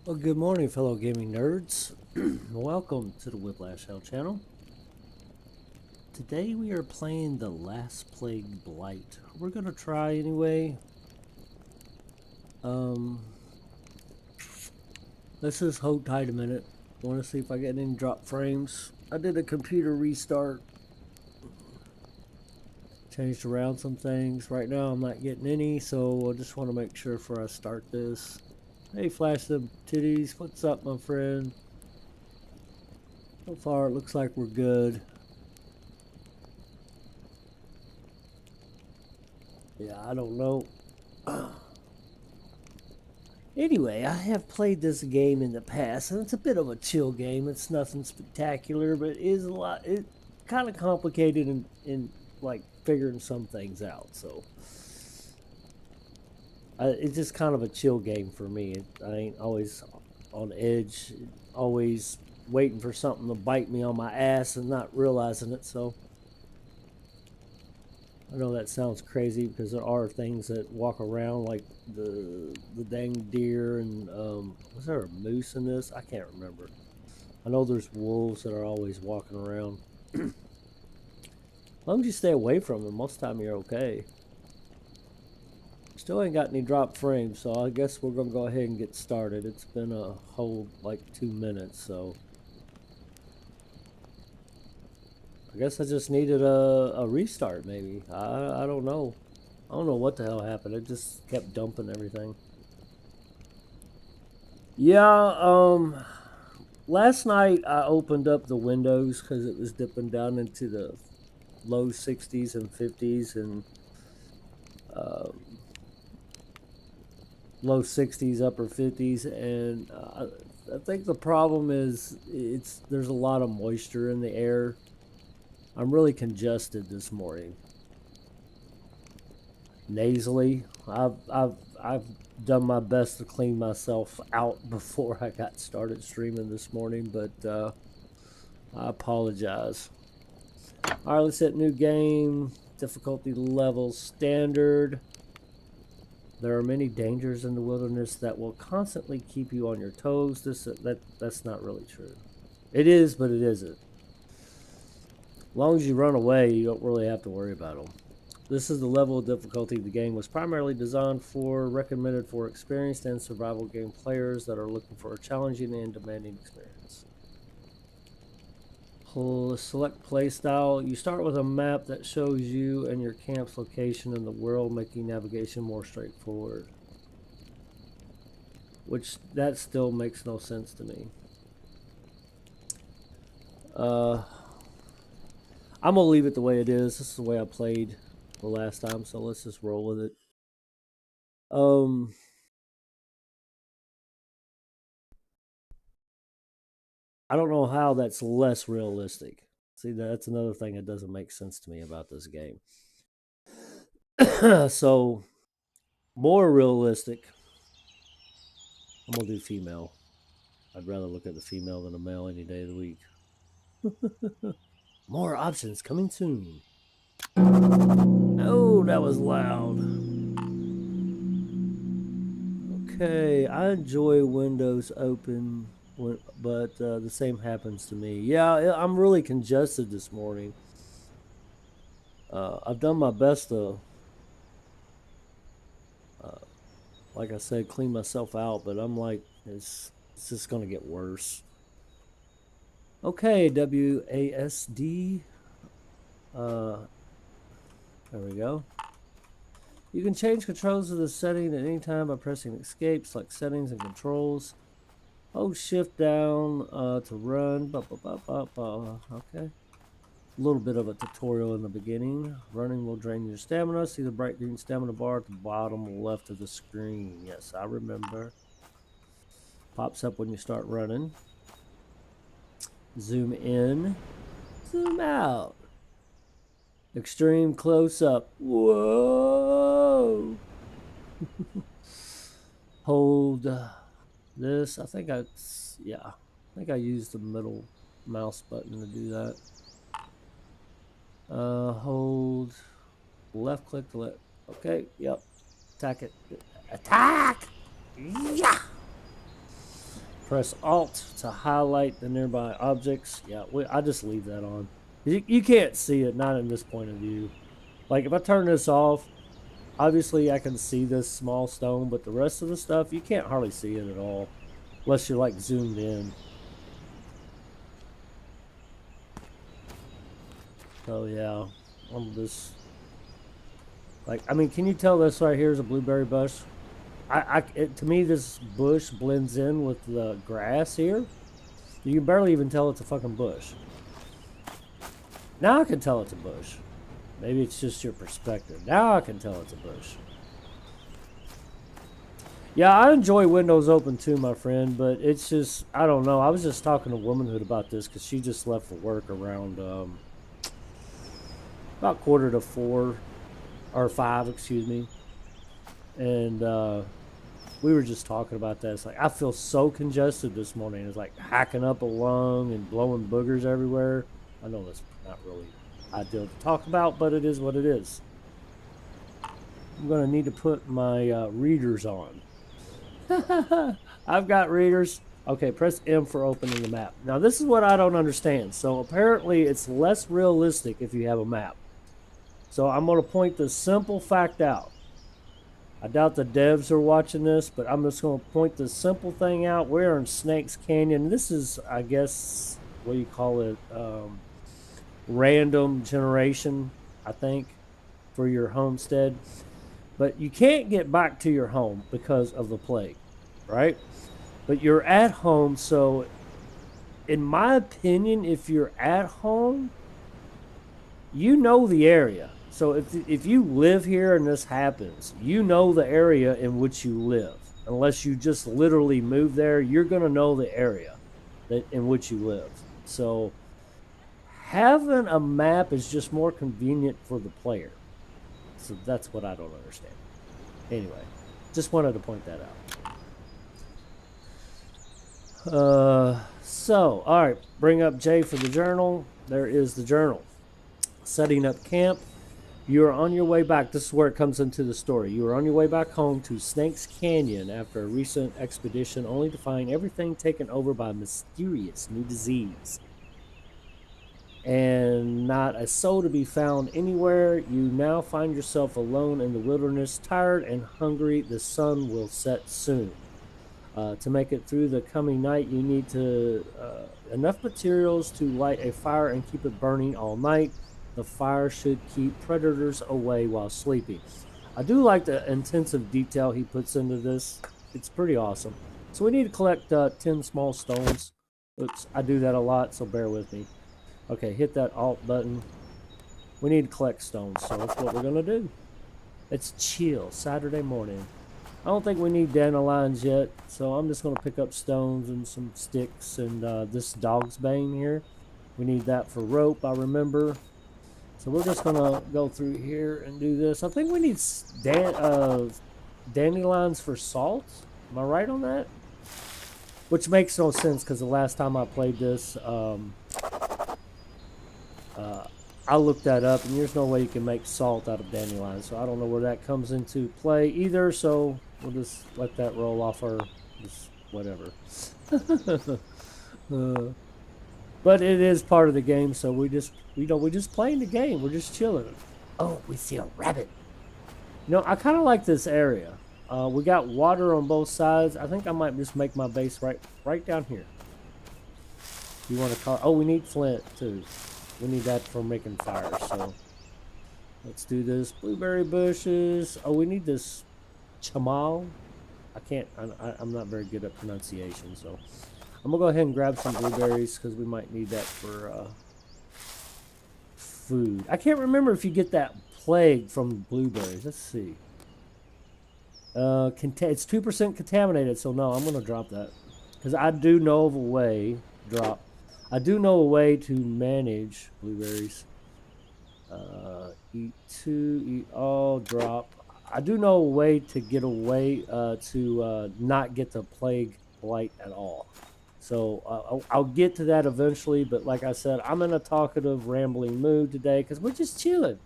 Well, good morning, fellow gaming nerds. Welcome to the Whiplash Hell channel. Today we are playing the Last Plague Blight. We're gonna try anyway. Um, let's just hold tight a minute. Want to see if I get any drop frames. I did a computer restart. Changed around some things. Right now I'm not getting any, so I just want to make sure before I start this. Hey, Flash them titties. What's up, my friend? So far it looks like we're good. Yeah, I don't know. Anyway, I have played this game in the past, and it's a bit of a chill game. It's nothing spectacular, but it is a lot. It's kind of complicated in like figuring some things out. So it's just kind of a chill game for me. I ain't always on edge, always waiting for something to bite me on my ass and not realizing it. So I know that sounds crazy because there are things that walk around like the dang deer and was there a moose in this? I can't remember. I know there's wolves that are always walking around. As long as you stay away from them, most of the time you're okay. Still ain't got any drop frames, so I guess we're gonna go ahead and get started. It's been a whole like 2 minutes, so I guess I just needed a restart maybe. I don't know. I don't know what the hell happened. It just kept dumping everything. Yeah, last night I opened up the windows because it was dipping down into the low 60s and 50s and um, low 60s, upper 50s, and I think the problem is there's a lot of moisture in the air. I'm really congested this morning. Nasally. I've done my best to clean myself out before I got started streaming this morning, but I apologize. All right, let's hit new game. Difficulty level standard. There are many dangers in the wilderness that will constantly keep you on your toes. That's not really true. It is, but it isn't. As long as you run away, you don't really have to worry about them. This is the level of difficulty the game was primarily designed for, recommended for experienced and survival game players that are looking for a challenging and demanding experience. Select playstyle. You start with a map that shows you and your camp's location in the world, making navigation more straightforward. Which, that still makes no sense to me. I'm gonna leave it the way it is. This is the way I played the last time, so let's just roll with it. I don't know how that's less realistic. See, that's another thing that doesn't make sense to me about this game. So, more realistic. I'm gonna do female. I'd rather look at the female than a male any day of the week. More options coming soon. Oh, that was loud. Okay, I enjoy windows open, but the same happens to me. Yeah, I'm really congested this morning. I've done my best to, uh, like I said, clean myself out, but I'm like, it's just gonna get worse. Okay, WASD. Uh, there we go. You can change controls of the setting at any time by pressing escape, select settings and controls. Hold shift down to run. Okay. A little bit of a tutorial in the beginning. Running will drain your stamina. See the bright green stamina bar at the bottom left of the screen. Yes, I remember. Pops up when you start running. Zoom in. Zoom out. Extreme close up. Whoa! Hold this. I think I used the middle mouse button to do that. Hold left click to let. Okay, yep. Attack it. Attack! Yeah! Press Alt to highlight the nearby objects. Yeah, I just leave that on. You can't see it, not in this point of view. Like, if I turn this off, obviously I can see this small stone, but the rest of the stuff, you can't hardly see it at all. Unless you're, like, zoomed in. Oh, yeah. I'm just... Like, I mean, can you tell this right here is a blueberry bush? To me, this bush blends in with the grass here. You can barely even tell it's a fucking bush. Now I can tell it's a bush. Maybe it's just your perspective. Now I can tell it's a bush. Yeah, I enjoy windows open too, my friend, but it's just, I don't know. I was just talking to Womanhood about this because she just left for work around about 3:45, or 5, excuse me. And we were just talking about that. It's like, I feel so congested this morning. It's like hacking up a lung and blowing boogers everywhere. I know that's not really ideal to talk about, but it is what it is. I'm going to need to put my readers on. I've got readers. Okay, press M for opening the map. Now, this is what I don't understand. So, apparently, it's less realistic if you have a map. So, I'm going to point the simple fact out. I doubt the devs are watching this, but I'm just going to point the simple thing out. We're in Snakes Canyon. This is, I guess, what do you call it? Random generation, I think, for your homestead. But you can't get back to your home because of the plague, right? But you're at home, so in my opinion, if you're at home, you know the area. So if you live here and this happens, you know the area in which you live. Unless you just literally move there, you're going to know the area in which you live. So having a map is just more convenient for the player. So that's what I don't understand. Anyway, just wanted to point that out. So, all right, bring up J for the journal. There is the journal. Setting up camp. You are on your way back. This is where it comes into the story. You are on your way back home to Snakes Canyon after a recent expedition, only to find everything taken over by a mysterious new disease. And not a soul to be found anywhere. You now find yourself alone in the wilderness, tired and hungry. The sun will set soon. To make it through the coming night, you need enough materials to light a fire and keep it burning all night. The fire should keep predators away while sleeping. I do like the intensive detail he puts into this. It's pretty awesome. So we need to collect 10 small stones. Oops, I do that a lot, so bear with me. Okay, hit that Alt button. We need to collect stones, so that's what we're going to do. It's chill, Saturday morning. I don't think we need dandelions yet, so I'm just going to pick up stones and some sticks and this dog's bane here. We need that for rope, I remember. So we're just going to go through here and do this. I think we need dandelions for salt. Am I right on that? Which makes no sense because the last time I played this, I looked that up, and there's no way you can make salt out of dandelions. So I don't know where that comes into play either. So we'll just let that roll off our just whatever. But it is part of the game, so we're just playing the game. We're just chilling. Oh, we see a rabbit. I kind of like this area. We got water on both sides. I think I might just make my base right down here. You want to call? Oh, we need flint too. We need that for making fire. So let's do this. Blueberry bushes. Oh, we need this chamal. I'm not very good at pronunciation, so I'm gonna go ahead and grab some blueberries because we might need that for food. I can't remember if you get that plague from blueberries. Let's see. It's 2% contaminated, so no, I'm gonna drop that because I do know of a way. I do know a way to manage blueberries. Eat 2, eat all, drop. I do know a way to get away to not get the plague blight at all. So I'll get to that eventually, but like I said, I'm in a talkative, rambling mood today because we're just chilling.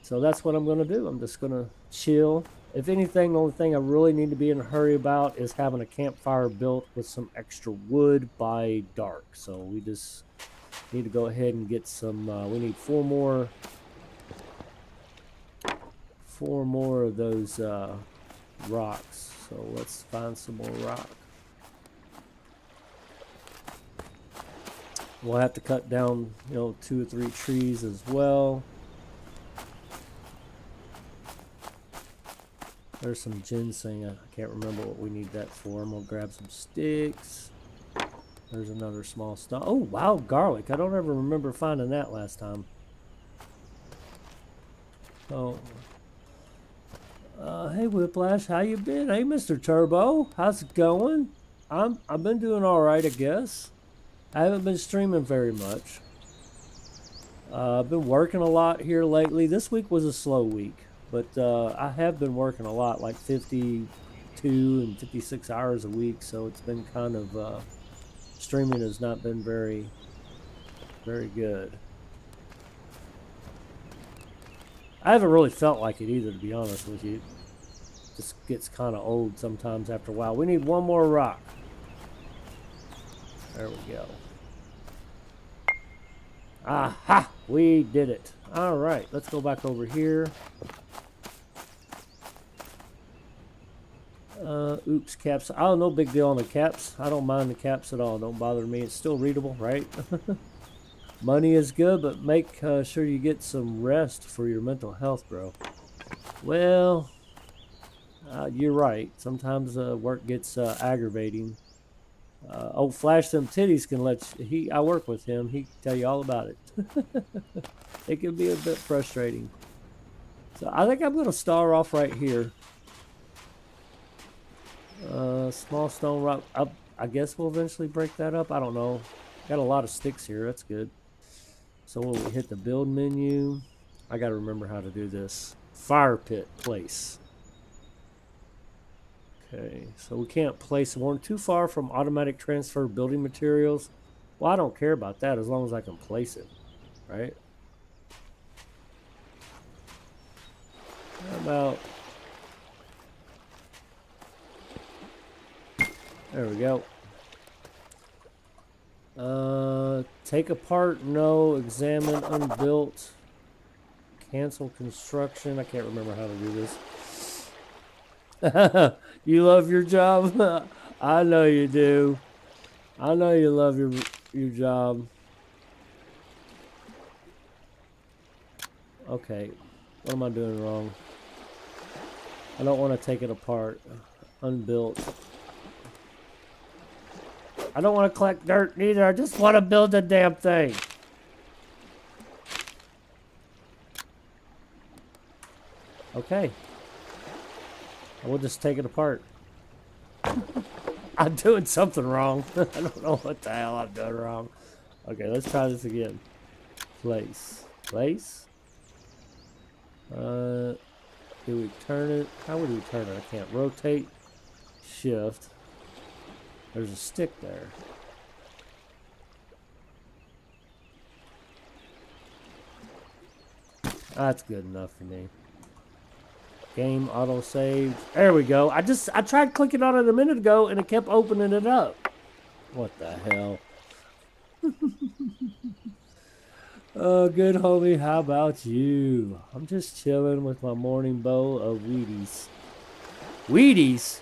So that's what I'm going to do. I'm just going to chill If anything, the only thing I really need to be in a hurry about is having a campfire built with some extra wood by dark. So we just need to go ahead and get some. We need four more of those rocks. So let's find some more rock. We'll have to cut down, 2 or 3 trees as well. There's some ginseng. I can't remember what we need that for. I'm going to grab some sticks. There's another small stump. Oh, wild garlic. I don't ever remember finding that last time. Oh. Hey, Whiplash. How you been? Hey, Mr. Turbo. How's it going? I've been doing all right, I guess. I haven't been streaming very much. I've been working a lot here lately. This week was a slow week, but I have been working a lot, like 52 and 56 hours a week, so it's been kind of, streaming has not been very, very good. I haven't really felt like it either, to be honest with you. It just gets kind of old sometimes after a while. We need one more rock. There we go. Aha! We did it. All right, let's go back over here. Oops, caps. Oh, no big deal on the caps. I don't mind the caps at all. Don't bother me. It's still readable, right? Money is good, but make sure you get some rest for your mental health, bro. Well, you're right. Sometimes work gets aggravating. Oh, Flash Them Titties can let you, I work with him. He can tell you all about it. It can be a bit frustrating. So I think I'm going to start off right here. Small stone rock. I guess we'll eventually break that up. I don't know. Got a lot of sticks here. That's good. So we'll hit the build menu. I got to remember how to do this. Fire pit place. Okay, so we can't place one too far from automatic transfer building materials. Well, I don't care about that as long as I can place it, right? How about... There we go. Take apart, no. Examine, unbuilt. Cancel construction. I can't remember how to do this. You love your job? I know you do. I know you love your job. Okay. What am I doing wrong? I don't want to take it apart. Unbuilt. I don't want to collect dirt neither. I just want to build the damn thing. Okay. I will just take it apart. I'm doing something wrong. I don't know what the hell I'm doing wrong. Okay, let's try this again. Place. Place? Do we turn it? How would we turn it? I can't. Rotate. Shift. There's a stick there. That's good enough for me. Game auto save. There we go. I tried clicking on it a minute ago and it kept opening it up. What the hell? Oh, good homie. How about you? I'm just chilling with my morning bowl of Wheaties. Wheaties?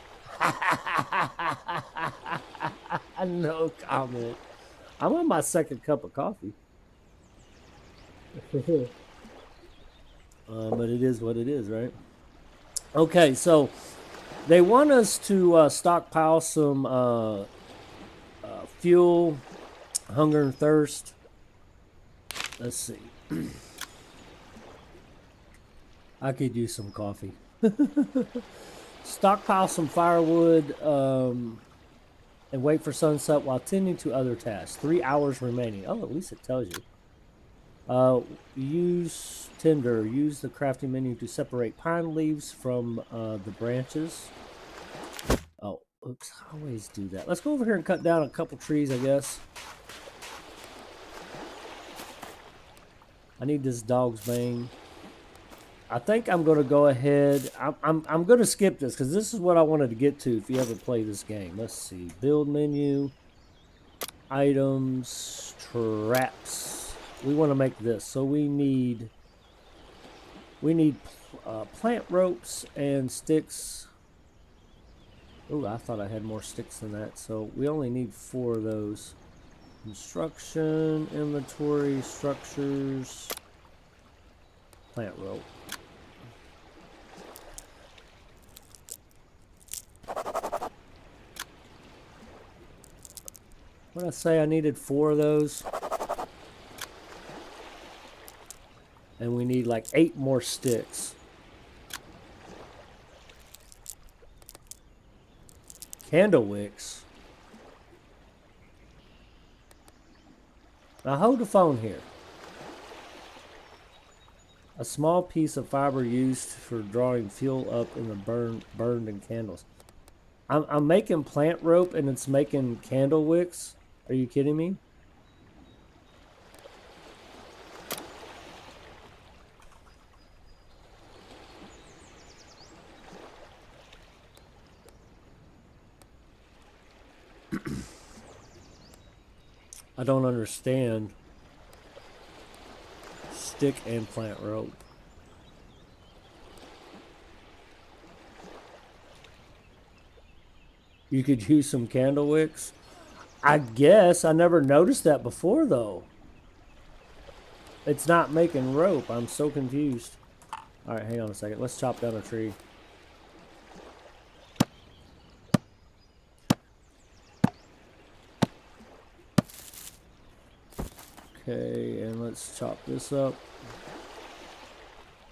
No comment. I'm on my second cup of coffee. But it is what it is, right? Okay, so they want us to stockpile some fuel, hunger and thirst. Let's see. I could use some coffee. Stockpile some firewood and wait for sunset while tending to other tasks. 3 hours remaining. Oh, at least it tells you. Use tinder. Use the crafting menu to separate pine leaves from the branches. Oh, oops. I always do that. Let's go over here and cut down a couple trees, I guess. I need this dog's bane. I think I'm going to go ahead. I'm going to skip this because this is what I wanted to get to if you ever play this game. Let's see. Build menu, items, traps. We want to make this. So we need plant ropes and sticks. Oh, I thought I had more sticks than that. So we only need 4 of those. Construction, inventory, structures, plant rope. What did I say? I needed 4 of those. And we need like 8 more sticks. Candle wicks. Now hold the phone here. A small piece of fiber used for drawing fuel up in the burned in candles. I'm making plant rope and it's making candle wicks. Are you kidding me? I don't understand. Stick and plant rope. You could use some candle wicks. I guess I never noticed that before though. It's not making rope. I'm so confused. All right, hang on a second. Let's chop down a tree. Okay, and let's chop this up.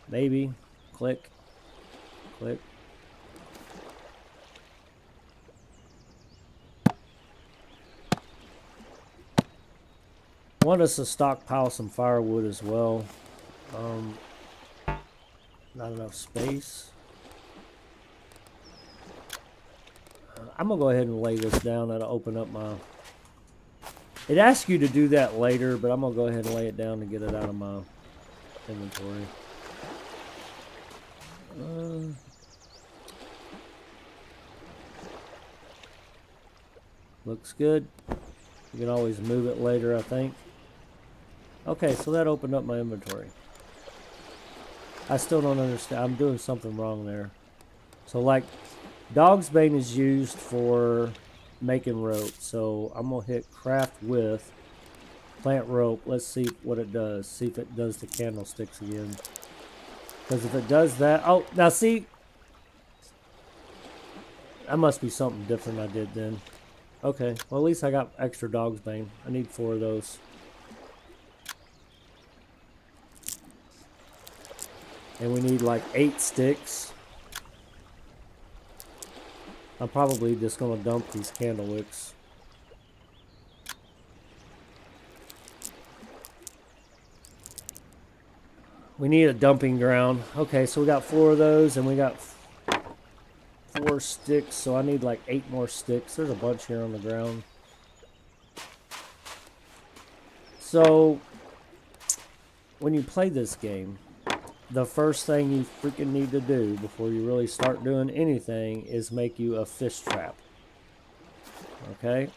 Maybe. Click. Click. I want us to stockpile some firewood as well. Not enough space. I'm gonna go ahead and lay this down. That'll open up my... It asks you to do that later, but I'm gonna go ahead and lay it down to get it out of my inventory. Looks good. You can always move it later, I think. Okay, so that opened up my inventory. I still don't understand. I'm doing something wrong there. So, like, Dog's Bane is used for making rope. So, I'm going to hit craft with plant rope. Let's see what it does. See if it does the candlesticks again. Because if it does that... Oh, now see... That must be something different I did then. Okay, well at least I got extra Dog's Bane. I need 4 of those. And we need like 8 sticks. I'm probably just going to dump these candle wicks. We need a dumping ground. Okay, so we got 4 of those and we got 4 sticks, so I need like 8 more sticks. There's a bunch here on the ground. So, when you play this game, the first thing you freaking need to do before you really start doing anything is make you a fish trap. Okay?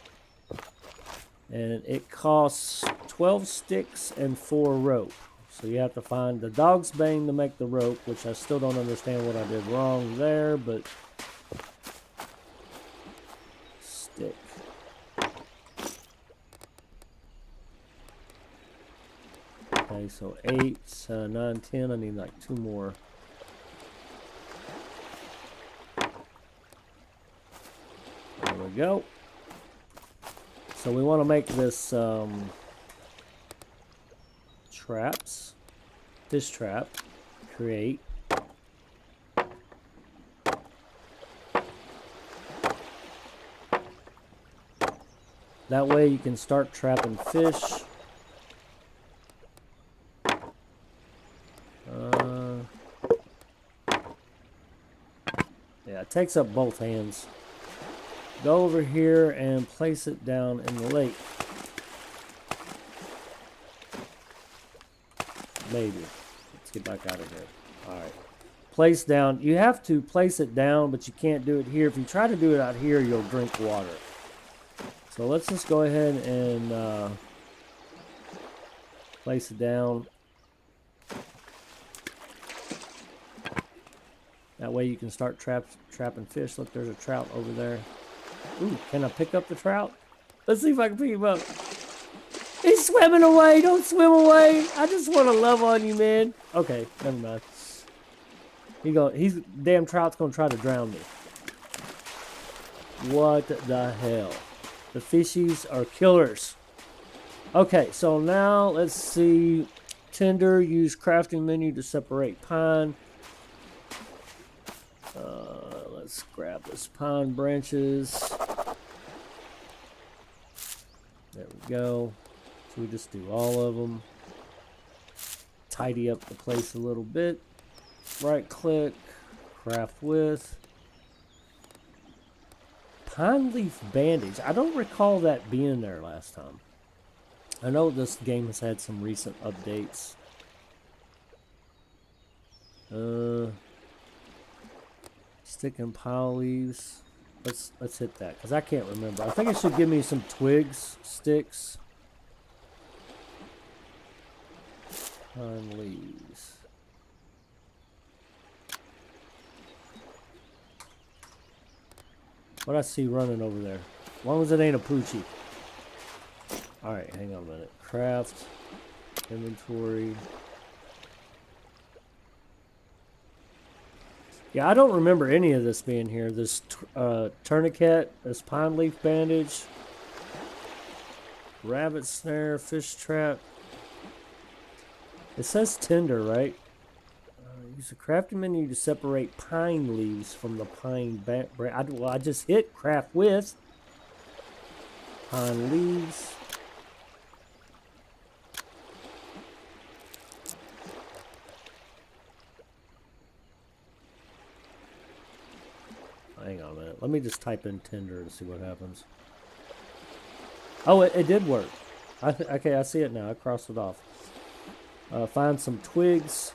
And it costs 12 sticks and 4 rope. So you have to find the Dog's Bane to make the rope, which I still don't understand what I did wrong there, but... Stick. Okay, so 8, 9, 10. I need like 2 more. There we go. So we want to make this traps. Fish trap. Create. That way you can start trapping fish. Yeah, it takes up both hands. Go over here and place it down in the lake. Maybe. Let's get back out of here. All right. Place down. You have to place it down, but you can't do it here. If you try to do it out here, you'll drink water. So let's just go ahead and place it down. That way you can start trapping fish. Look, there's a trout over there. Ooh, can I pick up the trout? Let's see if I can pick him up. He's swimming away. Don't swim away. I just want to love on you, man. Okay, never mind. He's damn trout's gonna try to drown me. What the hell? The fishies are killers. Okay, so now let's see. Tinder, use crafting menu to separate pine. Let's grab this pine branches. There we go. So we just do all of them. Tidy up the place a little bit. Right click, craft with. Pine leaf bandage. I don't recall that being there last time. I know this game has had some recent updates. Stick and pile leaves. Let's hit that because I can't remember. I think it should give me some twigs, sticks. Pine leaves. What I see running over there? As long as it ain't a poochie. Alright, hang on a minute. Craft. Inventory. Yeah, I don't remember any of this being here. This tourniquet, this pine leaf bandage. Rabbit snare, fish trap. It says tinder, right? Use the crafting menu to separate pine leaves from the pine well, I just hit craft with pine leaves. Hang on a minute. Let me just type in tinder and see what happens. Oh, it did work. Okay, I see it now. I crossed it off. Find some twigs.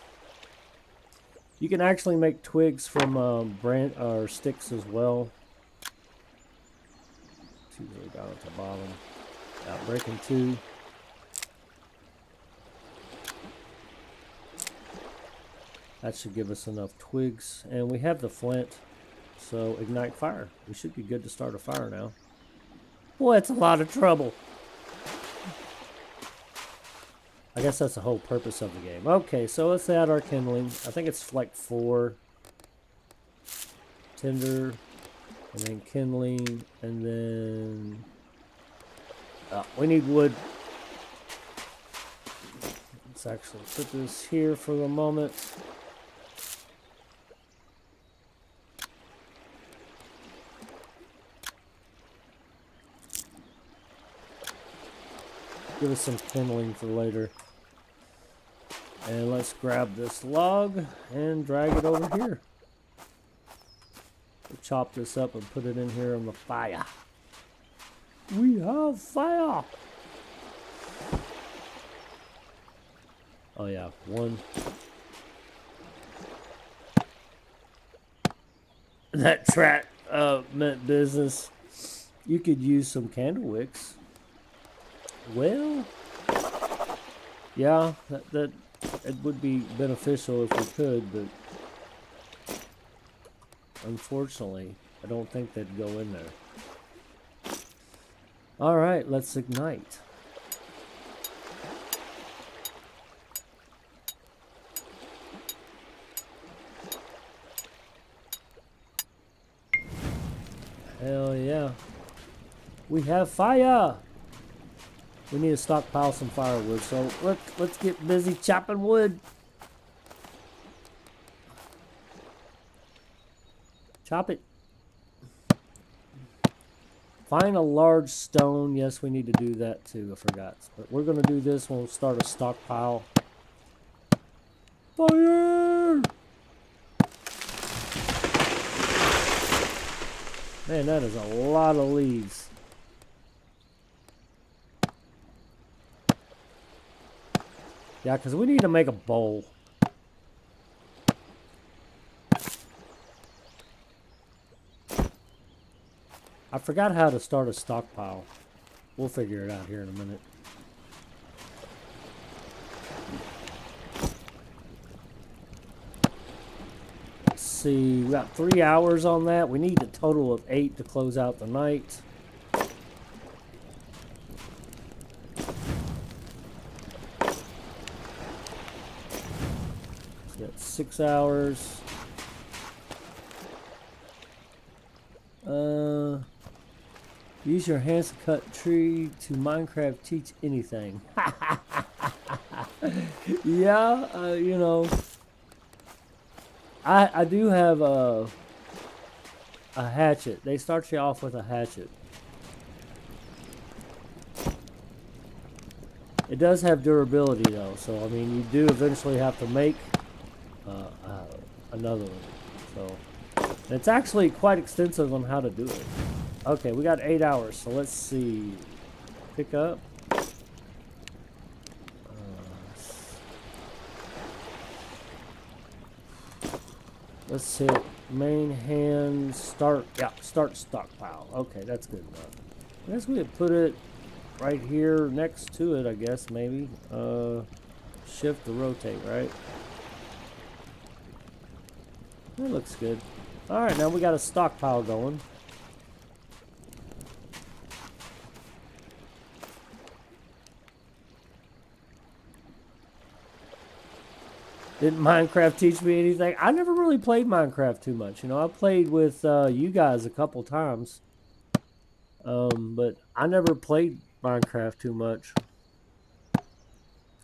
You can actually make twigs from or sticks as well. Two way down at the bottom. Breaking 2. That should give us enough twigs, and we have the flint. So ignite fire. We should be good to start a fire now. Boy, it's a lot of trouble. I guess that's the whole purpose of the game. Okay, so let's add our kindling. I think it's like 4. Tinder, and then kindling, and then we need wood. Let's actually put this here for the moment. Give us some kindling for later. And let's grab this log and drag it over here. We'll chop this up and put it in here on the fire. We have fire! Oh yeah, 1. That track meant business. You could use some candle wicks. Well, yeah, that it would be beneficial if we could, but unfortunately, I don't think they'd go in there. All right, let's ignite. Hell yeah. We have fire! We need to stockpile some firewood, so let's get busy chopping wood. Chop it. Find a large stone. Yes, we need to do that too. I forgot. But we're going to do this. We'll start a stockpile. Fire! Man, that is a lot of leaves. Yeah, because we need to make a bowl. forgot how to start a stockpile. We'll figure it out here in a minute. Let's see, we got 3 hours on that. We need a total of 8 to close out the night. So we got 6 hours. Use your hands to cut tree to Minecraft teach anything. Yeah, you know, I do have a hatchet. They start you off with a hatchet. It does have durability though, so I mean you do eventually have to make another one. So and it's actually quite extensive on how to do it. Okay, we got 8 hours, so let's see. Pick up. Let's hit main hand, start, yeah, start stockpile. Okay, that's good enough. I guess we could put it right here next to it, I guess, maybe. Shift to rotate, right? That looks good. Alright, now we got a stockpile going. Didn't Minecraft teach me anything? I never really played Minecraft too much. You know, I played with you guys a couple times. But I never played Minecraft too much.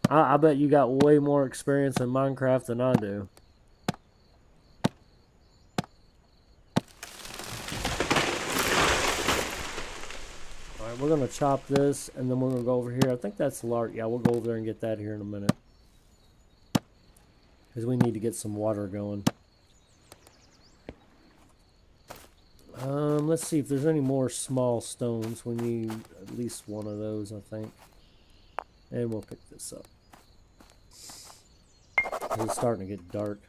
I bet you got way more experience in Minecraft than I do. Alright, we're going to chop this, and then we're going to go over here. I think that's Lart. Yeah, we'll go over there and get that here in a minute. Because we need to get some water going. Let's see if there's any more small stones. We need at least one of those, I think. And we'll pick this up. It's starting to get dark.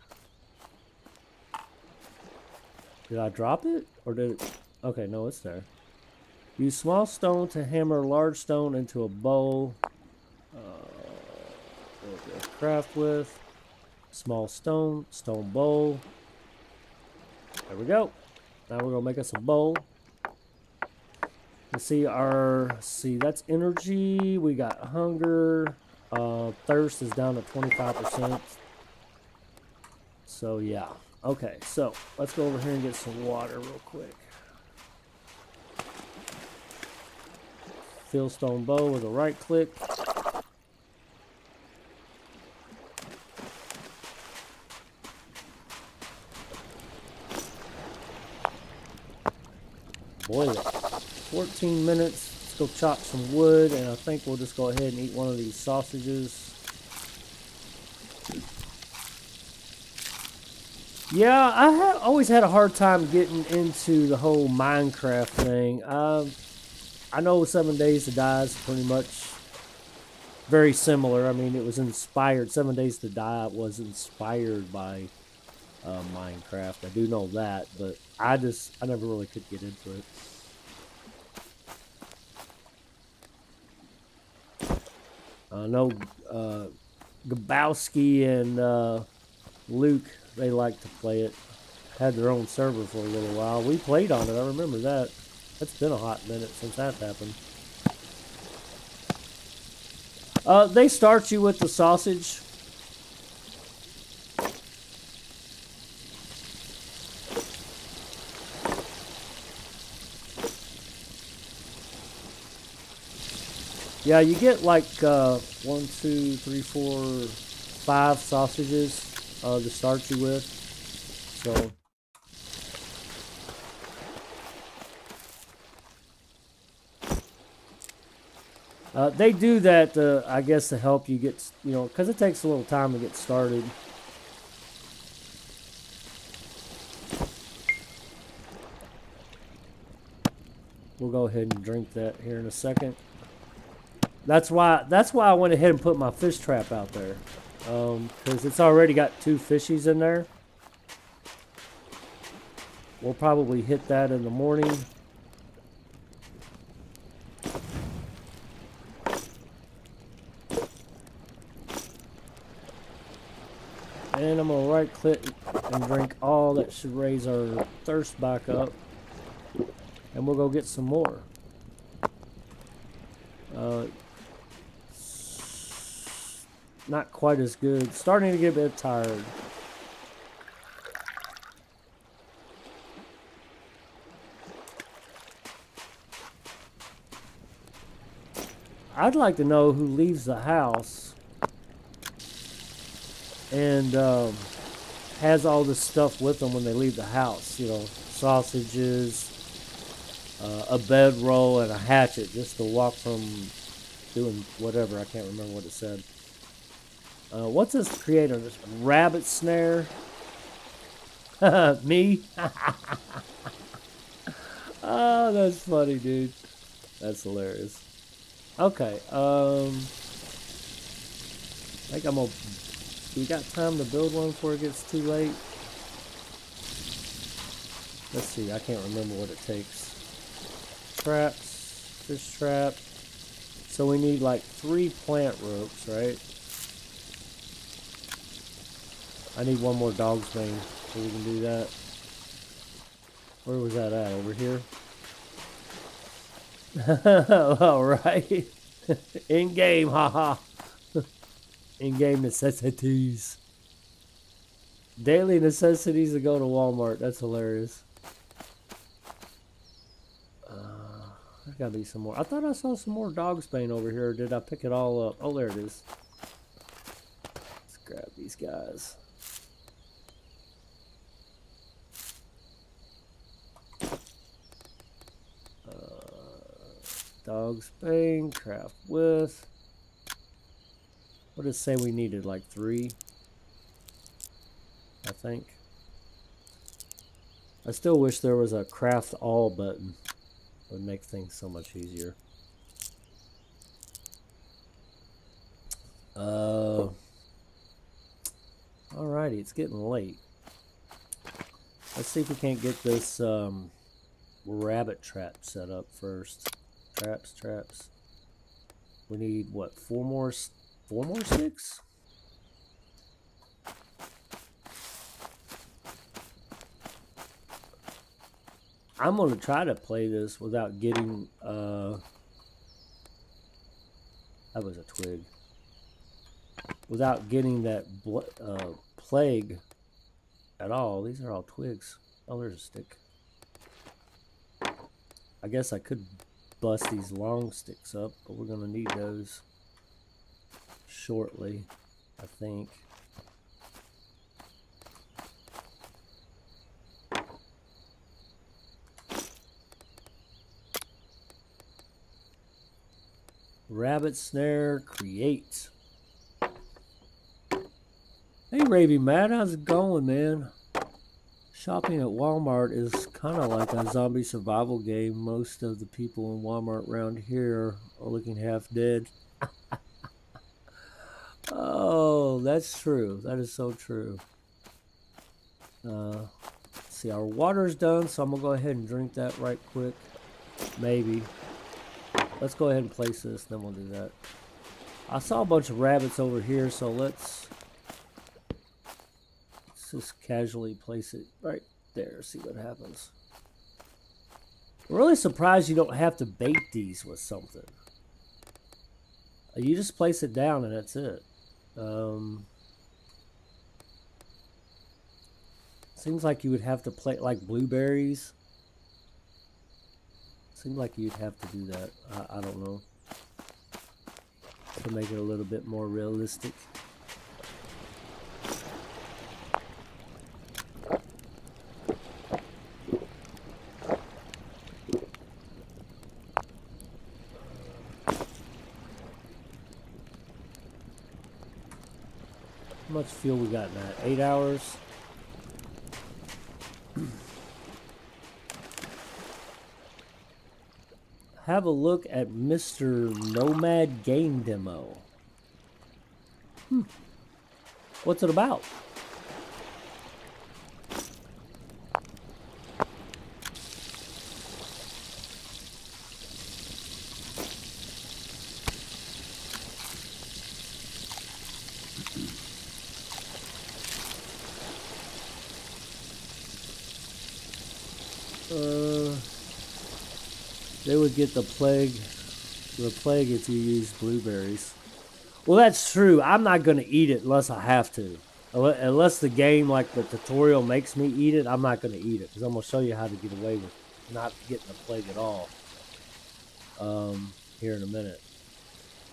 Did I drop it? Or did it? Okay, no, it's there. Use small stone to hammer large stone into a bowl. Craft with. Small stone, stone bowl. There we go. Now we're gonna make us a bowl. Let's see that's energy. We got hunger. Thirst is down to 25%. So yeah. Okay, so let's go over here and get some water real quick. Fill stone bowl with a right click. Boil it. 14 minutes. Let's go chop some wood, and I think we'll just go ahead and eat one of these sausages. Yeah, I have always had a hard time getting into the whole Minecraft thing. I know 7 Days to Die is pretty much very similar. I mean, it was inspired. 7 Days to Die was inspired by Minecraft. I do know that, but I never really could get into it. I know Gabowski and Luke, they like to play it. Had their own server for a little while. We played on it, I remember that. It's been a hot minute since that happened. They start you with the sausage. Yeah, you get like 1, 2, 3, 4, 5 sausages to start you with. So they do that, I guess, to help you get, you know, because it takes a little time to get started. We'll go ahead and drink that here in a second. That's why I went ahead and put my fish trap out there, because it's already got 2 fishies in there. We'll probably hit that in the morning. And I'm gonna right click and drink all. That should raise our thirst back up. And we'll go get some more. Not quite as good. Starting to get a bit tired. I'd like to know who leaves the house and has all this stuff with them when they leave the house. You know, sausages, a bedroll, and a hatchet just to walk from doing whatever. I can't remember what it said. What's this creator? This rabbit snare? Me? Oh, that's funny, dude. That's hilarious. Okay, I think I'm gonna... We got time to build one before it gets too late? Let's see, I can't remember what it takes. Traps, fish trap. So we need like 3 plant ropes, right? I need one more dog's bane so we can do that. Where was that at? Over here? Alright. In-game, haha. In-game necessities. Daily necessities to go to Walmart. That's hilarious. There's gotta be some more. I thought I saw some more dog's bane over here. Did I pick it all up? Oh, there it is. Let's grab these guys. Dog's bane, craft with. What did it say we needed? Like 3? I think. I still wish there was a craft all button. It would make things so much easier. Alrighty, it's getting late. Let's see if we can't get this rabbit trap set up first. Traps. We need what? 4 more sticks? I'm gonna try to play this without getting that was a twig. Without getting that plague at all. These are all twigs. Oh, there's a stick. I guess I could bust these long sticks up, but we're gonna need those shortly, I think. Rabbit snare, create. Hey, Ravy Matt, how's it going, man? Shopping at Walmart is kind of like a zombie survival game. Most of the people in Walmart around here are looking half dead. Oh, that's true. That is so true. Let's see, our water's done, so I'm going to go ahead and drink that right quick. Maybe. Let's go ahead and place this, then we'll do that. I saw a bunch of rabbits over here, so let's just casually place it right there, see what happens. I'm really surprised you don't have to bait these with something. You just place it down and that's it. Seems like you would have to play like blueberries. Seems like you'd have to do that. I don't know. To make it a little bit more realistic. How much fuel we got in that? 8 hours? Have a look at Mr. Nomad Game Demo. What's it about? They would get the plague if you use blueberries. Well, that's true. I'm not going to eat it unless I have to. Unless the game, like the tutorial, makes me eat it, I'm not going to eat it. Because I'm going to show you how to get away with not getting the plague at all. Here in a minute.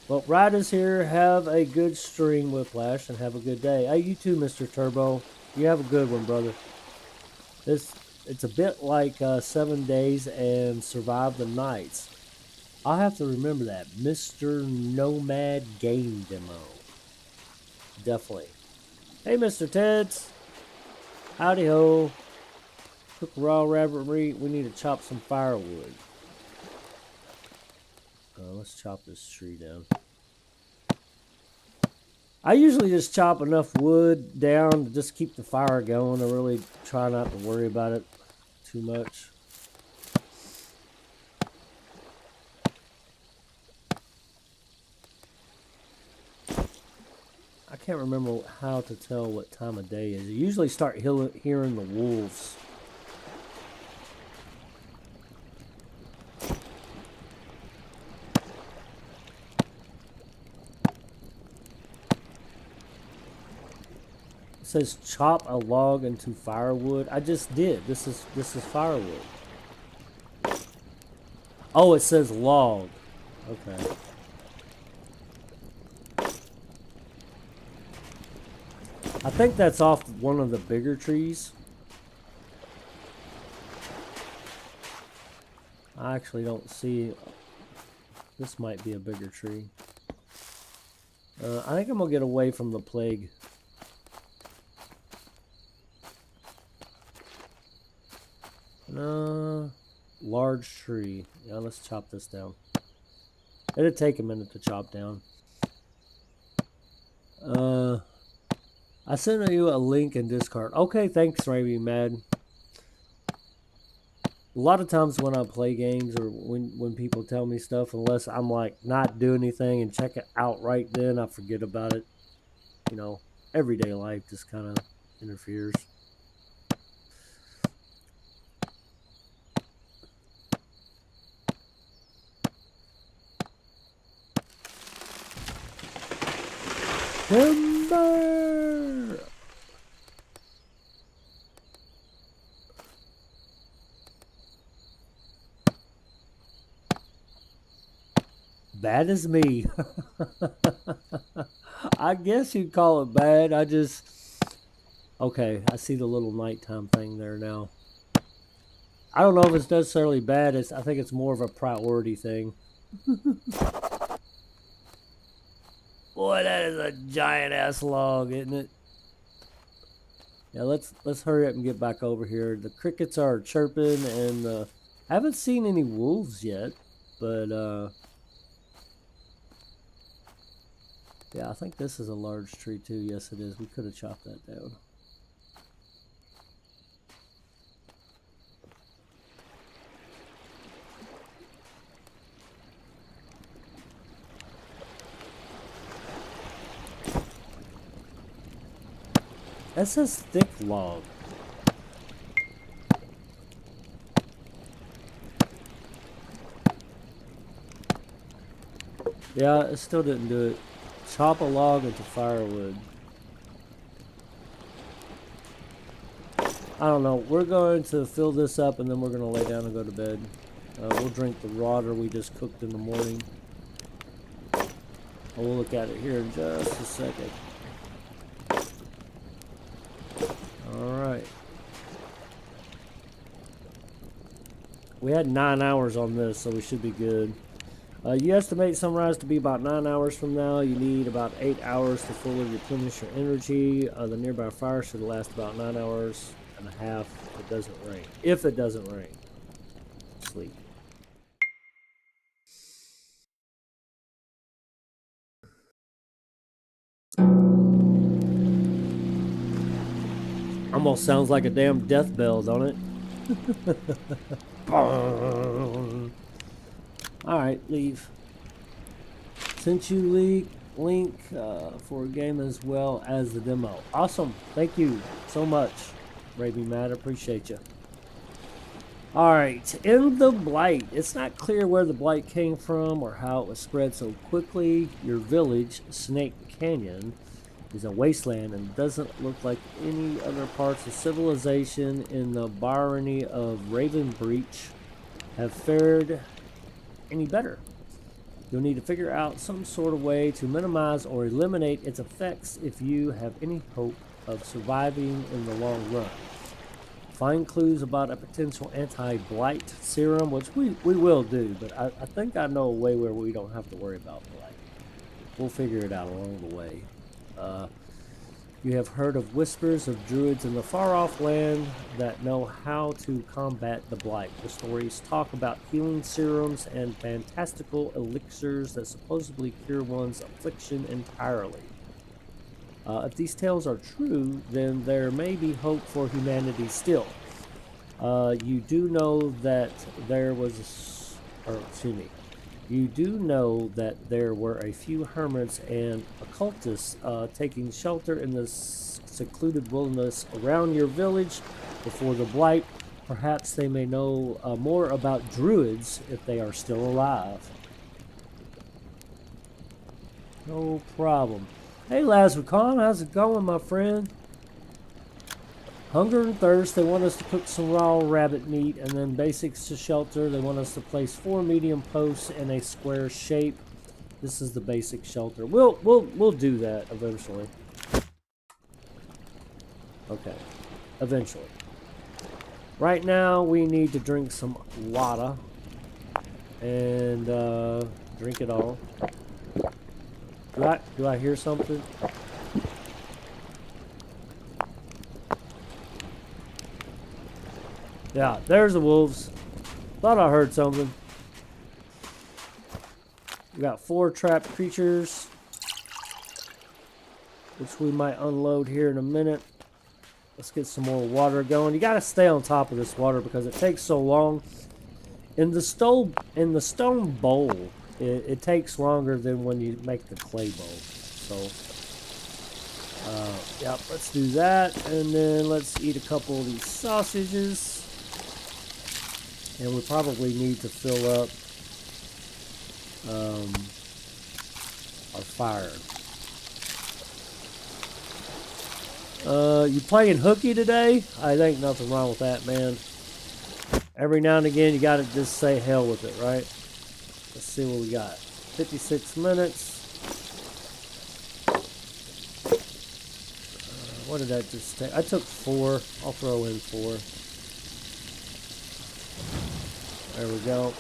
Well, Riders here, have a good stream, Whiplash, and have a good day. Hey, you too, Mr. Turbo. You have a good one, brother. It's a bit like 7 days and Survive the Nights. I'll have to remember that. Mr. Nomad Game Demo. Definitely. Hey, Mr. Teds. Howdy ho. Cook raw rabbit meat. We need to chop some firewood. Let's chop this tree down. I usually just chop enough wood down to just keep the fire going. I really try not to worry about it too much. I can't remember how to tell what time of day is. You usually start hearing the wolves. It says chop a log into firewood. I just did. This is firewood. Oh, it says log. Okay. I think that's off one of the bigger trees. I actually don't see. This might be a bigger tree. I think I'm gonna get away from the plague. Large tree. Yeah, let's chop this down. It'll take a minute to chop down. I sent you a link in Discord. Okay, thanks, Raby Mad. A lot of times when I play games or when people tell me stuff, unless I'm like not doing anything and check it out right then, I forget about it. You know, everyday life just kind of interferes. Timber! Bad as me. I guess you'd call it bad. Okay, I see the little nighttime thing there now. I don't know if it's necessarily bad. I think it's more of a priority thing. Boy, that is a giant ass log, isn't it? Yeah, let's hurry up and get back over here. The crickets are chirping, and I haven't seen any wolves yet, but yeah, I think this is a large tree too. Yes, it is. We could have chopped that down. That says thick log. Yeah, it still didn't do it. Chop a log into firewood. I don't know. We're going to fill this up and then we're going to lay down and go to bed. We'll drink the water we just cooked in the morning. We'll look at it here in just a second. Alright. We had 9 hours on this, so we should be good. You estimate sunrise to be about 9 hours from now. You need about 8 hours to fully replenish your energy. The nearby fire should last about 9 hours and a half if it doesn't rain. If it doesn't rain. Sleep. Almost sounds like a damn death bell, don't it? Alright, leave. Sent you link for a game as well as the demo. Awesome. Thank you so much, Raby Matt. Appreciate you. Alright, in the Blight, it's not clear where the Blight came from or how it was spread so quickly. Your village, Snake Canyon, is a wasteland and doesn't look like any other parts of civilization in the barony of Raven Breach have fared any better. You'll need to figure out some sort of way to minimize or eliminate its effects if you have any hope of surviving in the long run. Find clues about a potential anti-blight serum, which we will do, but I think I know a way where we don't have to worry about blight. We'll figure it out along the way. You have heard of whispers of druids in the far-off land that know how to combat the blight. The stories talk about healing serums and fantastical elixirs that supposedly cure one's affliction entirely. If these tales are true, then there may be hope for humanity still. You do know that there was, you do know that there were a few hermits and occultists taking shelter in the secluded wilderness around your village before the blight. Perhaps they may know more about druids if they are still alive. No problem. Hey Lazarcon, how's it going, my friend? Hunger and thirst, they want us to cook some raw rabbit meat, and then basics to shelter, they want us to place 4 medium posts in a square shape. This is the basic shelter. We'll do that eventually. Okay, eventually. Right now we need to drink some water and drink it all. Do I hear something? Yeah, there's the wolves. Thought I heard something. We got 4 trapped creatures, which we might unload here in a minute. Let's get some more water going. You got to stay on top of this water because it takes so long. In the stone bowl, it takes longer than when you make the clay bowl. So, yep, let's do that. And then let's eat a couple of these sausages. And we probably need to fill up our fire. You playing hooky today? I think nothing wrong with that, man. Every now and again, you gotta just say hell with it, right? Let's see what we got. 56 minutes. What did that just take? I took 4. I'll throw in 4. There we go.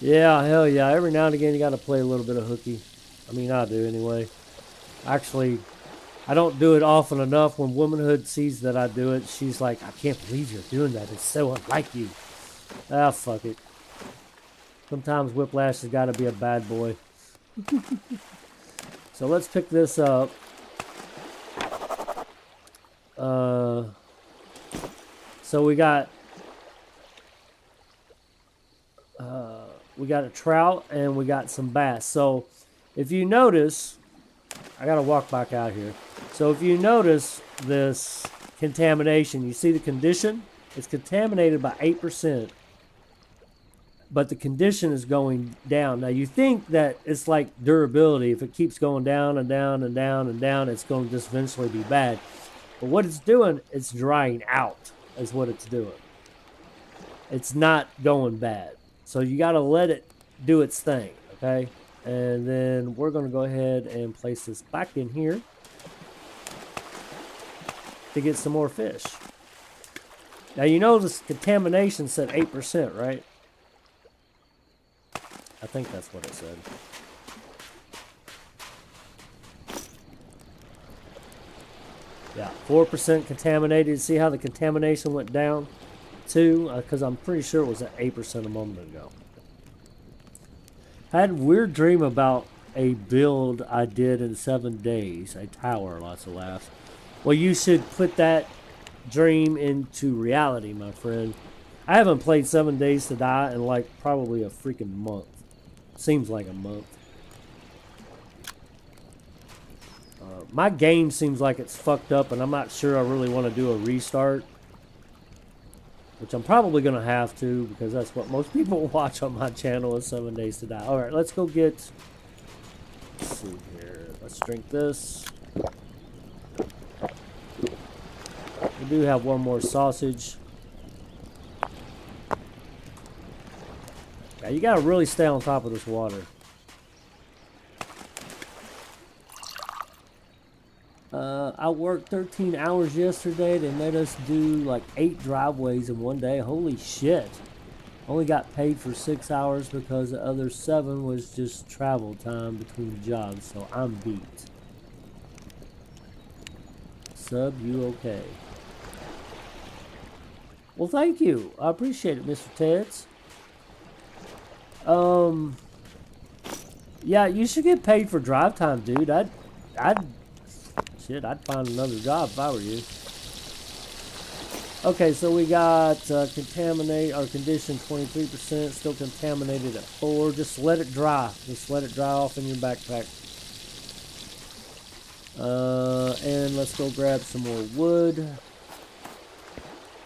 Yeah, hell yeah. Every now and again you gotta play a little bit of hooky. I mean, I do anyway. Actually, I don't do it often enough. When Womanhood sees that I do it, she's like, I can't believe you're doing that. It's so unlike you. Ah, fuck it. Sometimes Whiplash has got to be a bad boy. So let's pick this up. So we got a trout and we got some bass. So if you notice, I gotta walk back out here. So if you notice this contamination, you see the condition? It's contaminated by 8%. But the condition is going down. Now you think that it's like durability. If it keeps going down and down and down and down, it's going to just eventually be bad. But what it's doing, it's drying out is what it's doing. It's not going bad. So you got to let it do its thing, okay? And then we're going to go ahead and place this back in here to get some more fish. Now you know this contamination said 8%, right? I think that's what it said. Yeah, 4% contaminated. See how the contamination went down too? Because I'm pretty sure it was at 8% a moment ago. I had a weird dream about a build I did in 7 days. A tower, lots of laughs. Well, you should put that dream into reality, my friend. I haven't played 7 Days to Die in like probably a freaking month. Seems like a month. My game seems like it's fucked up, and I'm not sure I really want to do a restart. Which I'm probably going to have to, because that's what most people watch on my channel is 7 Days to Die. Alright, let's go get... Let's see here. Let's drink this. We do have one more sausage. Yeah, you got to really stay on top of this water. I worked 13 hours yesterday. They made us do like 8 driveways in one day. Holy shit. Only got paid for 6 hours because the other 7 was just travel time between jobs. So I'm beat. Sub, you okay? Well, thank you. I appreciate it, Mr. Teds. Yeah, you should get paid for drive time, dude. I'd find another job if I were you. Okay, so we got contaminate our condition 23%, still contaminated at 4. Just let it dry. Just let it dry off in your backpack. And let's go grab some more wood.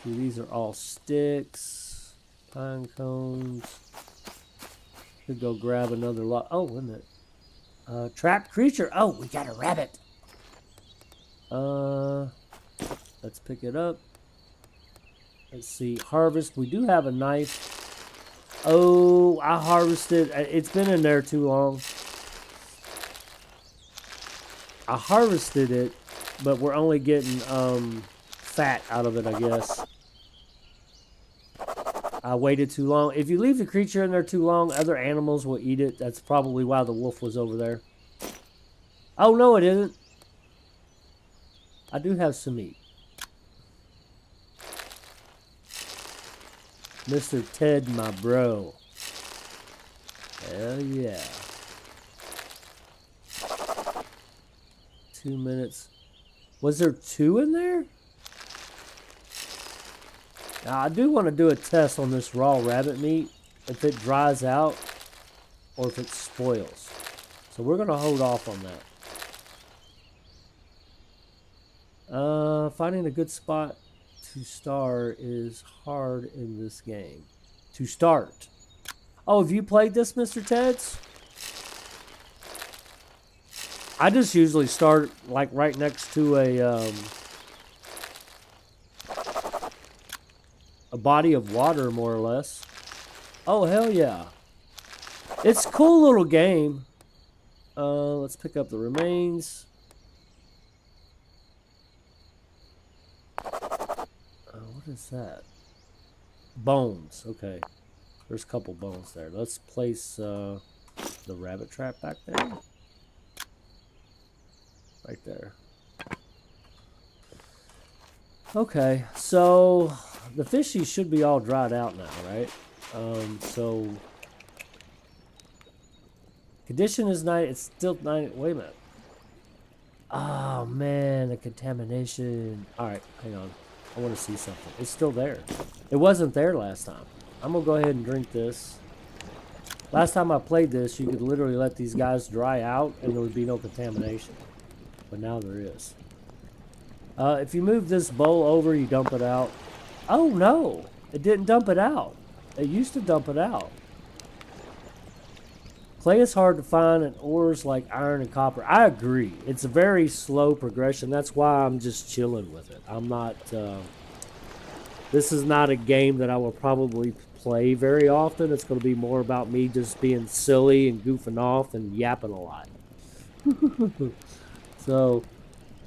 See, these are all sticks, pine cones. Could go grab another lot. Oh, wait a minute. Trapped creature. Oh, we got a rabbit. Let's pick it up. Let's see. Harvest. We do have a knife. Oh, I harvested. It's been in there too long. I harvested it, but we're only getting fat out of it, I guess. I waited too long. If you leave the creature in there too long, other animals will eat it. That's probably why the wolf was over there. Oh, no, it isn't. I do have some meat. Mr. Ted, my bro. Hell yeah. 2 minutes. Was there 2 in there? Now, I do want to do a test on this raw rabbit meat. If it dries out or if it spoils. So we're going to hold off on that. Finding a good spot to start is hard in this game. To start. Oh, have you played this, Mr. Teds? I just usually start like right next to a body of water, more or less. Oh, hell yeah. It's a cool little game. Let's pick up the remains. What is that? Bones. Okay. There's a couple bones there. Let's place the rabbit trap back there. Right there. Okay, so the fishies should be all dried out now, right? So condition is 9. It's still 9. Wait a minute. Oh man, the contamination. All right, hang on. I want to see something. It's still there. It wasn't there last time. I'm gonna go ahead and drink this. Last time I played this, you could literally let these guys dry out and there would be no contamination. But now there is. If you move this bowl over, you dump it out. Oh no, it didn't dump it out. It used to dump it out. Clay is hard to find and ores like iron and copper. I agree. It's a very slow progression. That's why I'm just chilling with it. I'm not... this is not a game that I will probably play very often. It's going to be more about me just being silly and goofing off and yapping a lot. So,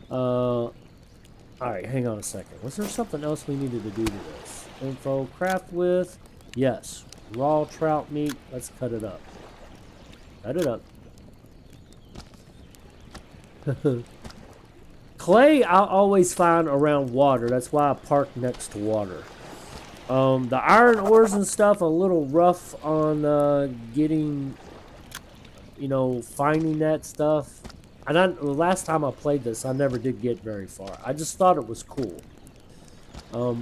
alright, hang on a second. Was there something else we needed to do to this? Info, craft with, yes. Raw trout meat, let's cut it up. Cut it up. Clay I always find around water. That's why I park next to water. The iron ores and stuff a little rough on getting, you know, finding that stuff. And the last time I played this, I never did get very far. I just thought it was cool.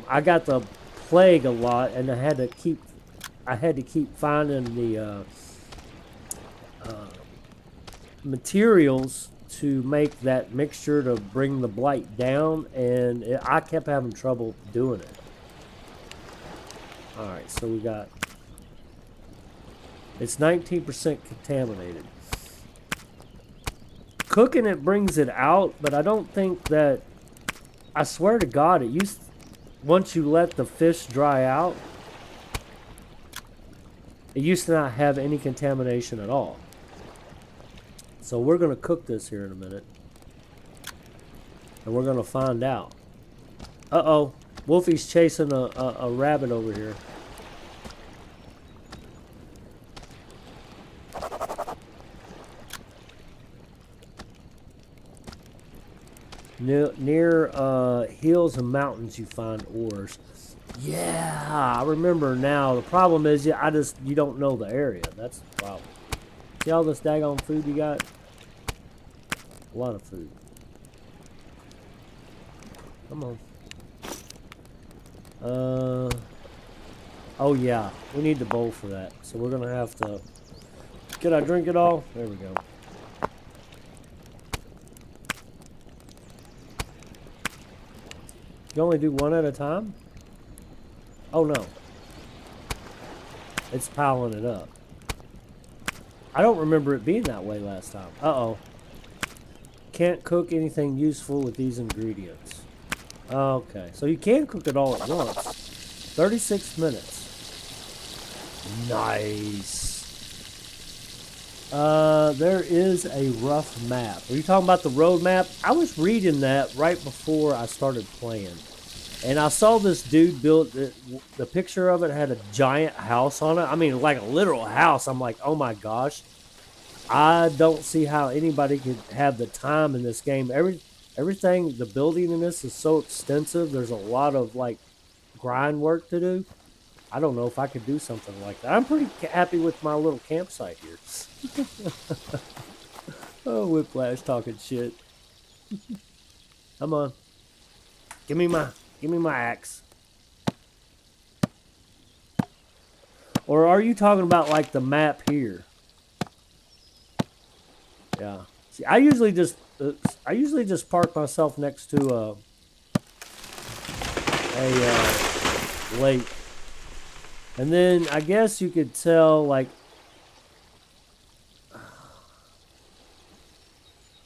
I got the plague a lot, and I had to keep finding the materials to make that mixture to bring the blight down, and I kept having trouble doing it. Alright, so we got... It's 19% contaminated. Cooking it brings it out, but I don't think that... I swear to God, it used... Once you let the fish dry out, it used to not have any contamination at all. So we're going to cook this here in a minute. And we're going to find out. Uh-oh. Wolfie's chasing a rabbit over here. Near hills and mountains you find ores. Yeah, I remember now. The problem is you don't know the area. That's the problem. See all this daggone food you got? A lot of food. Come on. Oh yeah, we need the bowl for that. So we're gonna have to... Can I drink it all? There we go. You only do one at a time? Oh no. It's piling it up. I don't remember it being that way last time. Uh-oh. Can't cook anything useful with these ingredients. Okay, so you can cook it all at once. 36 minutes. Nice. There is a rough map. Are you talking about the road map? I was reading that right before I started playing. And I saw this dude build the picture of it had a giant house on it. I mean, like a literal house. I'm like, oh my gosh. I don't see how anybody could have the time in this game. Everything, the building in this is so extensive. There's a lot of like grind work to do. I don't know if I could do something like that. I'm pretty happy with my little campsite here. Oh, Whiplash talking shit. Come on. Give me my axe. Or are you talking about like the map here? Yeah. See, I usually just park myself next to a lake. And then I guess you could tell, like,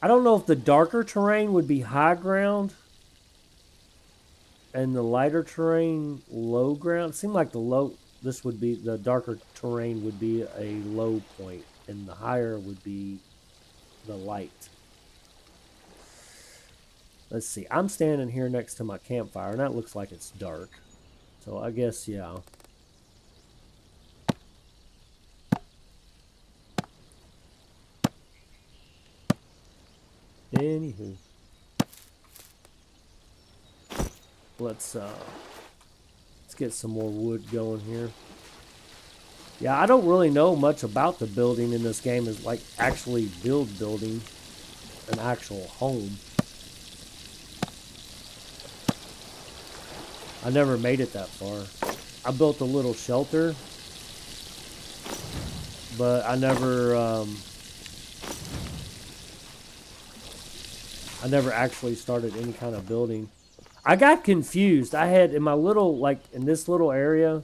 I don't know if the darker terrain would be high ground and the lighter terrain low ground. It seemed like the darker terrain would be a low point and the higher would be the light. Let's see. I'm standing here next to my campfire and that looks like it's dark. So I guess, yeah. Anywho, let's get some more wood going here. Yeah, I don't really know much about the building in this game as like actually building an actual home. I never made it that far. I built a little shelter, but I never actually started any kind of building. I got confused. I had in my little, like in this little area,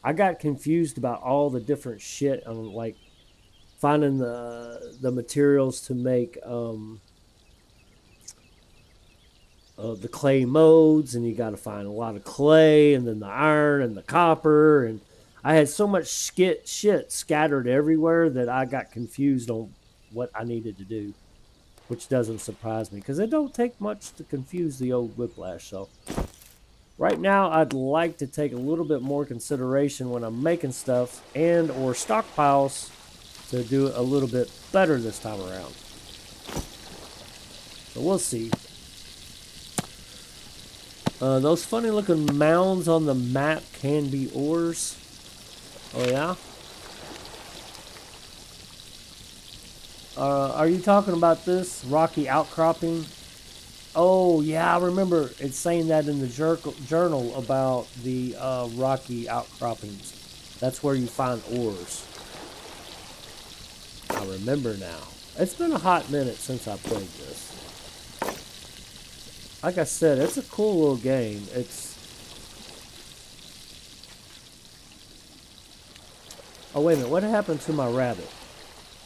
I got confused about all the different shit on like finding the materials to make the clay modes, and you got to find a lot of clay and then the iron and the copper, and I had so much shit scattered everywhere that I got confused on what I needed to do. Which doesn't surprise me, because it don't take much to confuse the old Whiplash. So, right now, I'd like to take a little bit more consideration when I'm making stuff and or stockpiles to do it a little bit better this time around. So, we'll see. Those funny looking mounds on the map can be ores. Oh, yeah? Are you talking about this rocky outcropping? Oh, yeah, I remember it saying that in the journal about the rocky outcroppings. That's where you find ores. I remember now. It's been a hot minute since I played this. Like I said, it's a cool little game. Oh, wait a minute. What happened to my rabbit?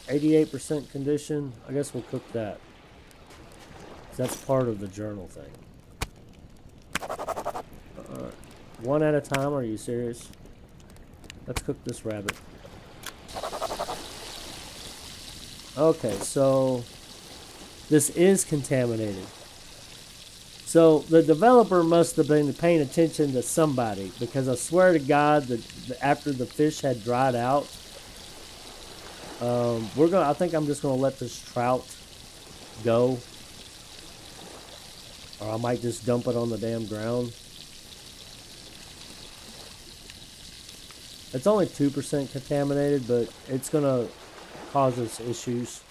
88% condition? I guess we'll cook that. That's part of the journal thing. One at a time? Are you serious? Let's cook this rabbit. Okay, so this is contaminated. So the developer must have been paying attention to somebody, because I swear to God that after the fish had dried out, I think I'm just gonna let this trout go, or I might just dump it on the damn ground. It's only 2% contaminated, but it's gonna cause us issues.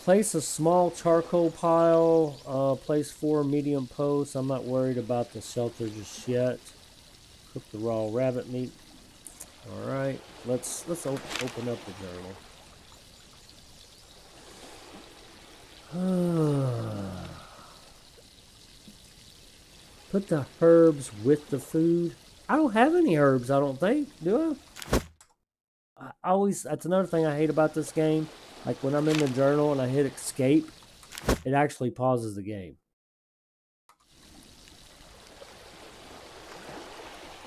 Place a small charcoal pile. Place 4 medium posts. I'm not worried about the shelter just yet. Cook the raw rabbit meat. All right, let's open up the journal. Put the herbs with the food. I don't have any herbs, I don't think, do I? That's another thing I hate about this game. Like when I'm in the journal and I hit escape, it actually pauses the game.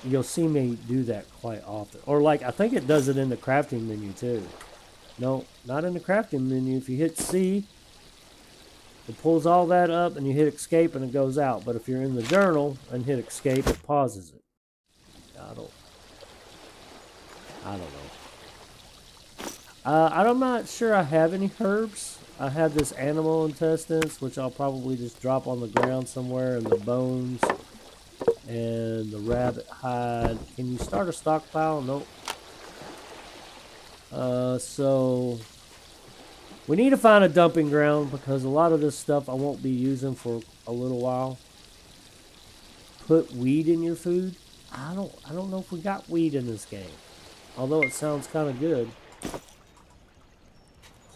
You'll see me do that quite often. Or like, I think it does it in the crafting menu too. No, not in the crafting menu. If you hit C, it pulls all that up and you hit escape and it goes out. But if you're in the journal and hit escape, it pauses it. I don't know. I'm not sure I have any herbs. I have this animal intestines, which I'll probably just drop on the ground somewhere, and the bones, and the rabbit hide. Can you start a stockpile? Nope. So we need to find a dumping ground, because a lot of this stuff I won't be using for a little while. Put weed in your food. I don't know if we got weed in this game. Although it sounds kind of good.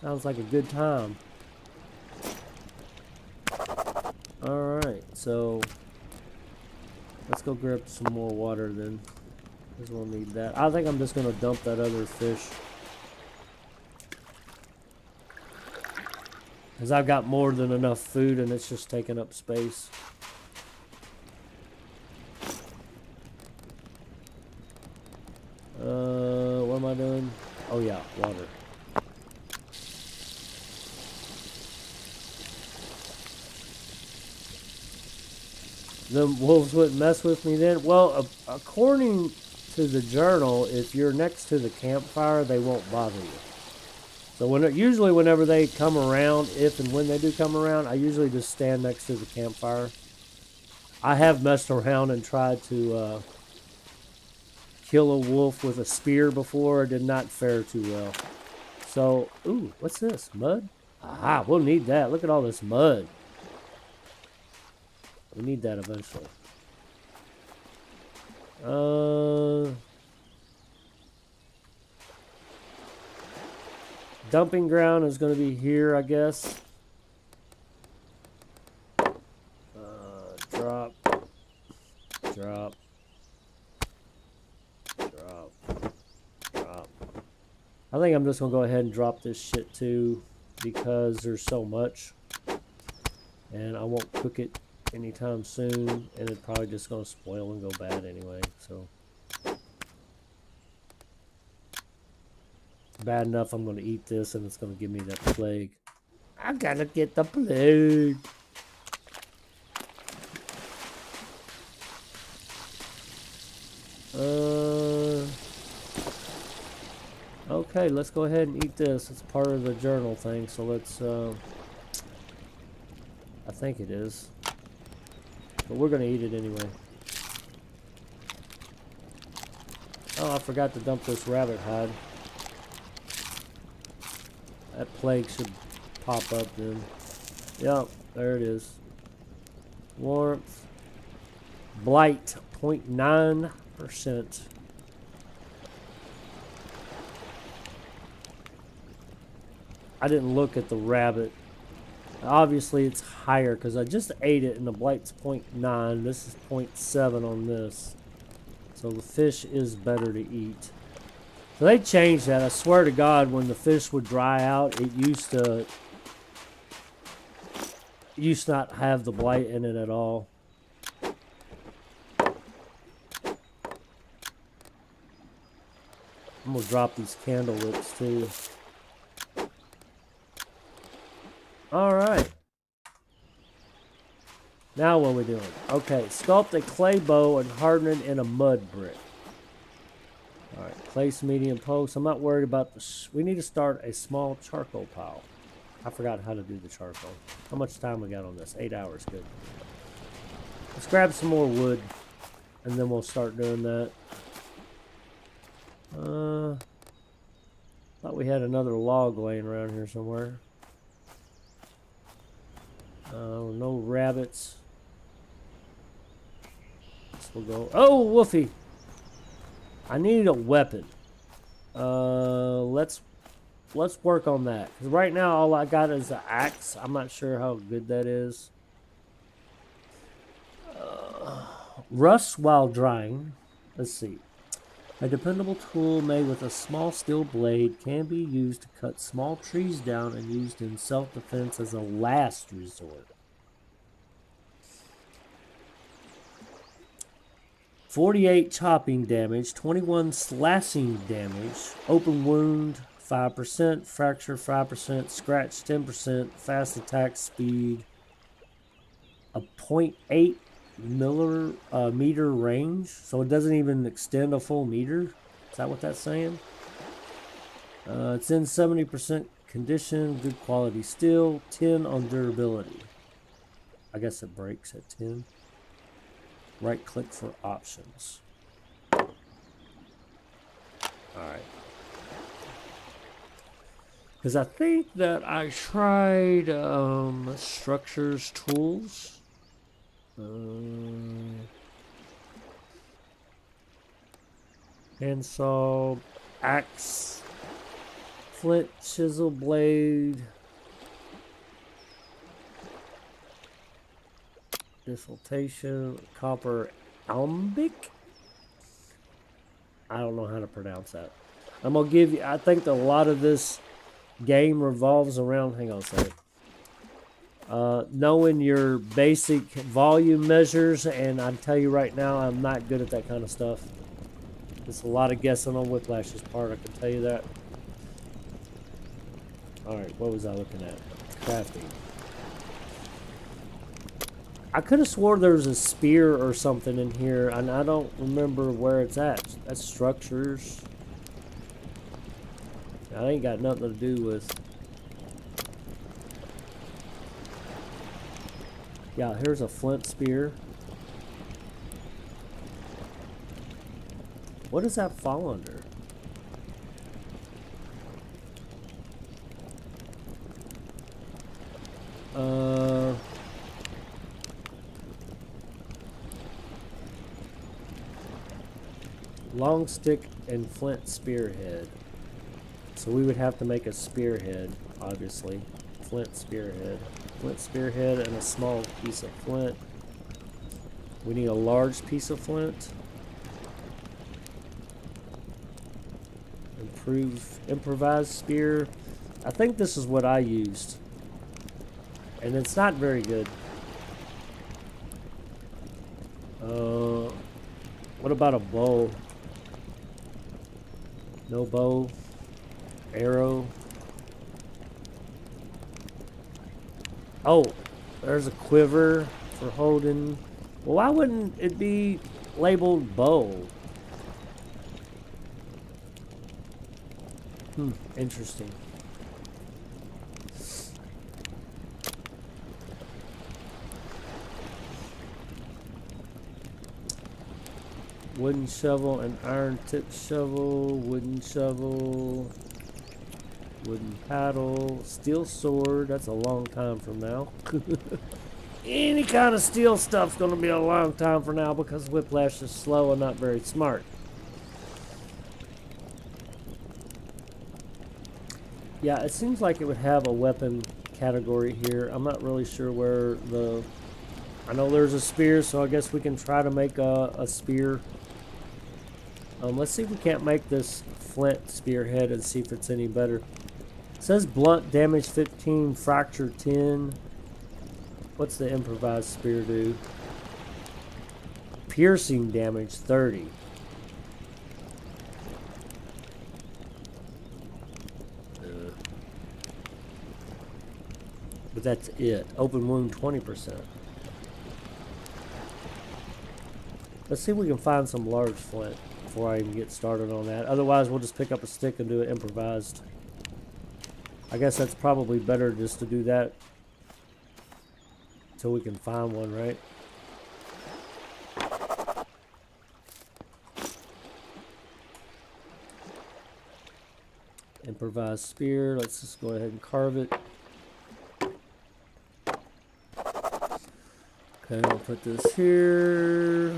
Sounds like a good time. Alright, so let's go grab some more water then, because we'll need that. I think I'm just going to dump that other fish, because I've got more than enough food and it's just taking up space. What am I doing? Oh yeah, water. The wolves wouldn't mess with me then? Well, according to the journal, if you're next to the campfire, they won't bother you. So usually whenever they come around, if and when they do come around, I usually just stand next to the campfire. I have messed around and tried to kill a wolf with a spear before. It did not fare too well. So, ooh, what's this? Mud? Aha, we'll need that. Look at all this mud. We need that eventually. Dumping ground is going to be here, I guess. Drop. Drop. Drop. Drop. I think I'm just going to go ahead and drop this shit too, because there's so much. And I won't cook it anytime soon, and it's probably just going to spoil and go bad anyway. So bad enough I'm going to eat this and it's going to give me that plague. I gotta get the plague. Okay, let's go ahead and eat this. It's part of the journal thing, so let's I think it is, but we're gonna eat it anyway. Oh, I forgot to dump this rabbit hide. That plague should pop up then. Yep, there it is. Warmth. Blight, 0.9%. I didn't look at the rabbit. Obviously, it's higher because I just ate it, and the Blight's 0.9. This is 0.7 on this. So the fish is better to eat. So they changed that. I swear to God, when the fish would dry out, it used to not have the Blight in it at all. I'm gonna drop these candle wicks too. All right. Now what are we doing? Okay, sculpt a clay bow and harden it in a mud brick. All right, place medium post. I'm not worried about the. We need to start a small charcoal pile. I forgot how to do the charcoal. How much time we got on this? 8 hours. Good. Let's grab some more wood, and then we'll start doing that. Thought we had another log laying around here somewhere. No rabbits. This will go. Oh, Woofy! I need a weapon. Let's work on that. Cause right now all I got is an axe. I'm not sure how good that is. Rust while drying. Let's see. A dependable tool made with a small steel blade can be used to cut small trees down and used in self-defense as a last resort. 48 chopping damage, 21 slashing damage, open wound 5%, fracture 5%, scratch 10%, fast attack speed, a 0.8 meter range, so it doesn't even extend a full meter. Is that what that's saying? It's in 70% condition, good quality steel, 10 on durability. I guess it breaks at 10. Right click for options. Alright. Because I think that I tried structures tools. Handsaw, axe, flint, chisel, blade, dislocation, copper, alembic. I don't know how to pronounce that. I'm gonna give you. I think that a lot of this game revolves around. Hang on a second. Knowing your basic volume measures, and I tell you right now, I'm not good at that kind of stuff. It's a lot of guessing on Whiplash's part, I can tell you that. Alright, what was I looking at? Crafting. I could have swore there was a spear or something in here, and I don't remember where it's at. That's structures. That ain't got nothing to do with... Yeah, here's a flint spear. What does that fall under? Long stick and flint spearhead. So we would have to make a spearhead, obviously. Flint spearhead. Flint spearhead and a small piece of flint. We need a large piece of flint. Improvised spear. I think this is what I used. And it's not very good. What about a bow? No bow. Arrow. Oh, there's a quiver for holding. Well, why wouldn't it be labeled bow? Interesting. Wooden shovel and iron tip shovel, wooden shovel, wooden paddle, steel sword. That's a long time from now. Any kind of steel stuff's going to be a long time from now because Whiplash is slow and not very smart. Yeah, it seems like it would have a weapon category here. I'm not really sure where the... I know there's a spear, so I guess we can try to make a spear. Let's see if we can't make this flint spearhead and see if it's any better. It says blunt damage 15, fracture 10. What's the improvised spear do? Piercing damage 30. But that's it. Open wound 20%. Let's see if we can find some large flint before I even get started on that. Otherwise, we'll just pick up a stick and do it improvised. I guess that's probably better just to do that until we can find one, right? Improvised spear. Let's just go ahead and carve it. Okay, I'll put this here.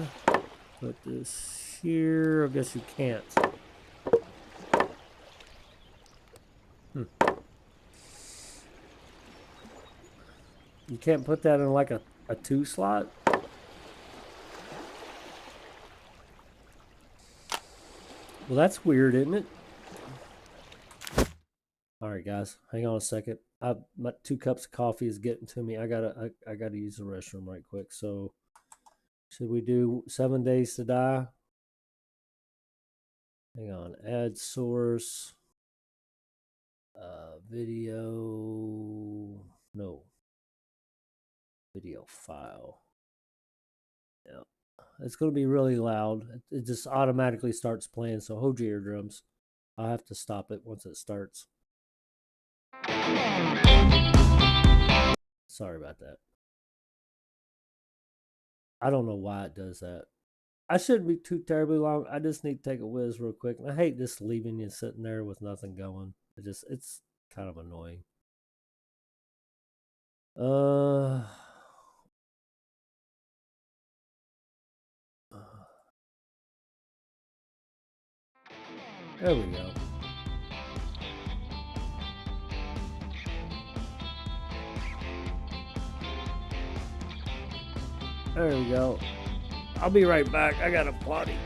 Put this here. I guess you can't. You can't put that in like a 2 slot? Well, that's weird, isn't it? Alright, guys. Hang on a second. My 2 cups of coffee is getting to me. I gotta use the restroom right quick. So, should we do 7 days to die? Hang on. Add source. Video. No. Video file. Yeah. It's going to be really loud. It just automatically starts playing, so hold your eardrums. I'll have to stop it once it starts. Sorry about that. I don't know why it does that. I shouldn't be too terribly long. I just need to take a whiz real quick. I hate just leaving you sitting there with nothing going. It's kind of annoying. There we go. There we go. I'll be right back. I got a potty.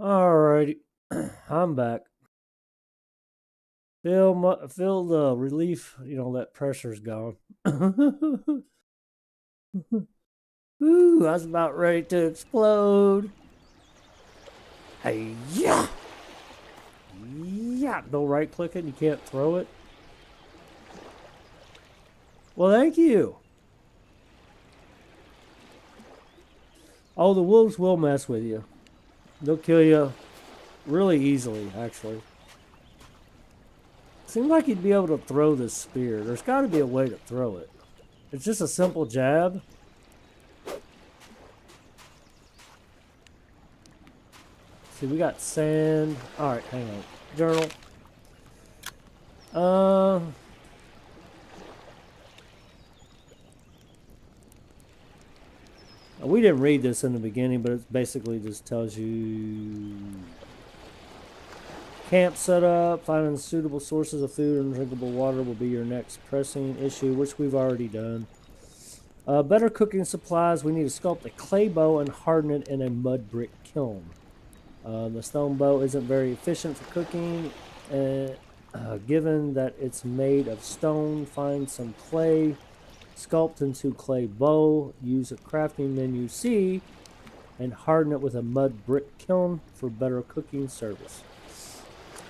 Alrighty, I'm back. Feel the relief. You know that pressure's gone. Ooh, I was about ready to explode. Hey, yeah, yeah. No right clicking. You can't throw it. Well, thank you. Oh, the wolves will mess with you. They'll kill you really easily, actually. Seems like you'd be able to throw this spear. There's got to be a way to throw it. It's just a simple jab. See, we got sand. All right, hang on. Journal. We didn't read this in the beginning, but it basically just tells you camp setup, finding suitable sources of food and drinkable water will be your next pressing issue, which we've already done. Better cooking supplies. We need to sculpt a clay bow and harden it in a mud brick kiln. The stone bow isn't very efficient for cooking. Given that it's made of stone, find some clay, sculpt into clay bow, use a crafting menu C, and harden it with a mud brick kiln for better cooking service.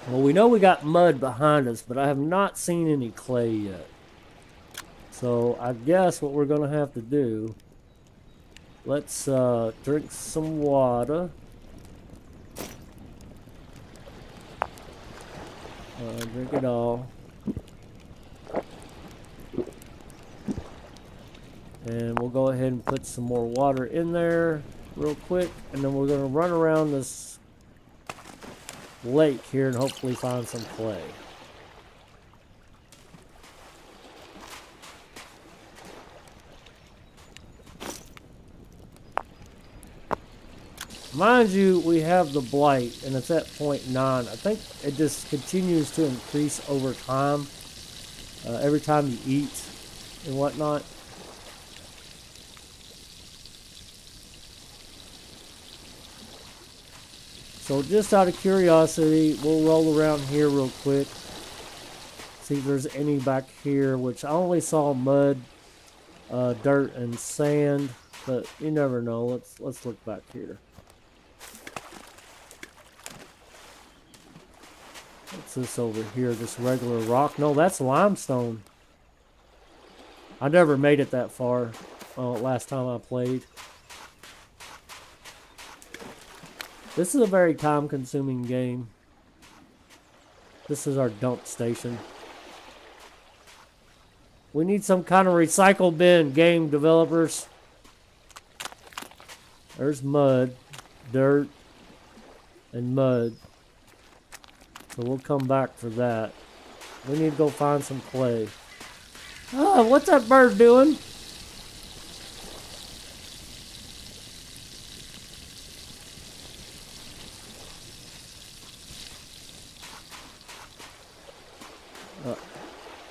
Well, we know we got mud behind us, but I have not seen any clay yet. So I guess what we're going to have to do, let's drink some water. Drink it all. And we'll go ahead and put some more water in there real quick. And then we're going to run around this lake here and hopefully find some clay. Mind you, we have the Blight, and it's at 0.9. I think it just continues to increase over time. Every time you eat and whatnot. So just out of curiosity, we'll roll around here real quick. See if there's any back here, which I only saw mud, dirt, and sand. But you never know. Let's look back here. What's this over here? Just regular rock? No, that's limestone. I never made it that far last time I played. This is a very time-consuming game. This is our dump station. We need some kind of recycle bin, game developers. There's mud, dirt, and mud. So we'll come back for that. We need to go find some clay. Oh, what's that bird doing?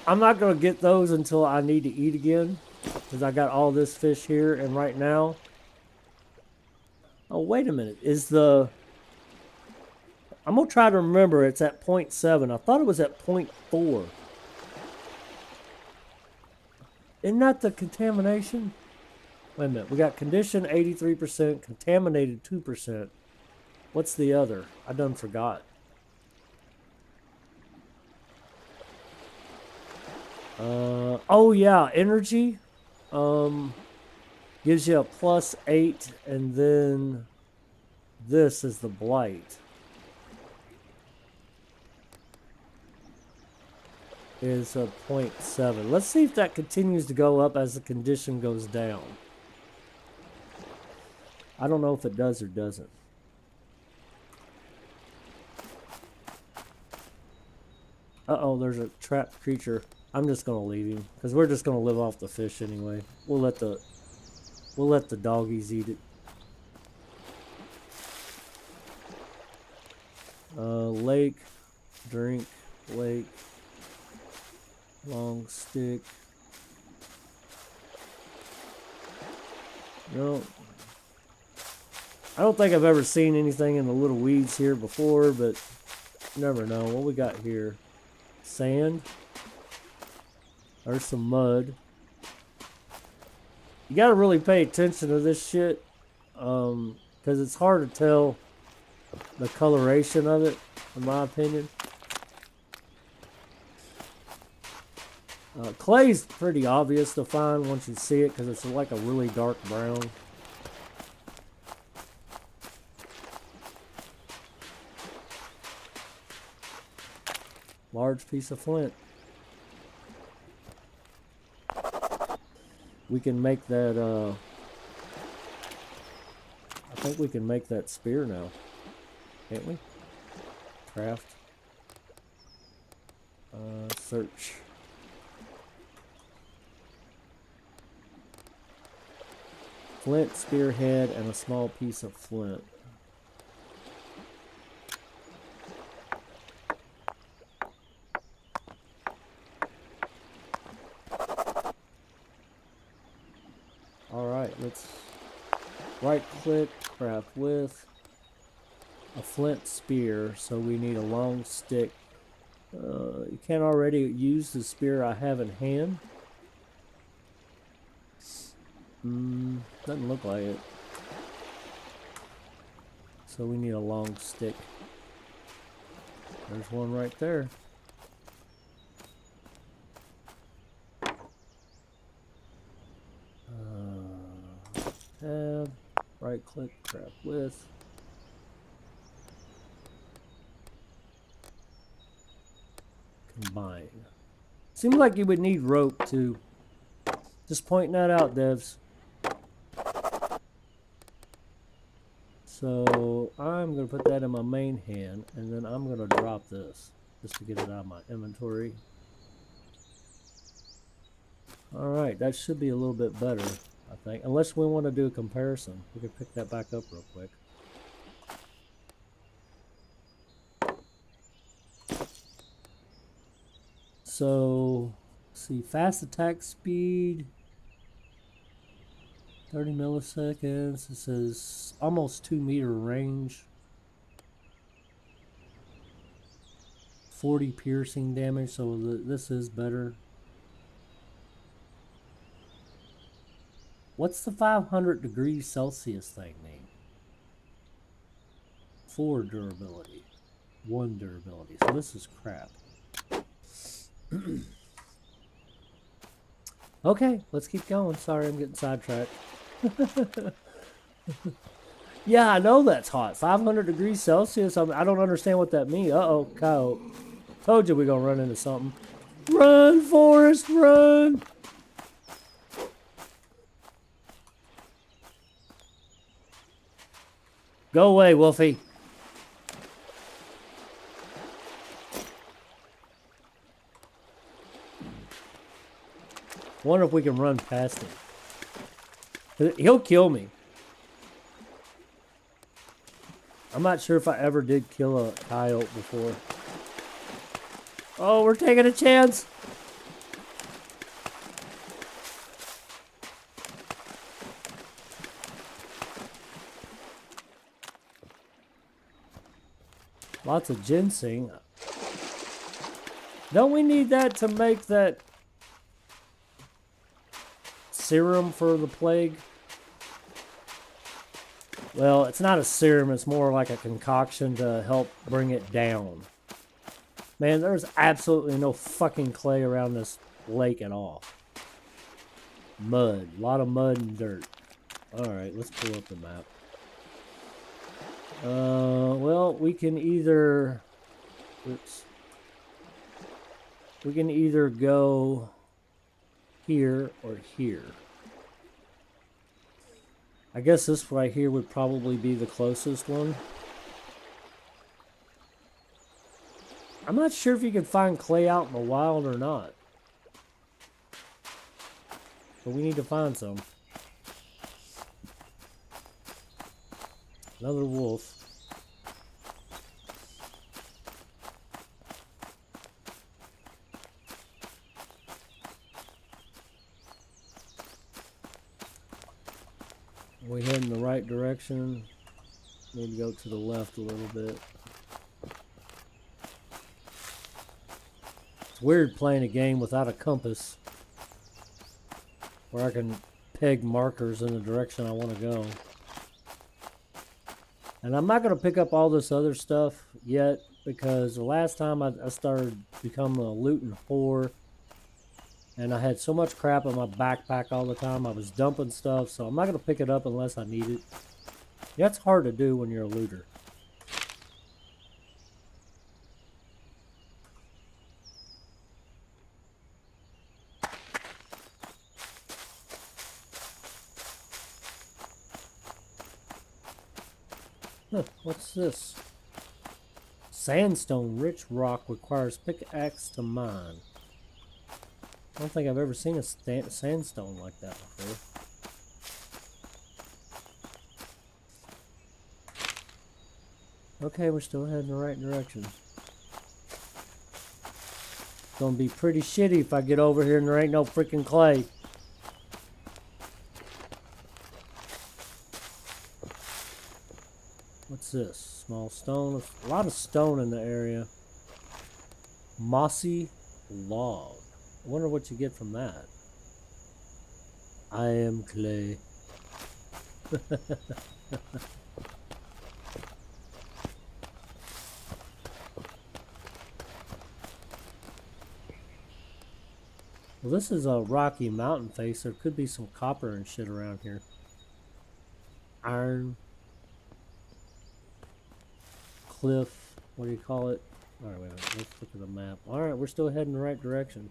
I'm not going to get those until I need to eat again. Because I got all this fish here. And right now... Oh, wait a minute. Is the... I'm going to try to remember. It's at 0.7. I thought it was at 0.4. Isn't that the contamination? Wait a minute. We got condition 83%, contaminated 2%. What's the other? I done forgot. Oh yeah, energy. Gives you a +8, and then this is the Blight. Is a 0.7. Let's see if that continues to go up as the condition goes down. I don't know if it does or doesn't. Uh-oh, there's a trapped creature. I'm just gonna leave him because we're just gonna live off the fish anyway. We'll let the doggies eat it. Lake, drink, lake, long stick. No. I don't think I've ever seen anything in the little weeds here before, but you never know. What we got here? Sand. There's some mud. You gotta really pay attention to this shit, because it's hard to tell the coloration of it, in my opinion. Clay's pretty obvious to find once you see it, because it's like a really dark brown. Large piece of flint. We can make that, I think we can make that spear now. Can't we? Craft. Search. Flint, spearhead, and a small piece of flint. Alright, let's right click, craft with a flint spear, so we need a long stick. You can't already use the spear I have in hand. Doesn't look like it. So we need a long stick. There's one right there. Tab, right click, craft with. Combine. Seems like you would need rope too. Just pointing that out, devs. So I'm going to put that in my main hand, and then I'm going to drop this just to get it out of my inventory. Alright, that should be a little bit better, I think. Unless we want to do a comparison. We can pick that back up real quick. So, let's see, fast attack speed, 30 milliseconds. It says almost 2 meter range. 40 piercing damage, so this is better. What's the 500 degrees Celsius thing mean? 4 durability, 1 durability. So this is crap. Okay, let's keep going. Sorry, I'm getting sidetracked. Yeah, I know that's hot. 500 degrees Celsius. I don't understand what that means. Uh-oh, coyote. Told you we're going to run into something. Run, Forrest, run! Go away, Wolfie. Wonder if we can run past him. He'll kill me. I'm not sure if I ever did kill a coyote before. Oh, we're taking a chance. Lots of ginseng. Don't we need that to make that serum for the plague? Well, it's not a serum, it's more like a concoction to help bring it down. Man, there's absolutely no fucking clay around this lake at all. Mud. A lot of mud and dirt. Alright, let's pull up the map. Well, we can either... Oops. We can either go here or here. I guess this right here would probably be the closest one. I'm not sure if you can find clay out in the wild or not. But we need to find some. Another wolf. We head in the right direction. Need to go to the left a little bit. It's weird playing a game without a compass, where I can peg markers in the direction I want to go. And I'm not going to pick up all this other stuff yet, because the last time I started becoming a looting whore, and I had so much crap in my backpack all the time, I was dumping stuff, so I'm not going to pick it up unless I need it. That's hard to do when you're a looter. Huh, what's this? Sandstone rich rock requires pickaxe to mine. I don't think I've ever seen a sandstone like that before. Okay, we're still heading the right direction. It's gonna be pretty shitty if I get over here and there ain't no freaking clay. What's this? Small stone. A lot of stone in the area. Mossy log. I wonder what you get from that. I am clay. Well, this is a rocky mountain face. There could be some copper and shit around here. Iron. Cliff. What do you call it? Alright, wait a minute. Let's look at the map. Alright, we're still heading the right direction.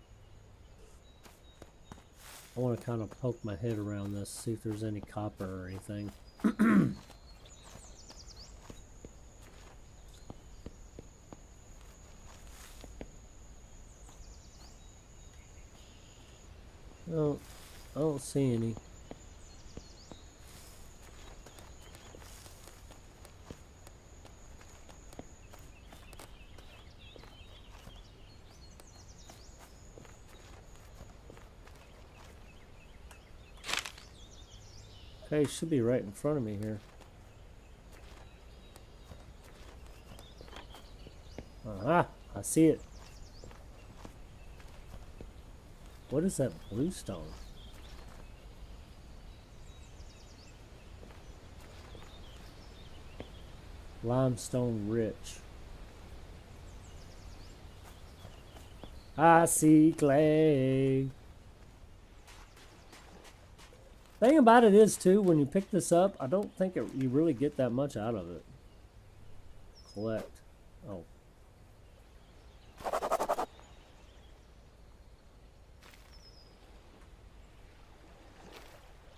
I want to kind of poke my head around this, see if there's any copper or anything. No, I don't see any. Okay, it should be right in front of me here. Aha! I see it. What is that blue stone? Limestone rich. I see clay. Thing about it is too, when you pick this up, I don't think you really get that much out of it. Collect. Oh.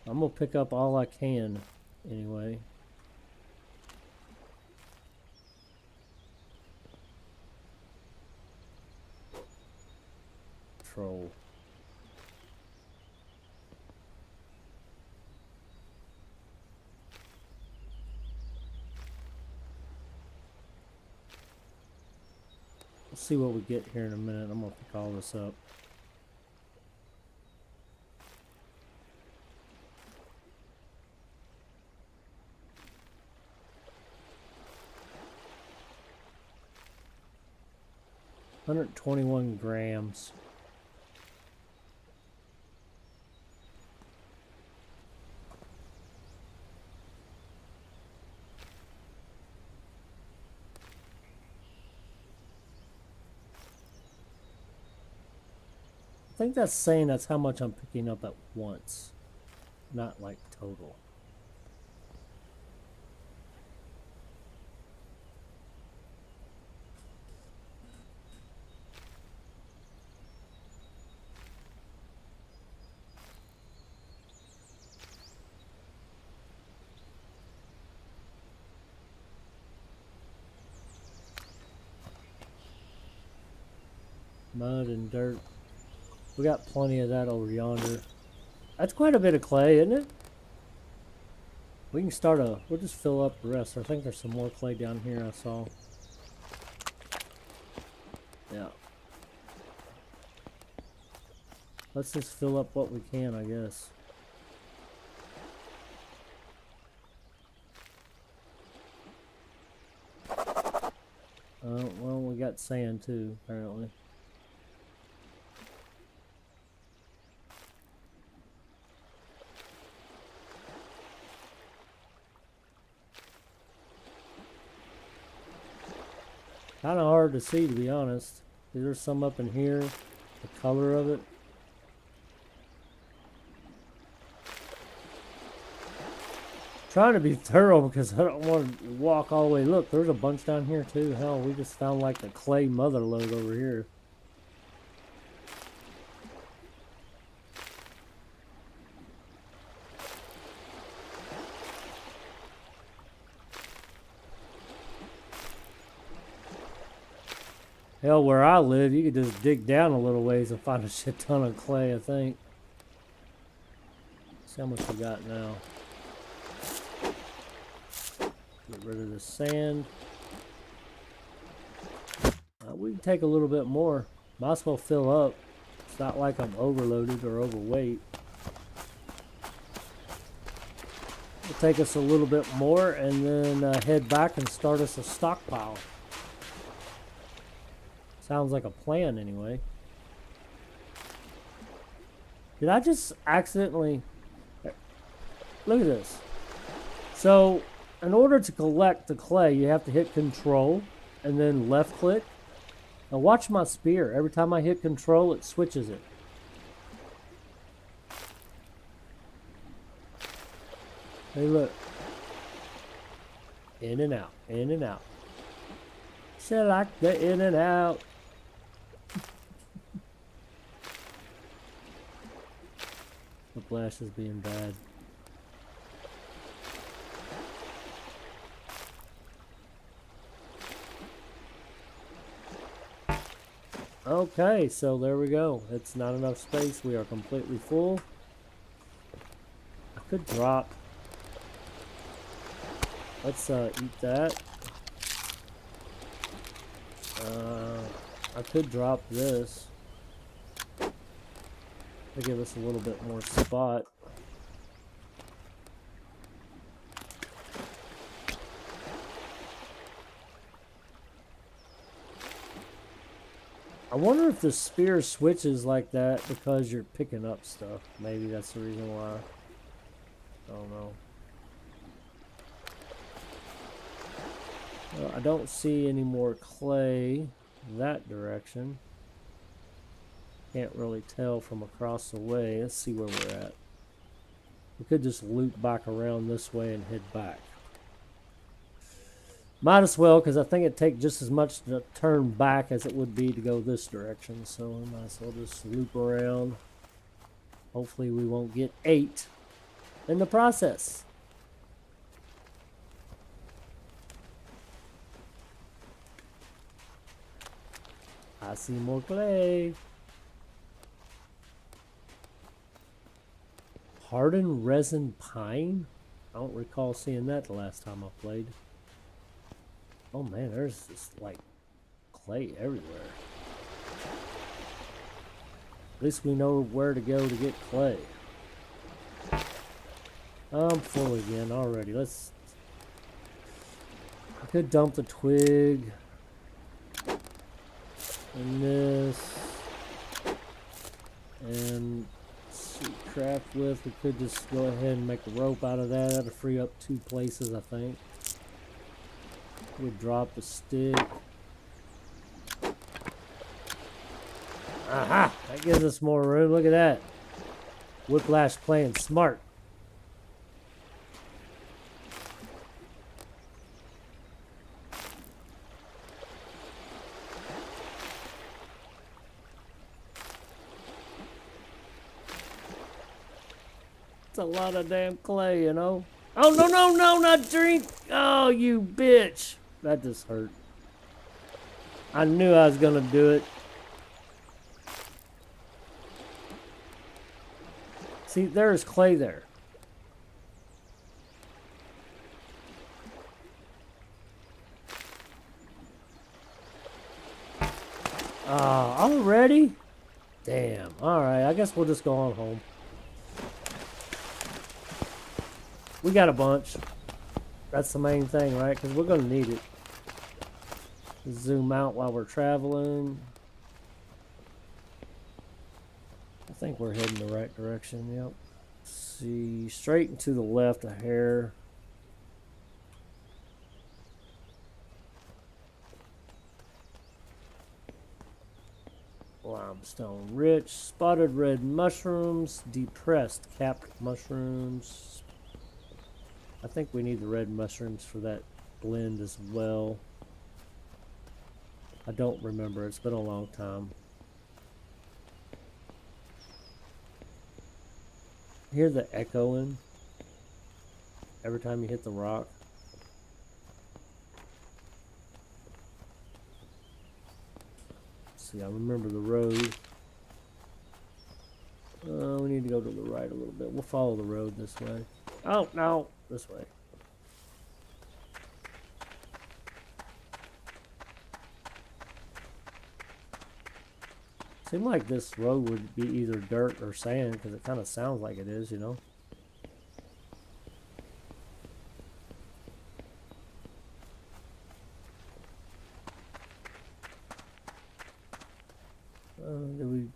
I'm gonna pick up all I can anyway. Troll. Let's see what we get here in a minute. I'm gonna pick all this up. $121 grams. I think that's saying that's how much I'm picking up at once, not like total. Mud and dirt. We got plenty of that over yonder. That's quite a bit of clay, isn't it? We can start we'll just fill up the rest. I think there's some more clay down here I saw. Yeah. Let's just fill up what we can, I guess. got sand too, apparently. Kind of hard to see, to be honest. There's some up in here, the color of it. Trying to be thorough because I don't want to walk all the way. Look, there's a bunch down here too. Hell, we just found like the clay mother lode over here. Hell, where I live, you could just dig down a little ways and find a shit ton of clay, I think. See how much we got now. Get rid of the sand. We can take a little bit more. Might as well fill up. It's not like I'm overloaded or overweight. It'll take us a little bit more and then head back and start us a stockpile. Sounds like a plan anyway. Did I just accidentally... Look at this. So, in order to collect the clay, you have to hit control and then left click. Now watch my spear. Every time I hit control, it switches it. Hey, look. In and out, in and out. She like the in and out. The flash is being bad. Okay, so there we go. It's not enough space. We are completely full. I could drop. Let's eat that. I could drop this to give us a little bit more spot. I wonder if the spear switches like that because you're picking up stuff. Maybe that's the reason why. I don't know. Well, I don't see any more clay that direction. Can't really tell from across the way. Let's see where we're at. We could just loop back around this way and head back. Might as well, because I think it'd take just as much to turn back as it would be to go this direction. So I might as well just loop around. Hopefully we won't get 8 in the process. I see more clay. Hardened resin pine? I don't recall seeing that the last time I played. Oh man, there's just like clay everywhere. At least we know where to go to get clay. I'm full again already. Let's... I could dump the twig. And this. And craft with. We could just go ahead and make a rope out of that. That'll free up 2 places, I think. We drop the stick. Aha! That gives us more room. Look at that. Whiplash playing smart. It's a lot of damn clay, you know. Oh, no, no, no, not drink. Oh, you bitch. That just hurt. I knew I was going to do it. See, there's clay there. Already? Damn. Alright, I guess we'll just go on home. We got a bunch. That's the main thing, right? Because we're going to need it. Zoom out while we're traveling. I think we're heading the right direction, yep. See, straight and to the left a hair. Limestone rich, spotted red mushrooms, depressed capped mushrooms. I think we need the red mushrooms for that blend as well. I don't remember, it's been a long time. Hear the echoing every time you hit the rock. See, I remember the road. We need to go to the right a little bit. We'll follow the road this way. Oh, no, this way. Seemed like this road would be either dirt or sand because it kind of sounds like it is, you know. Did we?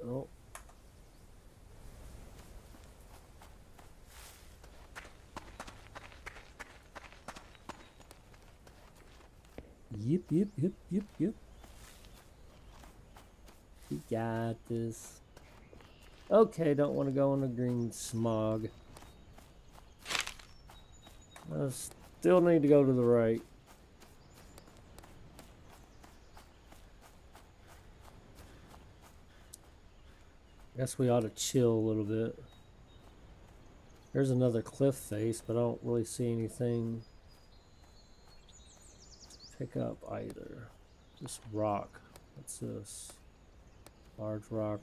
Oh. Yep. We got this. Okay, don't want to go in the green smog. I still need to go to the right. Guess we ought to chill a little bit. There's another cliff face, but I don't really see anything to pick up either. This rock. What's this? Large rock.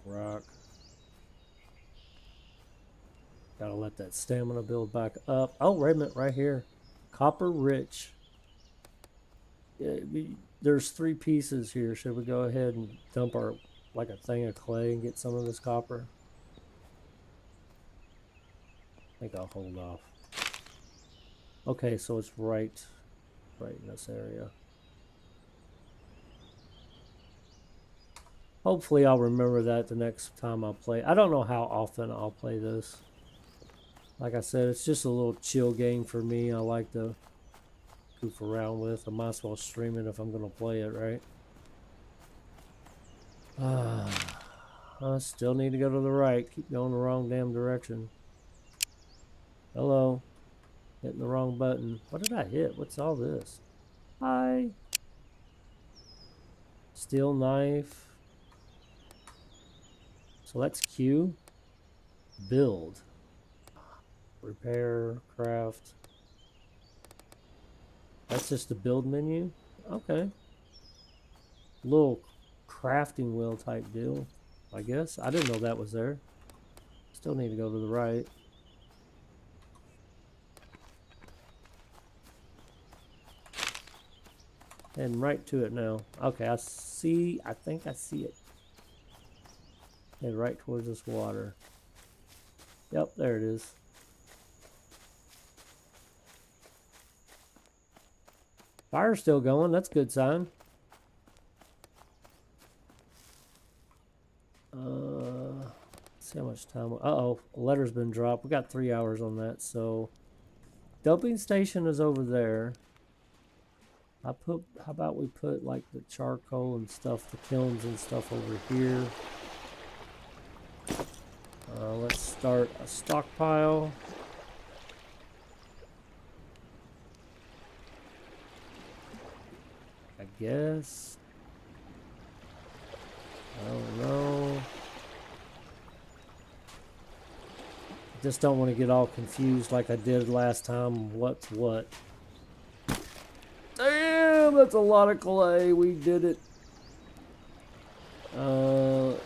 Gotta let that stamina build back up. Oh, wait a minute, right here. Copper rich. Yeah, there's 3 pieces here. Should we go ahead and dump our, like a thing of clay and get some of this copper? I think I'll hold off. Okay, so it's right in this area. Hopefully I'll remember that the next time I play. I don't know how often I'll play this. Like I said, it's just a little chill game for me. I like to goof around with. I might as well stream it if I'm going to play it, right? I still need to go to the right. Keep going the wrong damn direction. Hello. Hitting the wrong button. What did I hit? What's all this? Hi. Steel knife. So that's Q. Build. Repair. Craft. That's just the build menu. Okay. Little crafting wheel type deal, I guess. I didn't know that was there. Still need to go to the right. And right to it now. Okay, I think I see it. Head right towards this water. Yep, there it is. Fire's still going. That's a good sign. See how much time. Uh-oh, a letter's been dropped. We got 3 hours on that. So, dumping station is over there. How about we put like the charcoal and stuff, the kilns and stuff over here. Let's start a stockpile. I guess. I don't know. Just don't want to get all confused like I did last time. What's what? Damn, that's a lot of clay. We did it. Let's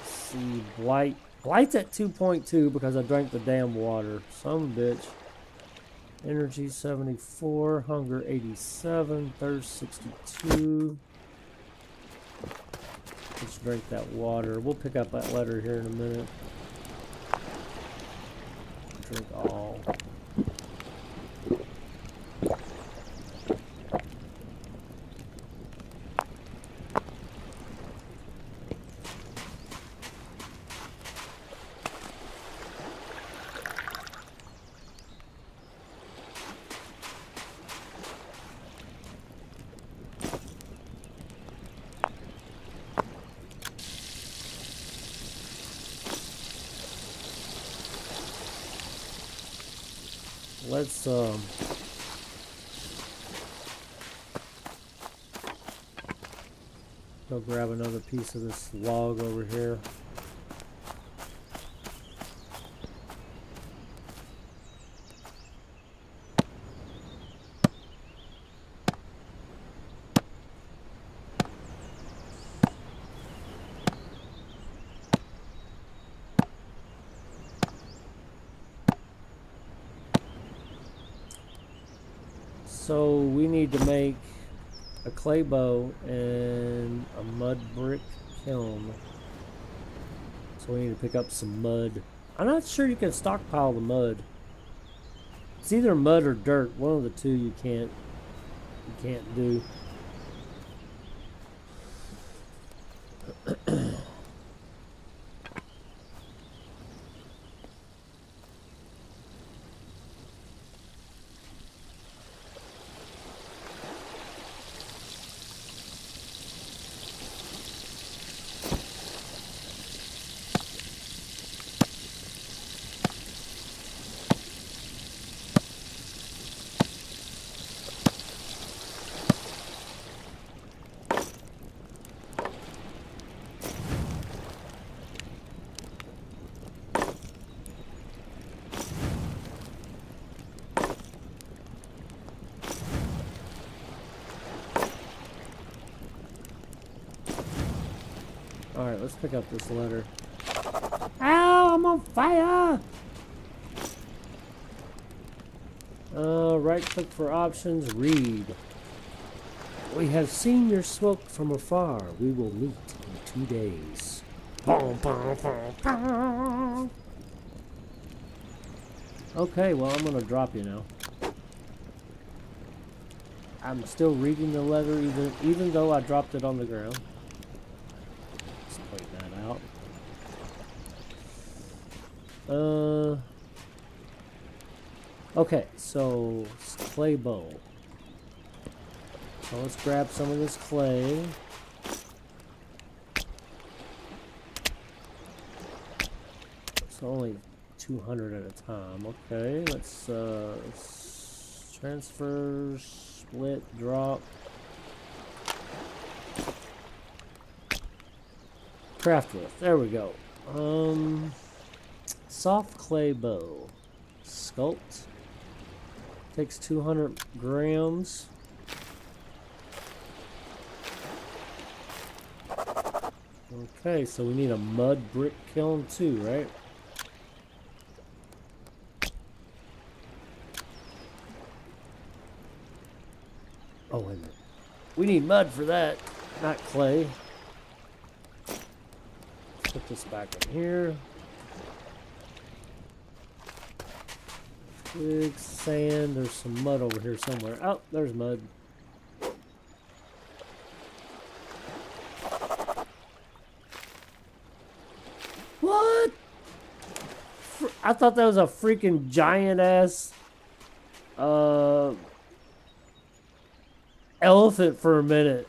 see. Blight. Blight's at 2.2 because I drank the damn water. Some bitch. Energy 74. Hunger 87. Thirst 62. Let's drink that water. We'll pick up that letter here in a minute. Drink all. let's go grab another piece of this log over here. So we need to make a clay bow and a mud brick kiln. So we need to pick up some mud. I'm not sure you can stockpile the mud. It's either mud or dirt. One of the two you can't do. Alright, let's pick up this letter. Ow, I'm on fire! Right click for options, read. We have seen your smoke from afar. We will meet in 2 days. Okay, well, I'm gonna drop you now. I'm still reading the letter even though I dropped it on the ground. Let's point that out. Okay, so clay bowl. So let's grab some of this clay. It's only 200 at a time. Okay, let's transfer, split, drop. Craft with. There we go. Soft clay bow. Sculpt. Takes 200 grams. Okay, so we need a mud brick kiln too, right? Oh, wait a minute. We need mud for that, not clay. Put this back in here. Big sand. There's some mud over here somewhere. Oh, there's mud. What? I thought that was a freaking giant ass elephant for a minute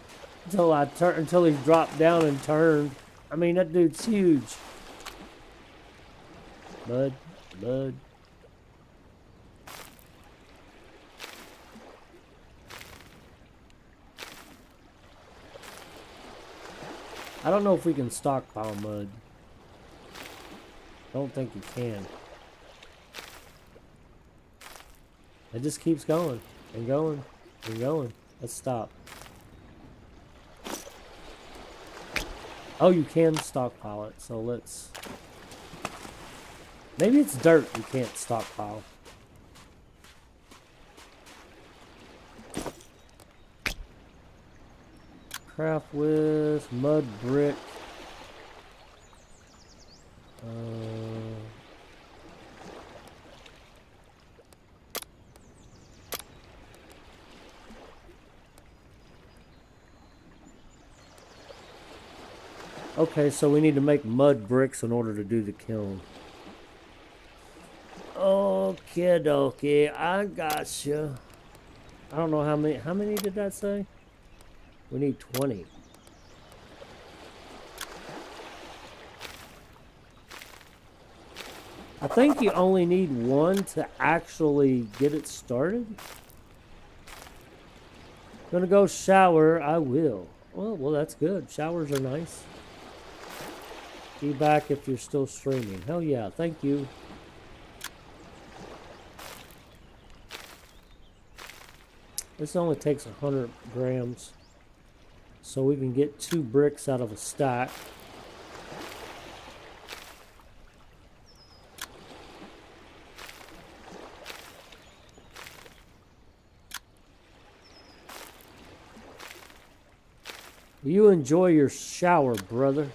until he dropped down and turned. I mean, that dude's huge. Mud, mud. I don't know if we can stockpile mud. I don't think you can. It just keeps going and going and going. Let's stop. Oh, you can stockpile it, so let's... Maybe it's dirt you can't stockpile. Craft with mud brick. Okay, so we need to make mud bricks in order to do the kiln. Okay, dokie, I gotcha. I don't know how many did that say? We need 20. I think you only need one to actually get it started. Gonna go shower. I will. Well, that's good. Showers are nice. Be back if you're still streaming. Hell yeah, thank you. This only takes 100 grams. So we can get 2 bricks out of a stack. You enjoy your shower, brother.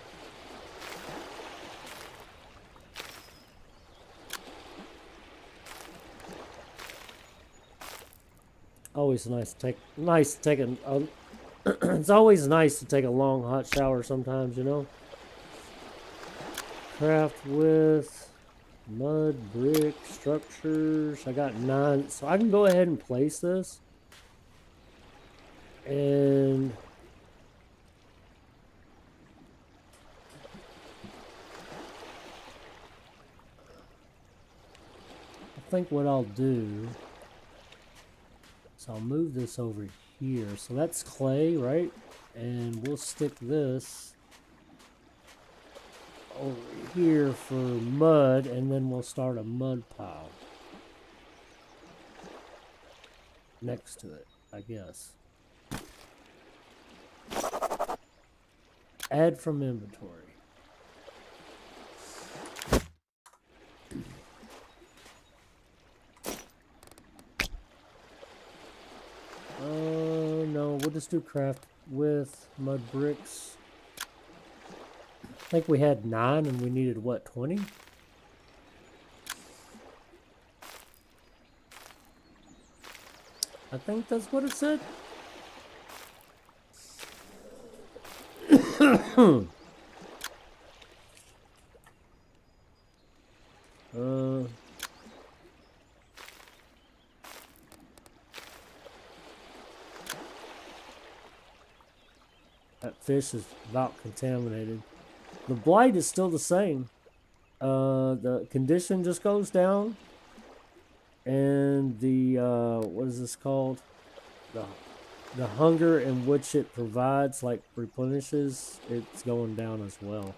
Always nice to take it's always nice to take a long hot shower sometimes, you know. Craft with mud, brick, structures. I got 9, so I can go ahead and place this. And I think what I'll do is I'll move this over here. So that's clay, right? And we'll stick this over here for mud, and then we'll start a mud pile next to it, I guess. Add from inventory. No, we'll just do craft with mud bricks. I think we had 9 and we needed what, 20? I think that's what it said. That fish is about contaminated. The blight is still the same. The condition just goes down, and the what is this called? The hunger in which it provides, like replenishes, it's going down as well.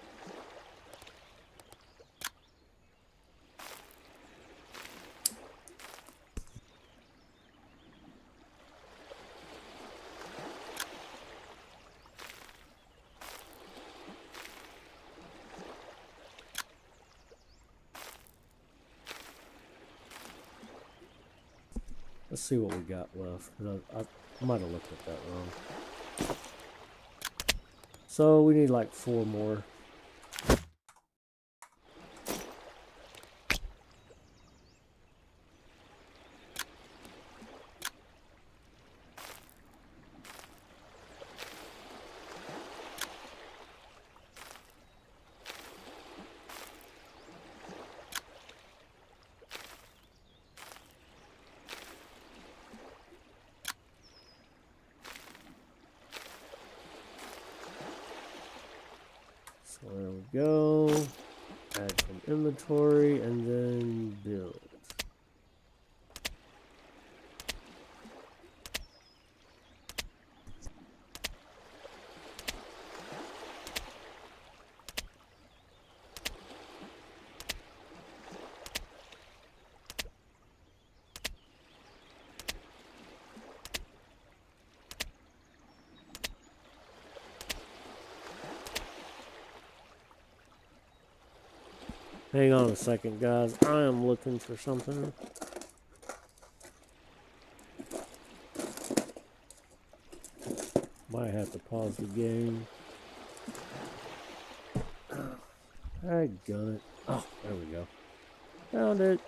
Let's see what we got left. I might have looked at that wrong. So we need like 4 more. So there we go. Add from inventory and then build. Hang on a second, guys. I am looking for something. Might have to pause the game. I got it. Oh, there we go. Found it.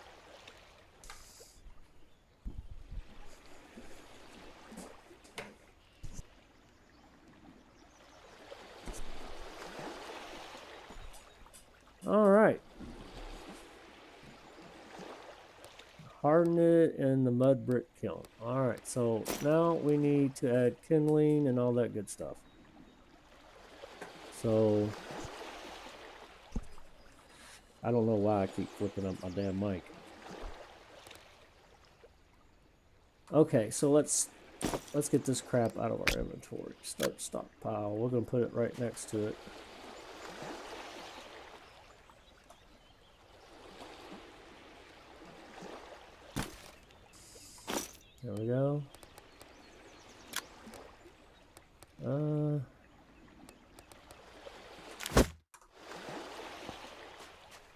All right. Harden it in the mud brick kiln. Alright, so now we need to add kindling and all that good stuff. So I don't know why I keep flipping up my damn mic. Okay, so let's get this crap out of our inventory. Start stockpile. We're gonna put it right next to it. There we go.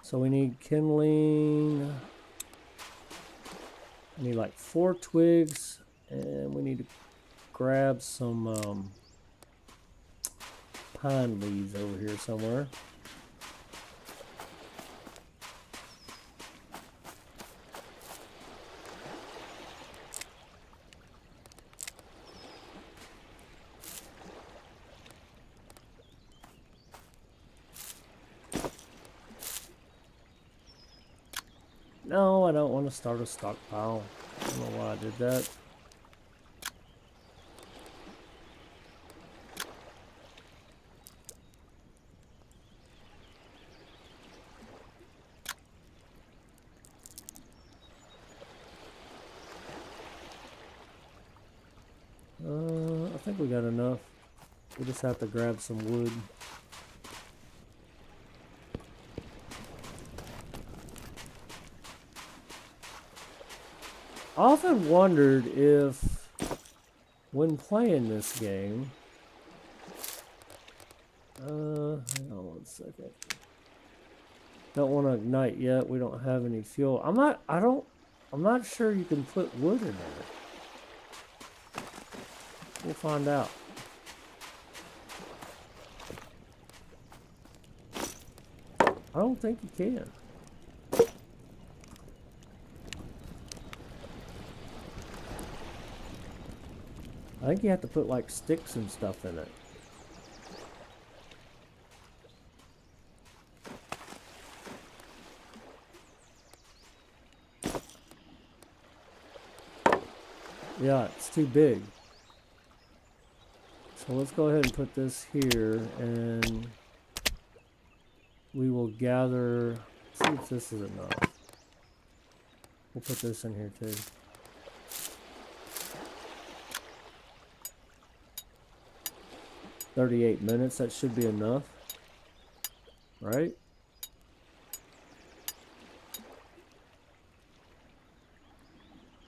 So we need kindling. We need like 4 twigs, and we need to grab some pine leaves over here somewhere. No, I don't want to start a stockpile. I don't know why I did that. I think we got enough. We just have to grab some wood. I often wondered if, when playing this game, hang on one second. Don't want to ignite yet. We don't have any fuel. I'm not sure you can put wood in there. We'll find out. I don't think you can. I think you have to put like sticks and stuff in it. Yeah, it's too big. So let's go ahead and put this here, and we will gather. See if this is enough. We'll put this in here too. $38, that should be enough, right?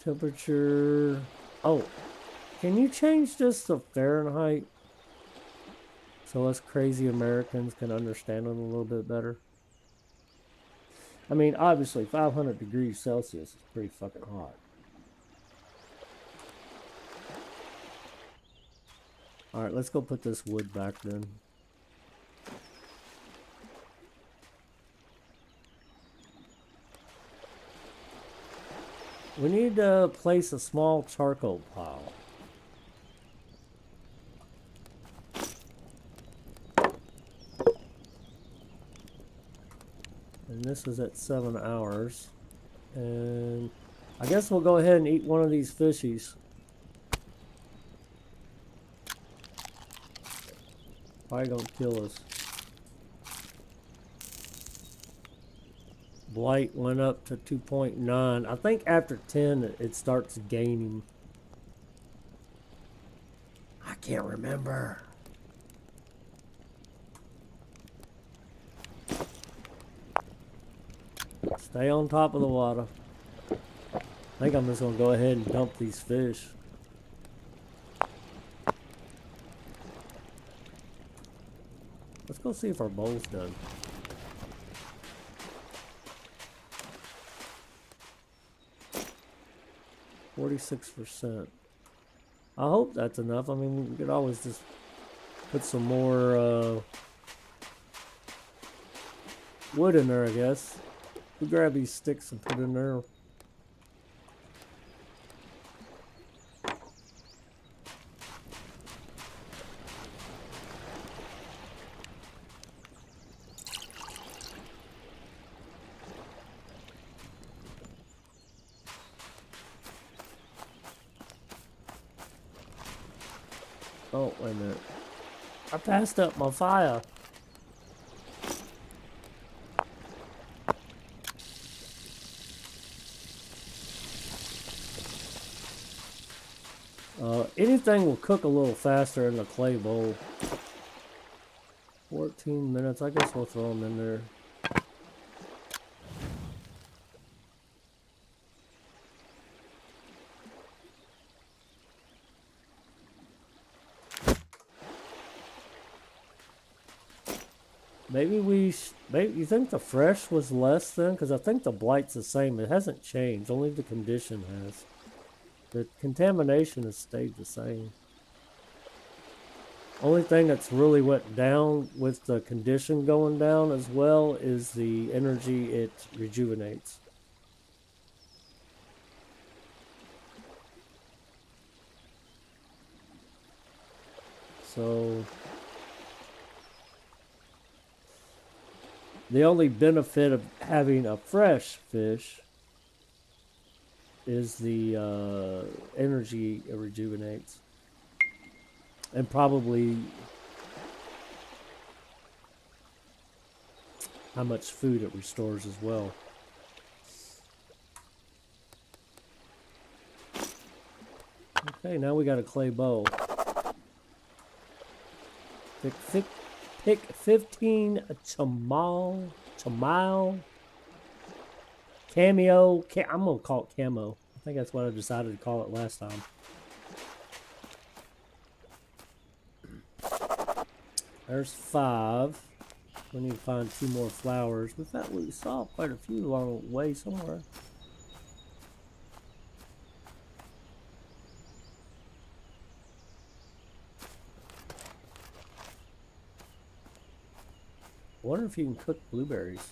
Temperature. Oh, can you change this to Fahrenheit so us crazy Americans can understand it a little bit better? I mean, obviously 500 degrees Celsius is pretty fucking hot. Alright, let's go put this wood back then. We need to place a small charcoal pile. And this is at 7 hours. And I guess we'll go ahead and eat one of these fishies. Probably gonna kill us. Blight went up to 2.9. I think after 10 it starts gaining. I can't remember. Stay on top of the water. I think I'm just gonna go ahead and dump these fish. Let's go see if our bowl's done. %. I hope that's enough. I mean, we could always just put some more wood in there, I guess. We'll grab these sticks and put in there. Oh, wait a minute. I passed up my fire. Anything will cook a little faster in the clay bowl. 14 minutes. I guess we'll throw them in there. Maybe maybe you think the fresh was less then? Because I think the blight's the same. It hasn't changed. Only the condition has. The contamination has stayed the same. Only thing that's really went down with the condition going down as well is the energy it rejuvenates. So the only benefit of having a fresh fish is the energy it rejuvenates. And probably how much food it restores as well. Okay, now we got a clay bowl. Pick 15 chamal cameo. I'm gonna call it camo. I think that's what I decided to call it last time. There's 5. We need to find 2 more flowers. We saw quite a few along the way somewhere. I wonder if you can cook blueberries.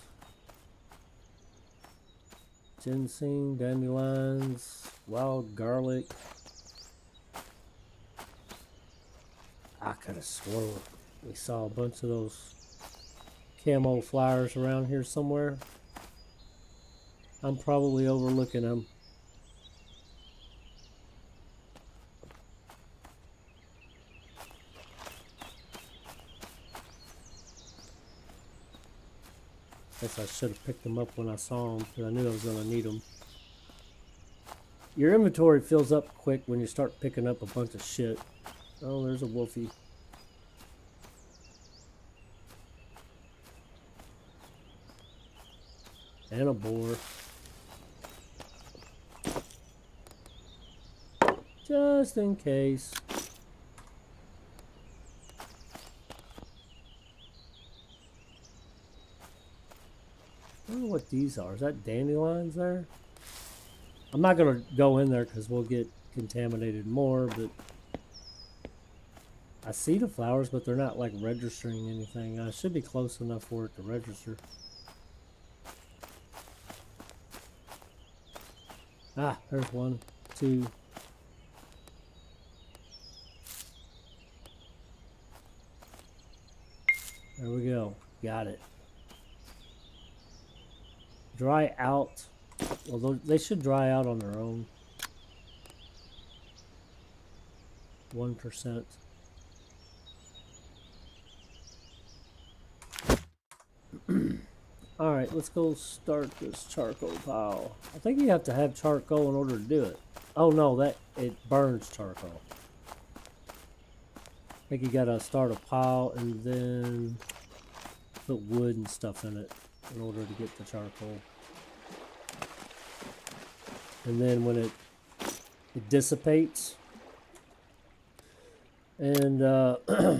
Ginseng, dandelions, wild garlic. I could have sworn we saw a bunch of those camo flowers around here somewhere. I'm probably overlooking them. Guess I should have picked them up when I saw them, because I knew I was going to need them. Your inventory fills up quick when you start picking up a bunch of shit. Oh, there's a wolfie. And a boar. Just in case. I don't know what these are. Is that dandelions there? I'm not going to go in there because we'll get contaminated more, but I see the flowers, but they're not like registering anything. I should be close enough for it to register. Ah, there's 1, 2. There we go. Got it. Dry out. Well, they should dry out on their own. 1%. Alright, let's go start this charcoal pile. I think you have to have charcoal in order to do it. Oh no, it burns charcoal. I think you gotta start a pile and then put wood and stuff in it in order to get the charcoal. And then when it dissipates and oh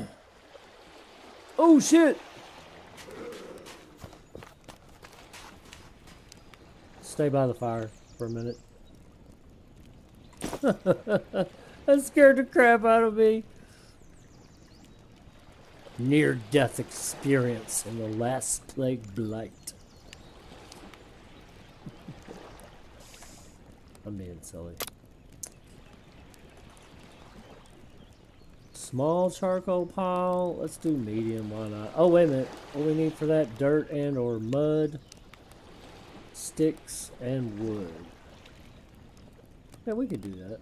shit! Stay by the fire for a minute. That scared the crap out of me. Near-death experience in the last plague Blight. I'm being silly. Small charcoal pile. Let's do medium. Why not? Oh, wait a minute. What we need for that? Dirt and or mud. Sticks and wood. Yeah, we could do that.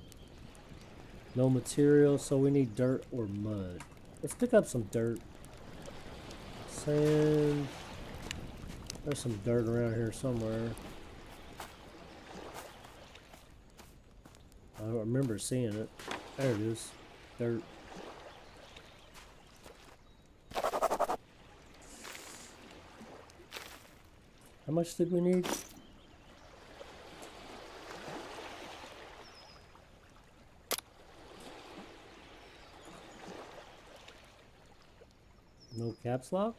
No material, so we need dirt or mud. Let's pick up some dirt. Sand. There's some dirt around here somewhere. I don't remember seeing it. There it is. Dirt. How much did we need? No caps lock?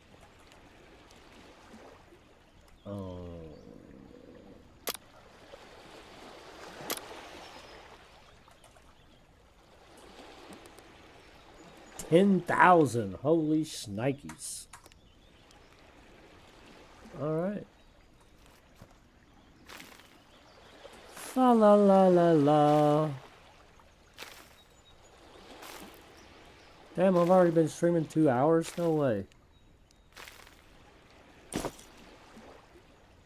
Oh. $10,000. Holy shnikes. Alright. Fa la la la la. Damn, I've already been streaming 2 hours? No way.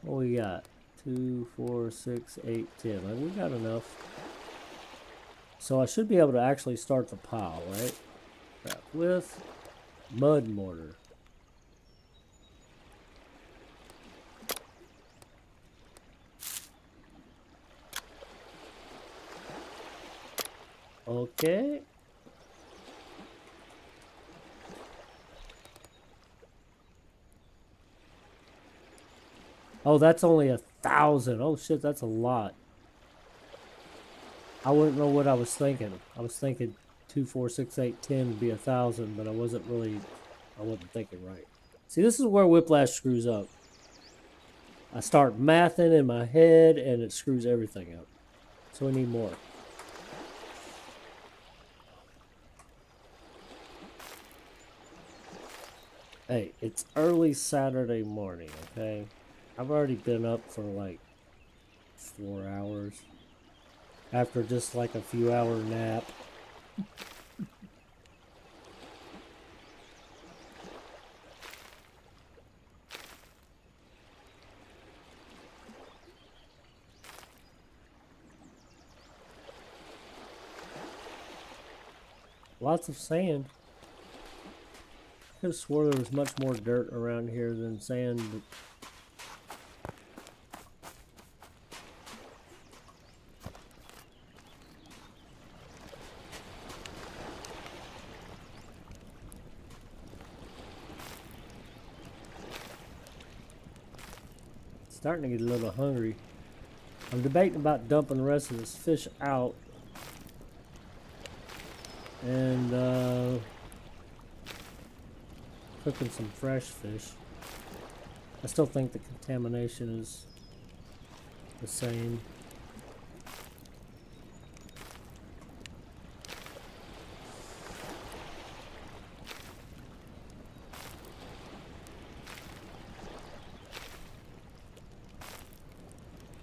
What we got? 2, 4, 6, 8, 10. We got enough. So I should be able to actually start the pile, right? With mud mortar. Okay. Oh, that's only 1,000. Oh shit, that's a lot. I wouldn't know what I was thinking. I was thinking 2, 4, 6, 8, 10 would be 1,000, but I wasn't thinking right. See, this is where Whiplash screws up. I start mathing in my head and it screws everything up. So we need more. Hey, it's early Saturday morning, okay? I've already been up for like 4 hours. After just like a few hour nap. Lots of sand. I could have swore there was much more dirt around here than sand, but starting to get a little hungry. I'm debating about dumping the rest of this fish out and cooking some fresh fish. I still think the contamination is the same.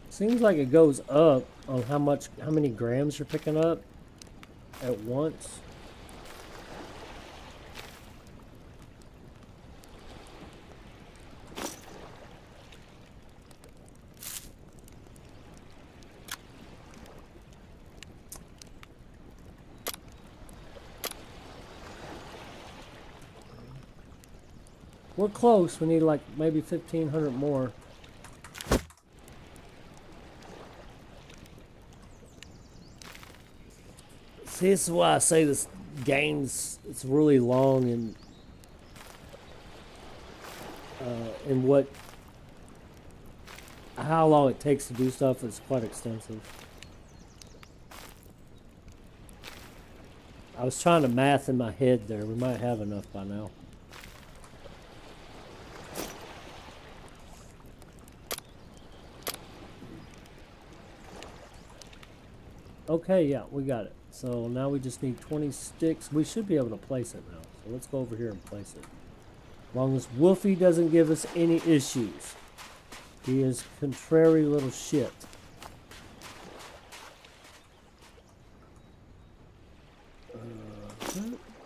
Seems like it goes up on how many grams you're picking up at once. We're close. We need like maybe 1,500 more. See, this is why I say this game's it's really long and how long it takes to do stuff is quite extensive. I was trying to math in my head there. We might have enough by now. Okay, yeah, we got it. So now we just need 20 sticks. We should be able to place it now. So let's go over here and place it. As long as Wolfie doesn't give us any issues. He is contrary little shit.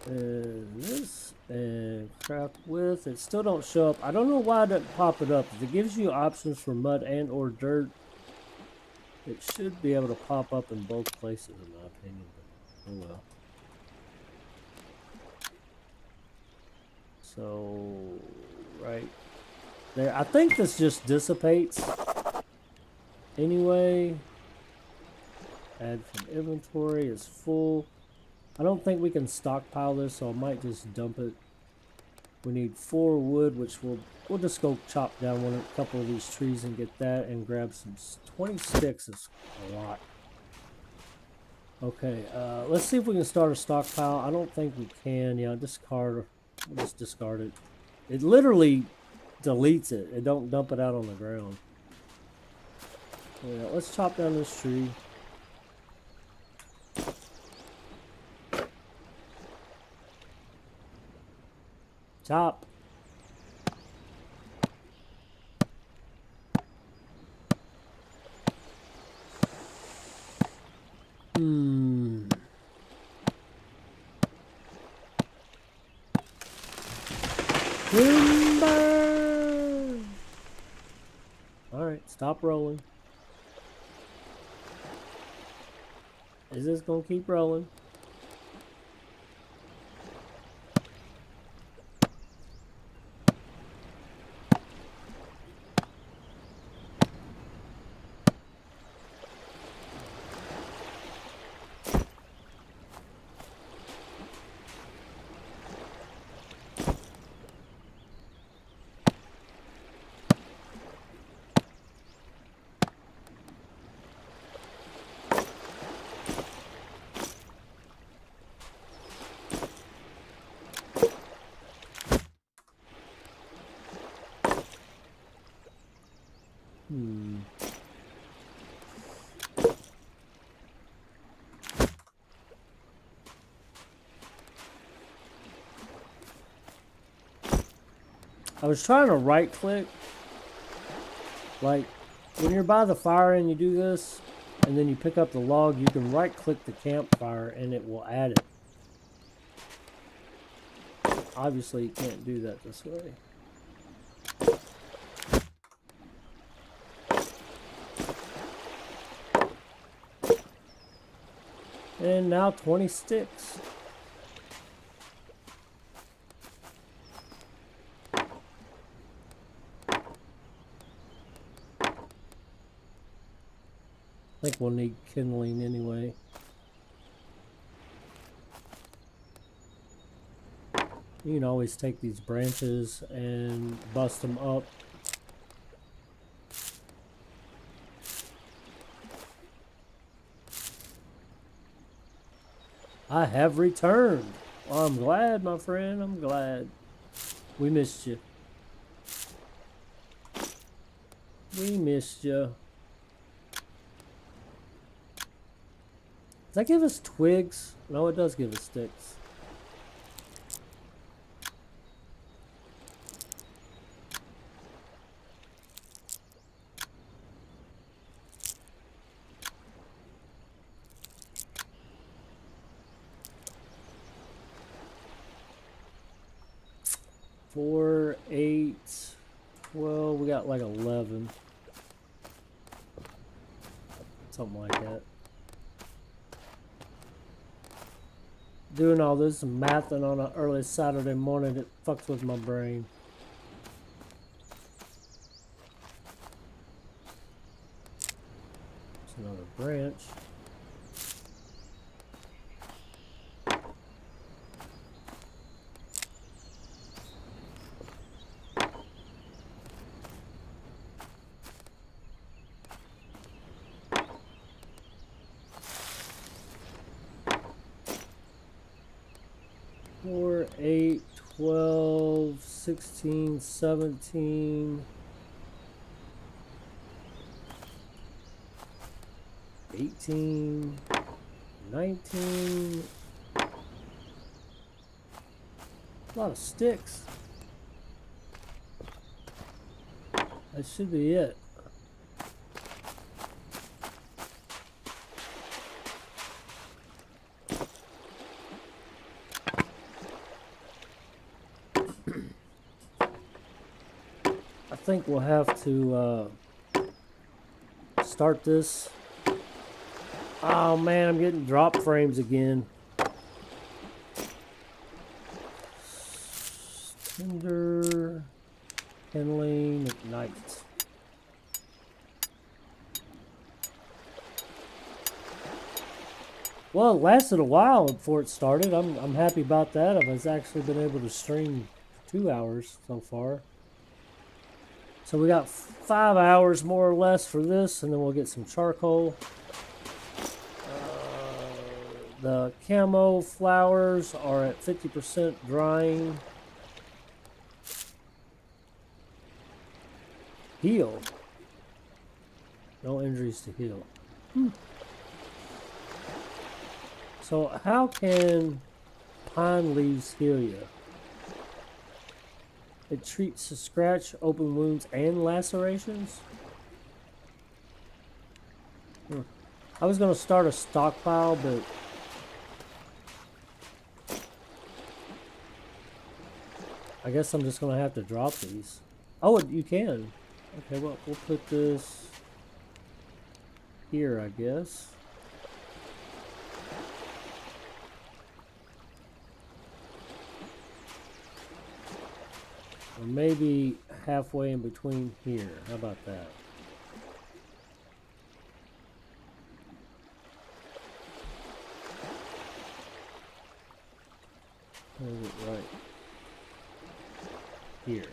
And this and craft with. It still don't show up. I don't know why it doesn't pop it up. If it gives you options for mud and or dirt, it should be able to pop up in both places, in my opinion. But oh well. So, right there. I think this just dissipates. Anyway. Add from inventory is full. I don't think we can stockpile this, so I might just dump it. We need 4 wood, which we'll just go chop down a couple of these trees and get that, and grab some 20 sticks is a lot. Okay, let's see if we can start a stockpile. I don't think we can. Yeah, discard. We'll just discard it. It literally deletes it. It don't dump it out on the ground. Yeah, let's chop down this tree. Chop. Timber. Alright, stop rolling. Is this gonna keep rolling? I was trying to right click, like when you're by the fire and you do this and then you pick up the log, you can right click the campfire and it will add it. Obviously you can't do that this way. And now 20 sticks. I think we'll need kindling anyway. You can always take these branches and bust them up. I have returned. Well, I'm glad, my friend. I'm glad. We missed you. We missed you. Does that give us twigs? No, it does give us sticks. Four, 8, 12. We got like 11. Something like that. Doing all this mathing on an early Saturday morning, it fucks with my brain. There's another branch. Four, 8, 12, 16, 17, 18, 19. A lot of sticks. That should be it. I think we'll have to start this. Oh man, I'm getting drop frames again. Tinder, kindling, ignite. Well, it lasted a while before it started. I'm happy about that. I've actually been able to stream 2 hours so far. So we got 5 hours more or less for this, and then we'll get some charcoal. The camo flowers are at 50% drying. Heal. No injuries to heal. So how can pine leaves heal you? It treats the scratch, open wounds, and lacerations? I was going to start a stockpile, but I guess I'm just going to have to drop these. Oh, you can. Okay, well, we'll put this here, I guess. Or maybe halfway in between here. How about that? Hold it right here.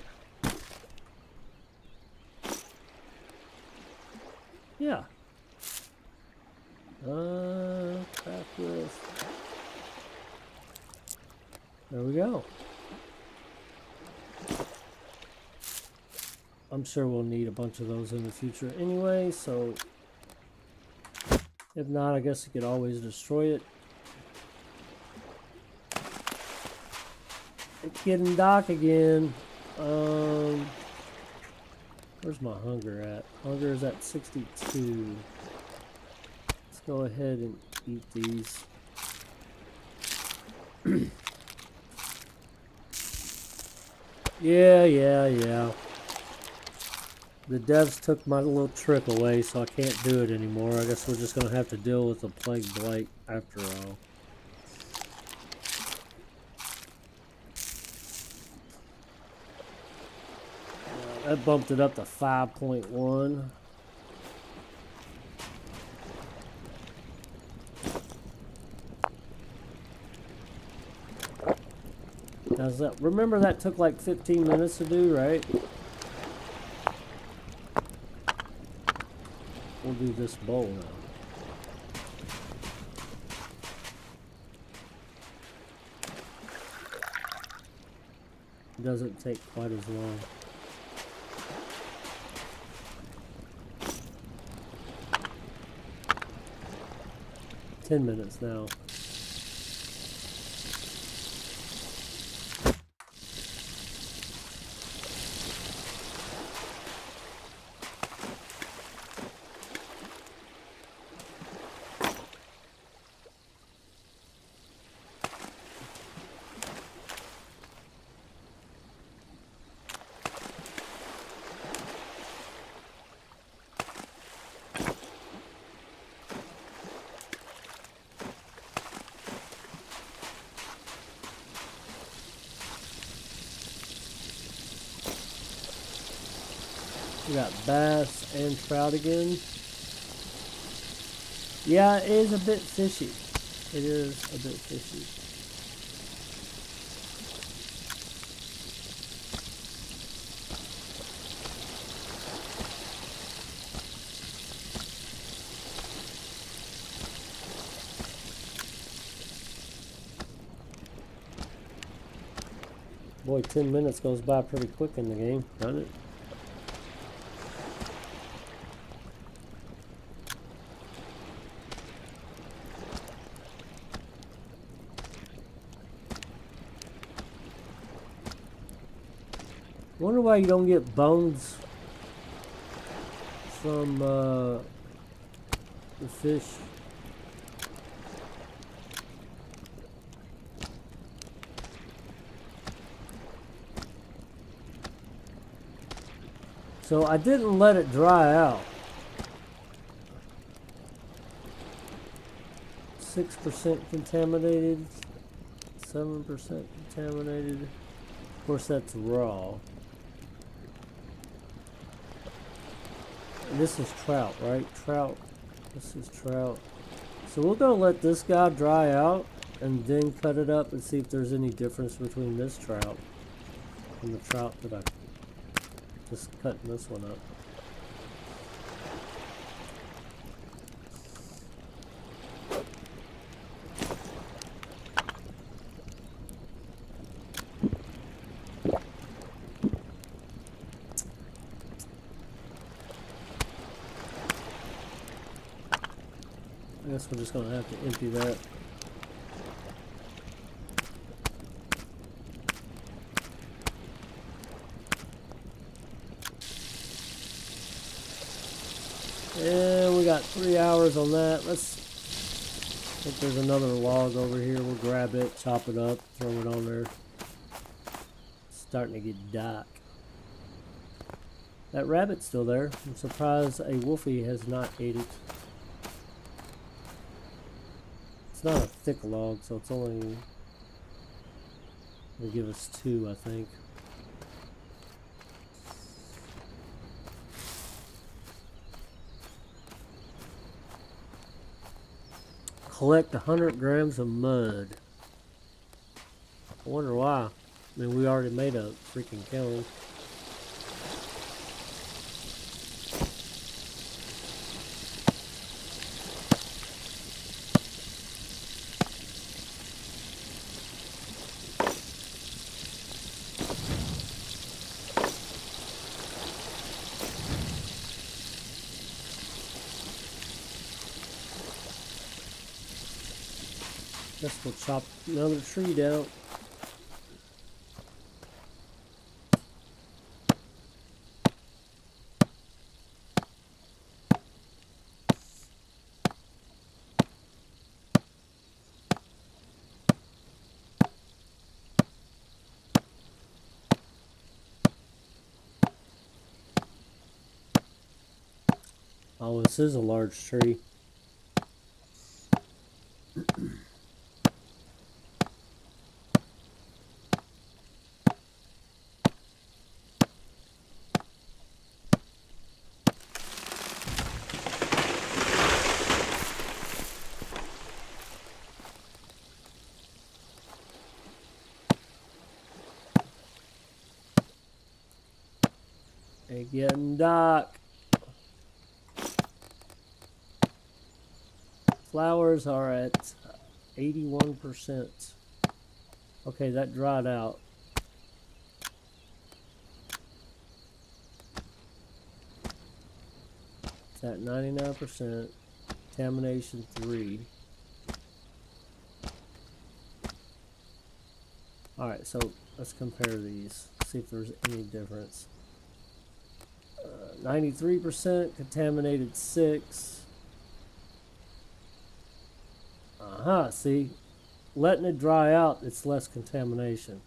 Yeah. Craft with. There we go. I'm sure we'll need a bunch of those in the future anyway, so if not, I guess you could always destroy it. It's getting dark again. Where's my hunger at? Hunger is at 62. Let's go ahead and eat these. Yeah. The devs took my little trick away, so I can't do it anymore. I guess we're just going to have to deal with the plague blight after all. That bumped it up to 5.1. Remember that took like 15 minutes to do, right? We'll do this bowl now. It doesn't take quite as long. Ten minutes now. We got bass and trout again. Yeah, it is a bit fishy. It is a bit fishy. Boy, 10 minutes goes by pretty quick in the game, doesn't it? Wonder why you don't get bones from the fish. So I didn't let it dry out. 6% contaminated, 7% contaminated. Of course, that's raw. And this is trout, right? Trout. This is trout. So we're gonna let this guy dry out and then cut it up and see if there's any difference between this trout and the trout that I just cutting this one up. I guess we're just gonna have to empty that. And we got 3 hours on that. I think there's another log over here. We'll grab it, chop it up, throw it on there. It's starting to get dark. That rabbit's still there. I'm surprised a wolfie has not ate it. It's not a thick log, so it's only will give us 2, I think. Collect 100 grams of mud. I wonder why. I mean, we already made a freaking kiln. Guess we'll chop another tree down. Oh, this is a large tree. It's getting dark. Flowers are at 81%. Okay, that dried out. It's at 99%. Contamination 3. Alright, so let's compare these. See if there's any difference. 93% contaminated 6. See, letting it dry out, it's less contamination.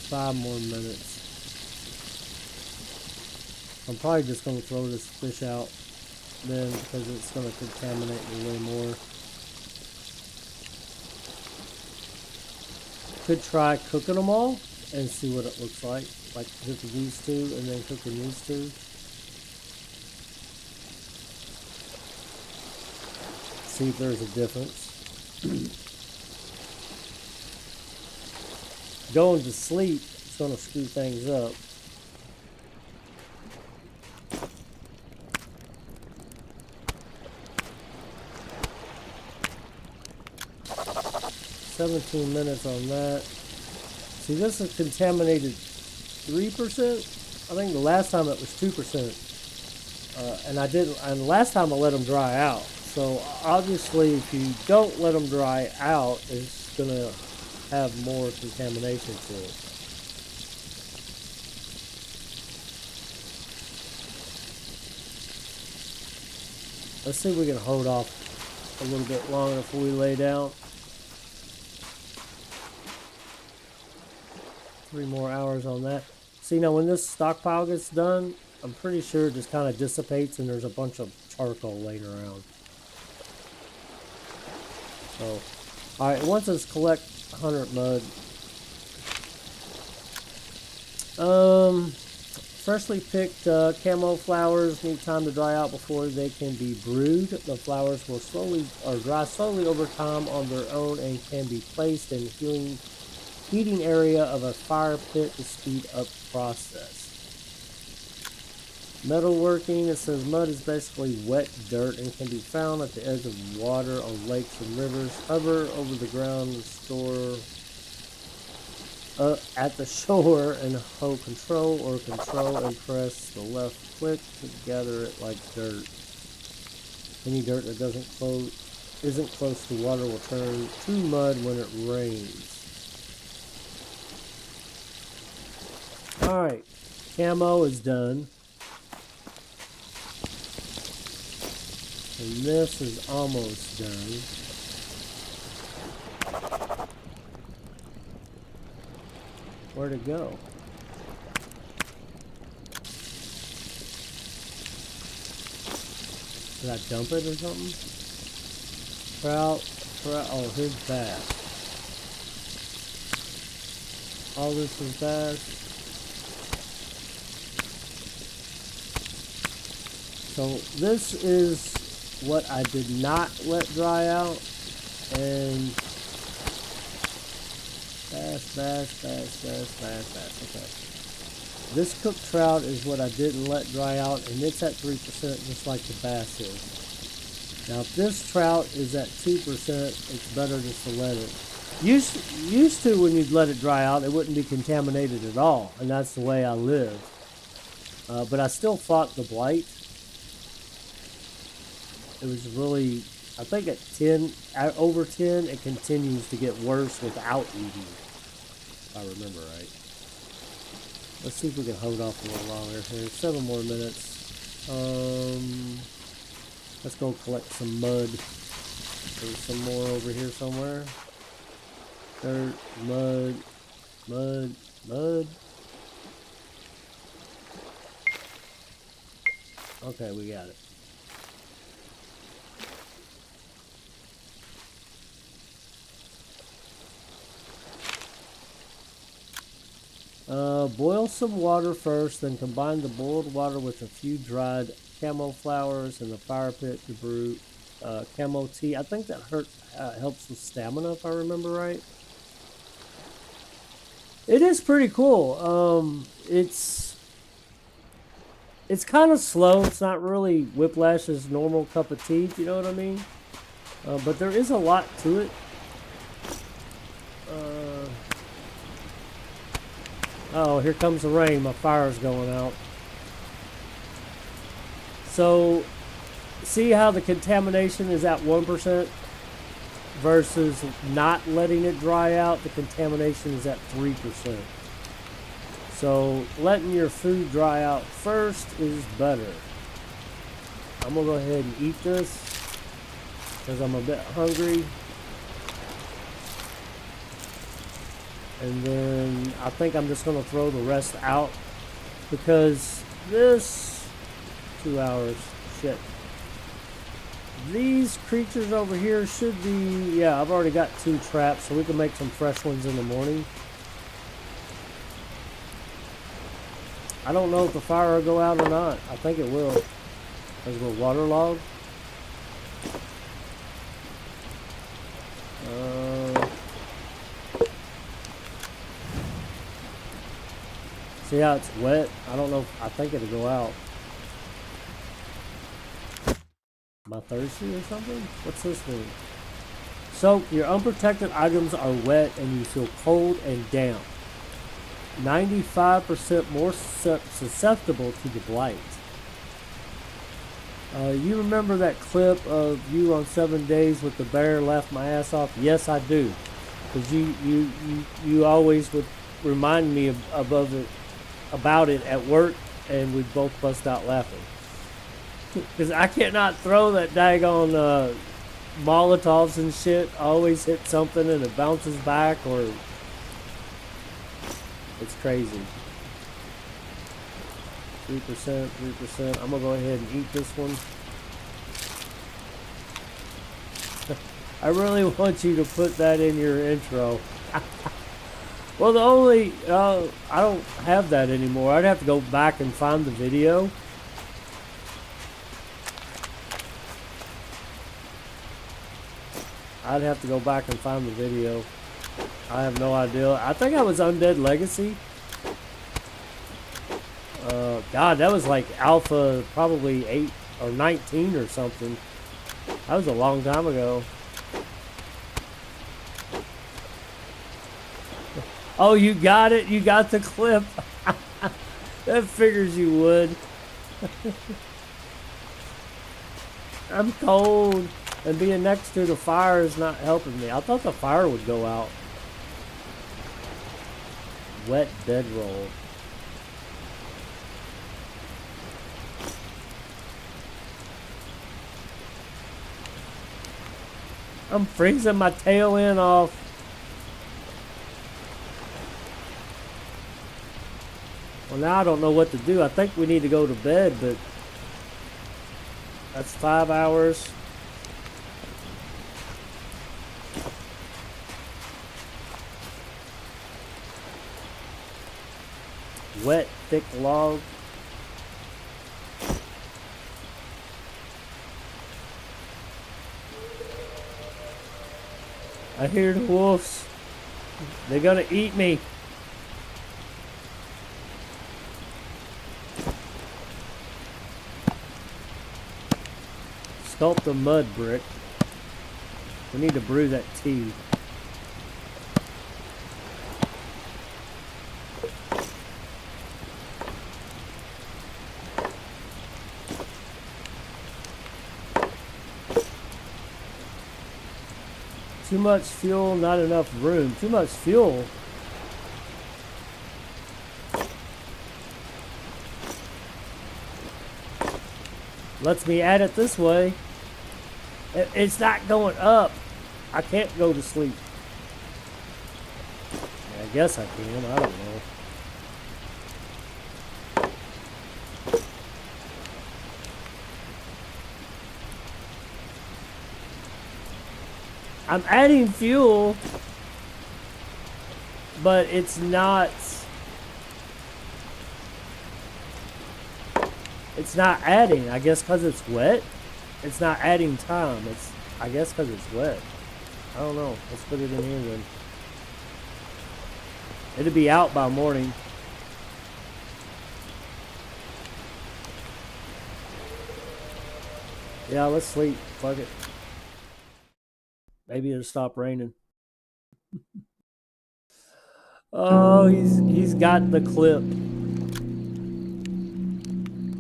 Five more minutes. I'm probably just going to throw this fish out then because it's going to contaminate me way more. Could try cooking them all and see what it looks like cooking these 2 and then cooking these 2. See if there's a difference. Going to sleep is going to screw things up. "17 minutes on that." See, this is contaminated 3%. I think the last time it was 2%. And last time I let them dry out. So obviously, if you don't let them dry out, it's gonna have more contamination to it. Let's see if we can hold off a little bit longer before we lay down. 3 more hours on that. See, now when this stockpile gets done, I'm pretty sure it just kind of dissipates and there's a bunch of charcoal laying around. So, alright, once it's collect 100 mud, freshly picked camo flowers need time to dry out before they can be brewed. The flowers will dry slowly over time on their own and can be placed in heating area of a fire pit to speed up the process. Metalworking, it says mud is basically wet dirt and can be found at the edge of water on lakes and rivers. Hover over the ground and store at the shore and hold control and press the left click to gather it like dirt. Any dirt that isn't close to water will turn to mud when it rains. Alright, camo is done. And this is almost done. Where'd it go? Did I dump it or something? Oh, here's bass. All this is bass. So this is what I did not let dry out, and bass, okay. This cooked trout is what I didn't let dry out, and it's at 3% just like the bass is. Now if this trout is at 2%, it's better just to let it. Used to when you'd let it dry out, it wouldn't be contaminated at all, and that's the way I lived. But I still fought the blight. It was really, I think at 10, over 10, it continues to get worse without eating, if I remember right. Let's see if we can hold off a little longer here. 7 more minutes. Let's go collect some mud. There's some more over here somewhere. Dirt, mud. Okay, we got it. Boil some water first, then combine the boiled water with a few dried camo flowers in the fire pit to brew camo tea. I think that helps with stamina, if I remember right. It is pretty cool. It's kind of slow. It's not really Whiplash's normal cup of tea, if you know what I mean. But there is a lot to it. Oh, here comes the rain. My fire's going out. So, see how the contamination is at 1% versus not letting it dry out? The contamination is at 3%. So, letting your food dry out first is better. I'm going to go ahead and eat this because I'm a bit hungry. And then I think I'm just going to throw the rest out because this 2 hours, shit. These creatures over here should be, yeah, I've already got 2 traps, so we can make some fresh ones in the morning. I don't know if the fire will go out or not. I think it will because we're waterlogged. See how it's wet? I don't know. I think it'll go out. Am I thirsty or something? What's this mean? So, your unprotected items are wet and you feel cold and damp. 95% more susceptible to the blight. You remember that clip of you on 7 days with the bear laughed my ass off? Yes, I do. Because you always would remind me about it at work, and we'd both bust out laughing. Because I cannot throw that daggone Molotovs and shit. I always hit something and it bounces back, or it's crazy. 3%. I'm gonna go ahead and eat this one. I really want you to put that in your intro. Well, the only I don't have that anymore. I'd have to go back and find the video. I'd have to go back and find the video. I have no idea. I think I was Undead Legacy. God, that was like Alpha, probably 8 or 19 or something. That was a long time ago. Oh, you got it. You got the clip. That figures you would. I'm cold. And being next to the fire is not helping me. I thought the fire would go out. Wet bedroll. I'm freezing my tail end off. Well, now I don't know what to do. I think we need to go to bed, but that's 5 hours. Wet, thick log. I hear the wolves. They're gonna eat me. Sculpt a mud brick. We need to brew that tea. Too much fuel, not enough room. Too much fuel. Lets me add it this way. It's not going up. I can't go to sleep. I guess I can. I don't know. I'm adding fuel, but it's not adding. I guess because it's wet. It's not adding time. It's, I guess, because it's wet. I don't know. Let's put it in here then. It'll be out by morning. Yeah, let's sleep. Fuck it. Maybe it'll stop raining. Oh, he's got the clip.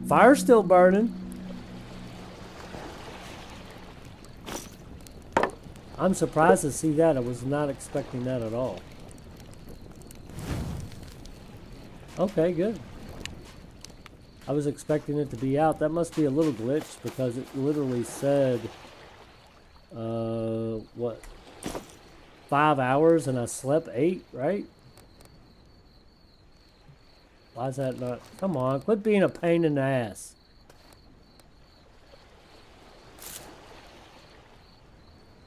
Fire's still burning. I'm surprised to see that. I was not expecting that at all. Okay, good. I was expecting it to be out. That must be a little glitch because it literally said what, 5 hours and I slept 8, right? Why is that not? Come on, quit being a pain in the ass.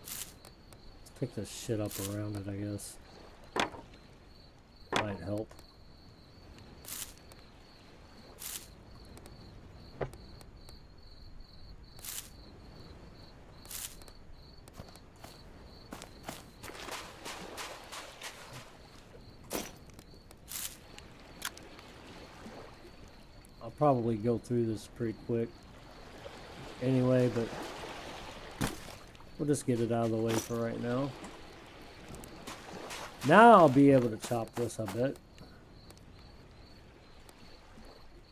Let's pick this shit up around it, I guess. Might help. Probably go through this pretty quick anyway, but we'll just get it out of the way for right now. Now I'll be able to chop this, I bet.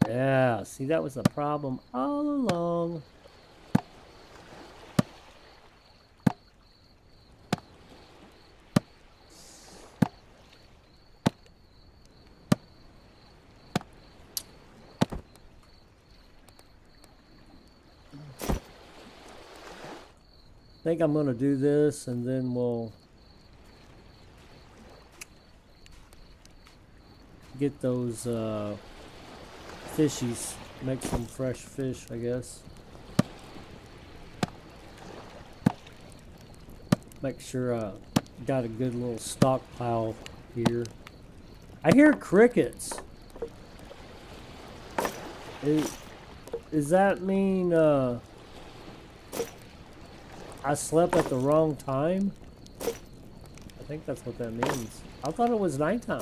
Yeah, see, that was the problem all along. I think I'm going to do this and then we'll get those fishies, make some fresh fish, I guess. Make sure I got a good little stockpile here. I hear crickets. Does that mean I slept at the wrong time? I think that's what that means. I thought it was nighttime.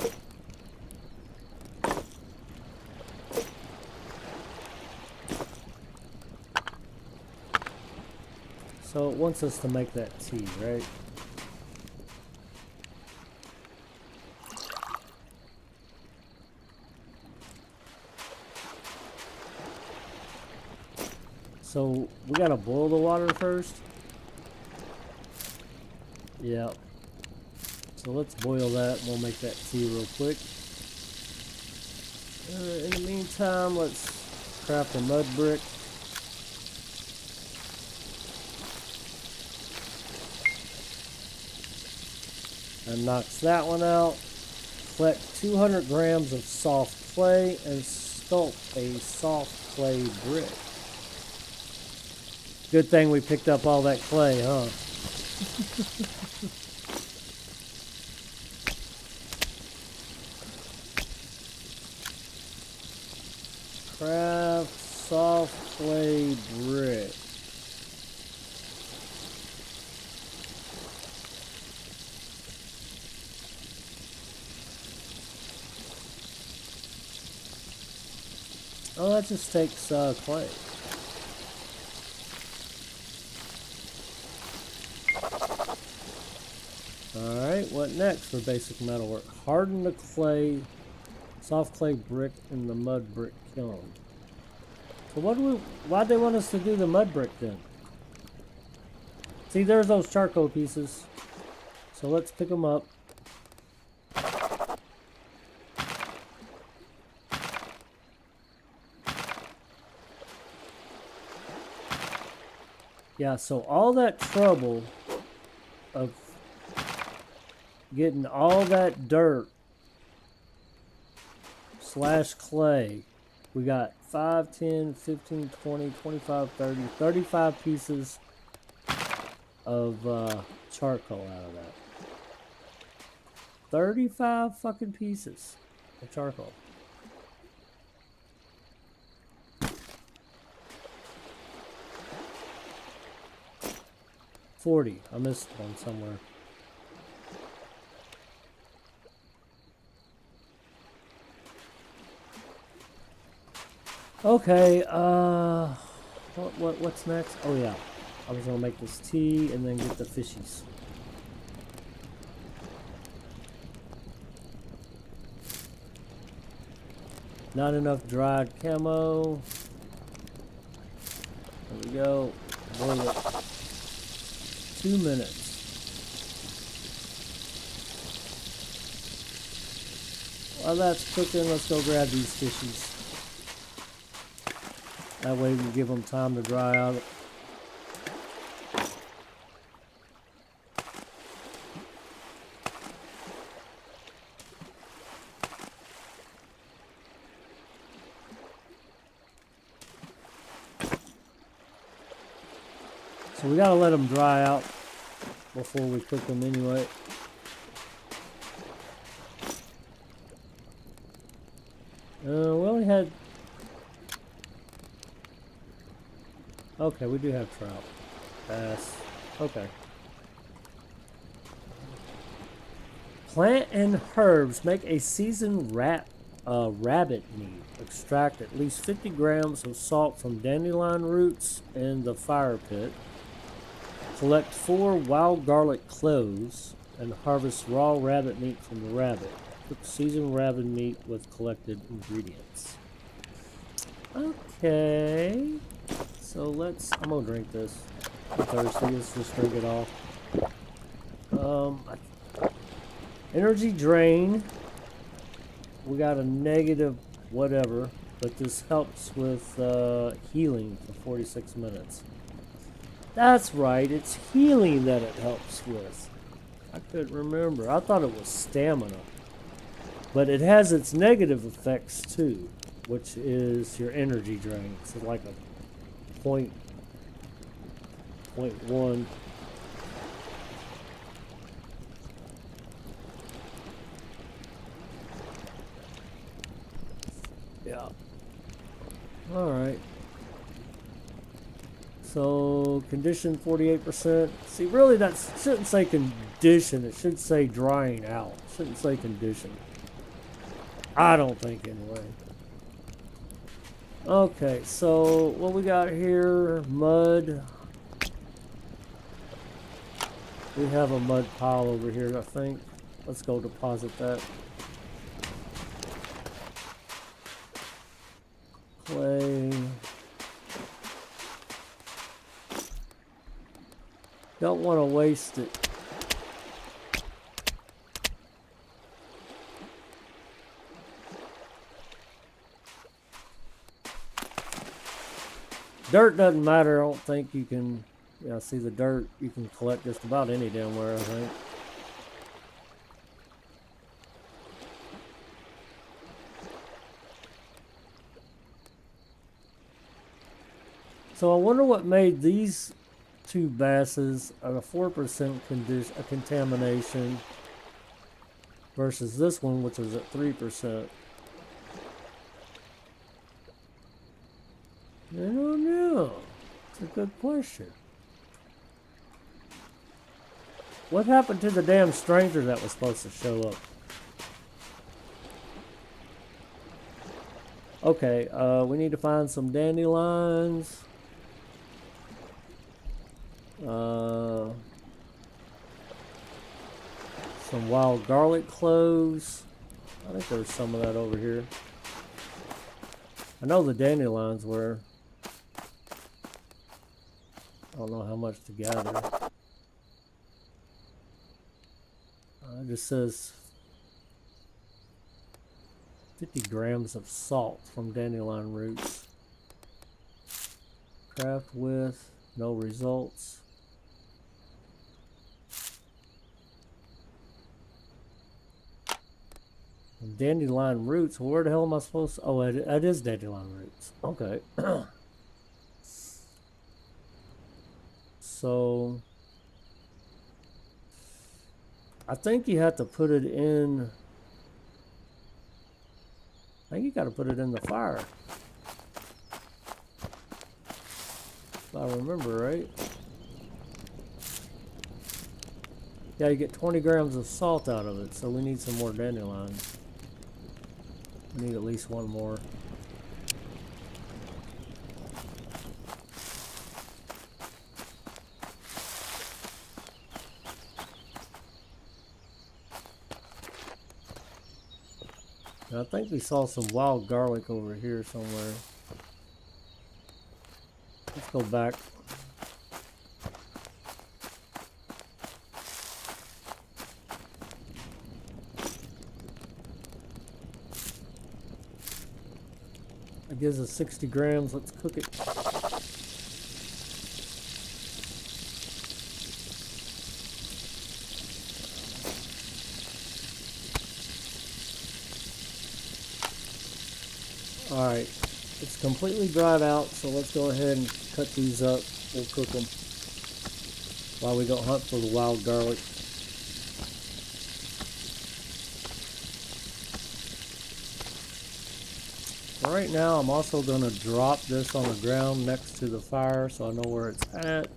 So it wants us to make that tea, right? So we gotta boil the water first. Yeah. So let's boil that and we'll make that tea real quick. In the meantime, let's craft a mud brick. That knocks that one out. Collect 200 grams of soft clay and sculpt a soft clay brick. Good thing we picked up all that clay, huh? Craft soft clay brick. Oh, that just takes clay. Alright, what next for basic metalwork? Harden the clay, soft clay brick in the mud brick kiln. So why'd they want us to do the mud brick then? See, there's those charcoal pieces. So let's pick them up. Yeah, so all that trouble of getting all that dirt / clay. We got 5, 10, 15, 20, 25, 30, 35 pieces of charcoal out of that. 35 fucking pieces of charcoal. I missed one somewhere. Okay, what's next? Oh yeah, I was gonna make this tea and then get the fishies. Not enough dried camo. There we go. Boil it. 2 minutes. While that's cooking, let's go grab these fishies. That way we can give them time to dry out. So we gotta let them dry out before we cook them anyway. We only had... Okay, we do have trout. Bass. Okay. Plant and herbs make a seasoned rabbit meat. Extract at least 50 grams of salt from dandelion roots in the fire pit. Collect 4 wild garlic cloves and harvest raw rabbit meat from the rabbit. Cook seasoned rabbit meat with collected ingredients. Okay. So I'm gonna drink this. I'm thirsty. Let's just drink it all. Energy drain. We got a negative whatever, but this helps with healing for 46 minutes. That's right, it's healing that it helps with. I couldn't remember. I thought it was stamina. But it has its negative effects too, which is your energy drain. It's like a point 0.1. Yeah. Alright. So, condition 48%. See, really, that shouldn't say condition. It should say drying out. It shouldn't say condition. I don't think, anyway. Okay, so what we got here? Mud. We have a mud pile over here, I think. Let's go deposit that. Clay. Don't want to waste it. Dirt doesn't matter. I don't think you can. Yeah, see the dirt you can collect just about any damn where, I think. So I wonder what made these two basses at a 4% contamination versus this one, which was at 3%. I don't know. It's a good question. What happened to the damn stranger that was supposed to show up? Okay, we need to find some dandelions. Some wild garlic cloves. I think there's some of that over here. I know the dandelions were. I don't know how much to gather. It just says 50 grams of salt from dandelion roots. Craft with, no results. Dandelion roots, where the hell am I supposed to? Oh, it is dandelion roots. Okay. So, I think you have to put it in. I think you got to put it in the fire. If I remember right. Yeah, you get 20 grams of salt out of it, so we need some more dandelions. We need at least one more. I think we saw some wild garlic over here somewhere. Let's go back. It gives us 60 grams. Let's cook it. Alright, it's completely dried out, so let's go ahead and cut these up. We'll cook them while we go hunt for the wild garlic. Right now, I'm also going to drop this on the ground next to the fire so I know where it's at.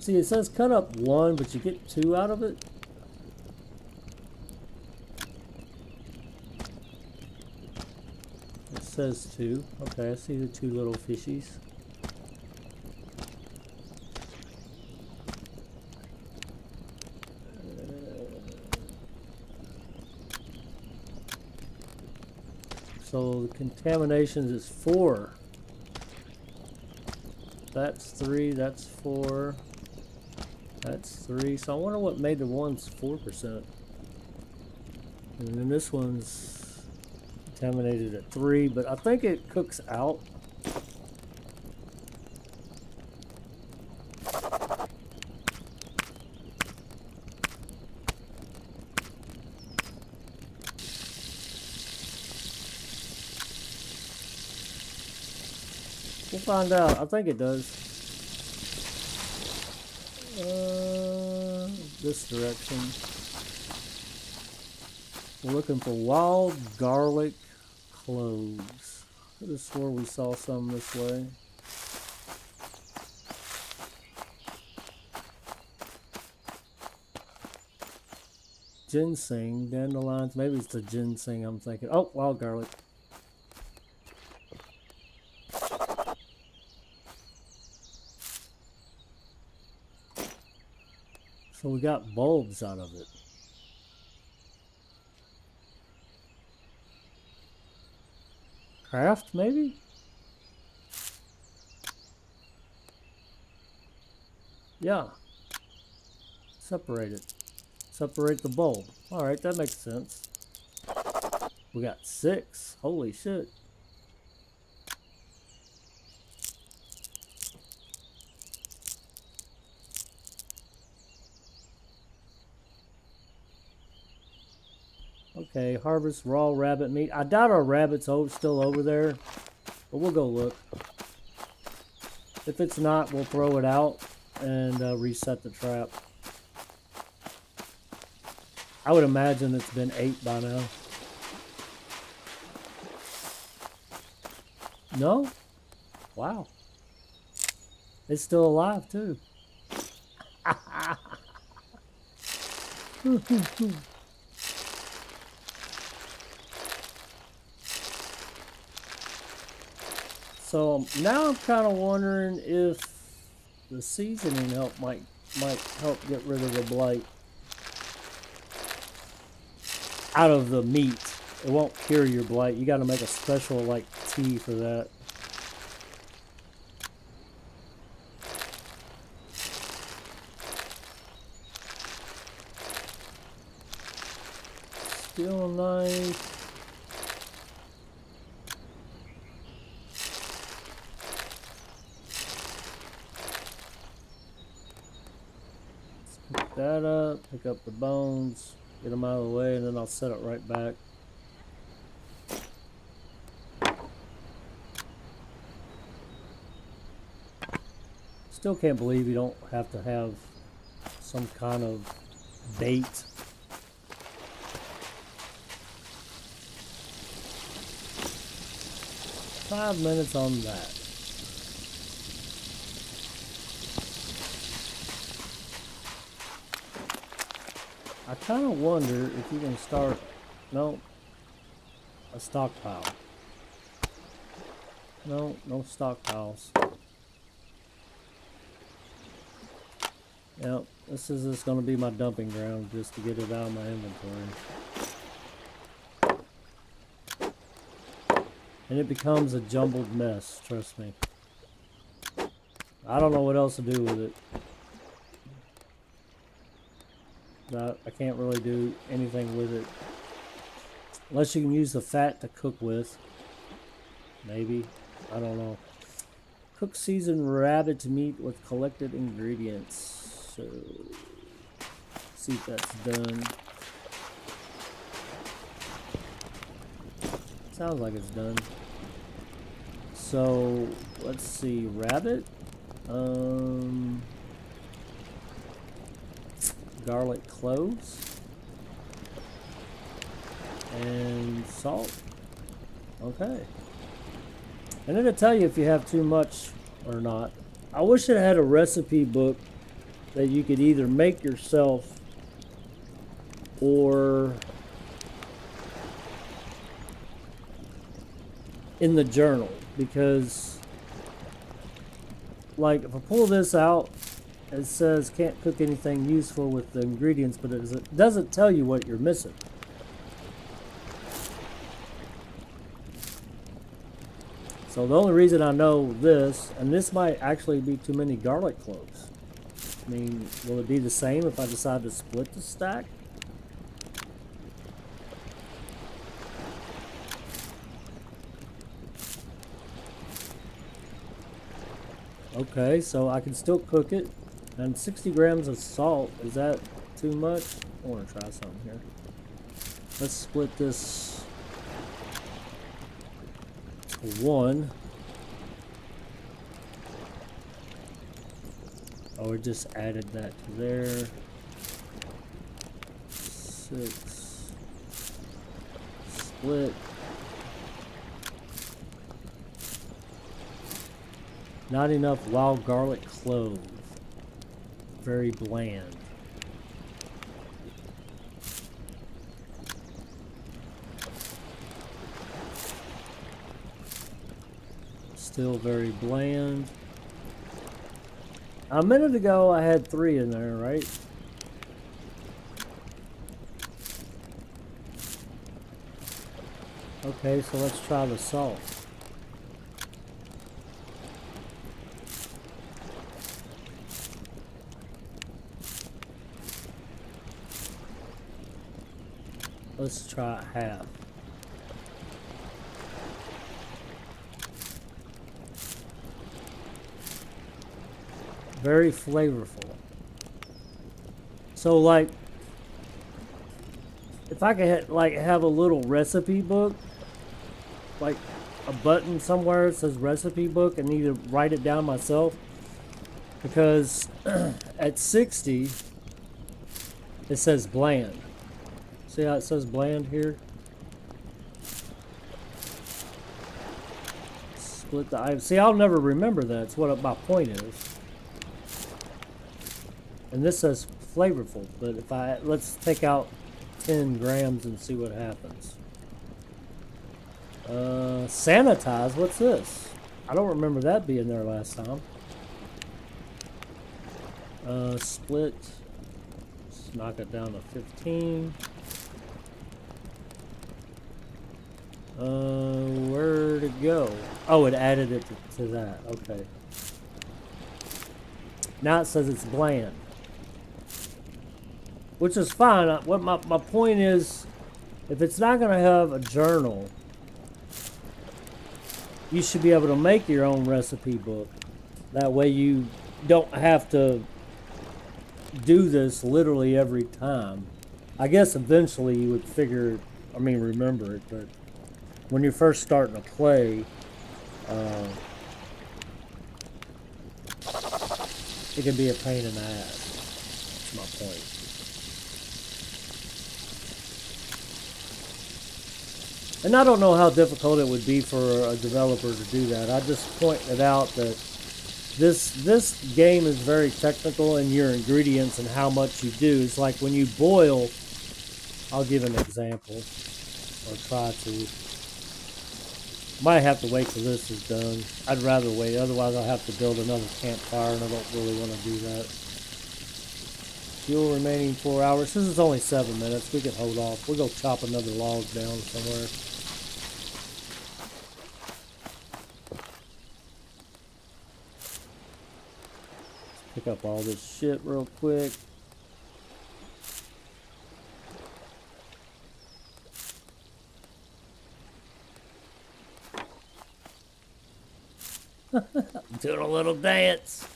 See, it says cut up one, but you get two out of it. It says two. Okay, I see the two little fishies. So the contaminations is 4. That's 3, that's 4. That's 3. So I wonder what made the ones 4%. And then this one's contaminated at 3, but I think it cooks out. We'll find out. I think it does. This direction. We're looking for wild garlic cloves. I could have swore we saw some this way. Ginseng, dandelions, maybe it's the ginseng I'm thinking. Oh, wild garlic. So we got bulbs out of it. Craft, maybe? Yeah. Separate it. Separate the bulb. Alright, that makes sense. We got 6. Holy shit. Okay, harvest raw rabbit meat. I doubt our rabbit's still over there, but we'll go look. If it's not, we'll throw it out and reset the trap. I would imagine it's been 8 by now. No? Wow. It's still alive, too. So now I'm kind of wondering if the seasoning might help get rid of the blight out of the meat. It won't cure your blight. You got to make a special like tea for that. Steel knife. Pick that up, pick up the bones, get them out of the way, and then I'll set it right back. Still can't believe you don't have to have some kind of bait. Five minutes on that. I kind of wonder if you can start, no, a stockpile. No stockpiles. Yep, this is just going to be my dumping ground just to get it out of my inventory. And it becomes a jumbled mess, trust me. I don't know what else to do with it. I can't really do anything with it. Unless you can use the fat to cook with. Maybe. I don't know. Cook seasoned rabbit meat with collected ingredients. So, see if that's done. Sounds like it's done. So, let's see. Rabbit. Garlic cloves. And salt. Okay. And it'll tell you if you have too much or not. I wish it had a recipe book that you could either make yourself or in the journal, because like if I pull this out, it says can't cook anything useful with the ingredients, but it doesn't tell you what you're missing. So the only reason I know this, and this might actually be too many garlic cloves. I mean, will it be the same if I decide to split the stack? Okay, so I can still cook it. And 60 grams of salt, is that too much? I want to try something here. Let's split this to 1. Oh, we just added that to there. 6. Split. Not enough wild garlic clove. Very bland. Still very bland. A minute ago I had 3 in there, right? Okay, so let's try the salt. Let's try half. Very flavorful. So like, if I could have a little recipe book, like a button somewhere that says recipe book, and need to write it down myself, because at 60 it says bland. See how it says bland here? Split the item. See, I'll never remember that. It's what my point is. And this says flavorful, but if let's take out 10 grams and see what happens. Sanitize, what's this? I don't remember that being there last time. Split. Let's knock it down to 15. Where'd it go? Oh, it added it to that. Okay. Now it says it's bland, which is fine. What my point is, if it's not going to have a journal, you should be able to make your own recipe book. That way you don't have to do this literally every time. I guess eventually you would remember it, but when you're first starting to play, it can be a pain in the ass. That's my point. And I don't know how difficult it would be for a developer to do that. I just pointed out that this game is very technical in your ingredients and how much you do. It's like when you boil, I'll give an example, or try to. Might have to wait till this is done. I'd rather wait, otherwise I'll have to build another campfire, and I don't really want to do that. Fuel remaining 4 hours. This is only 7 minutes. We can hold off. We'll go chop another log down somewhere. Let's pick up all this shit real quick. I'm doing a little dance.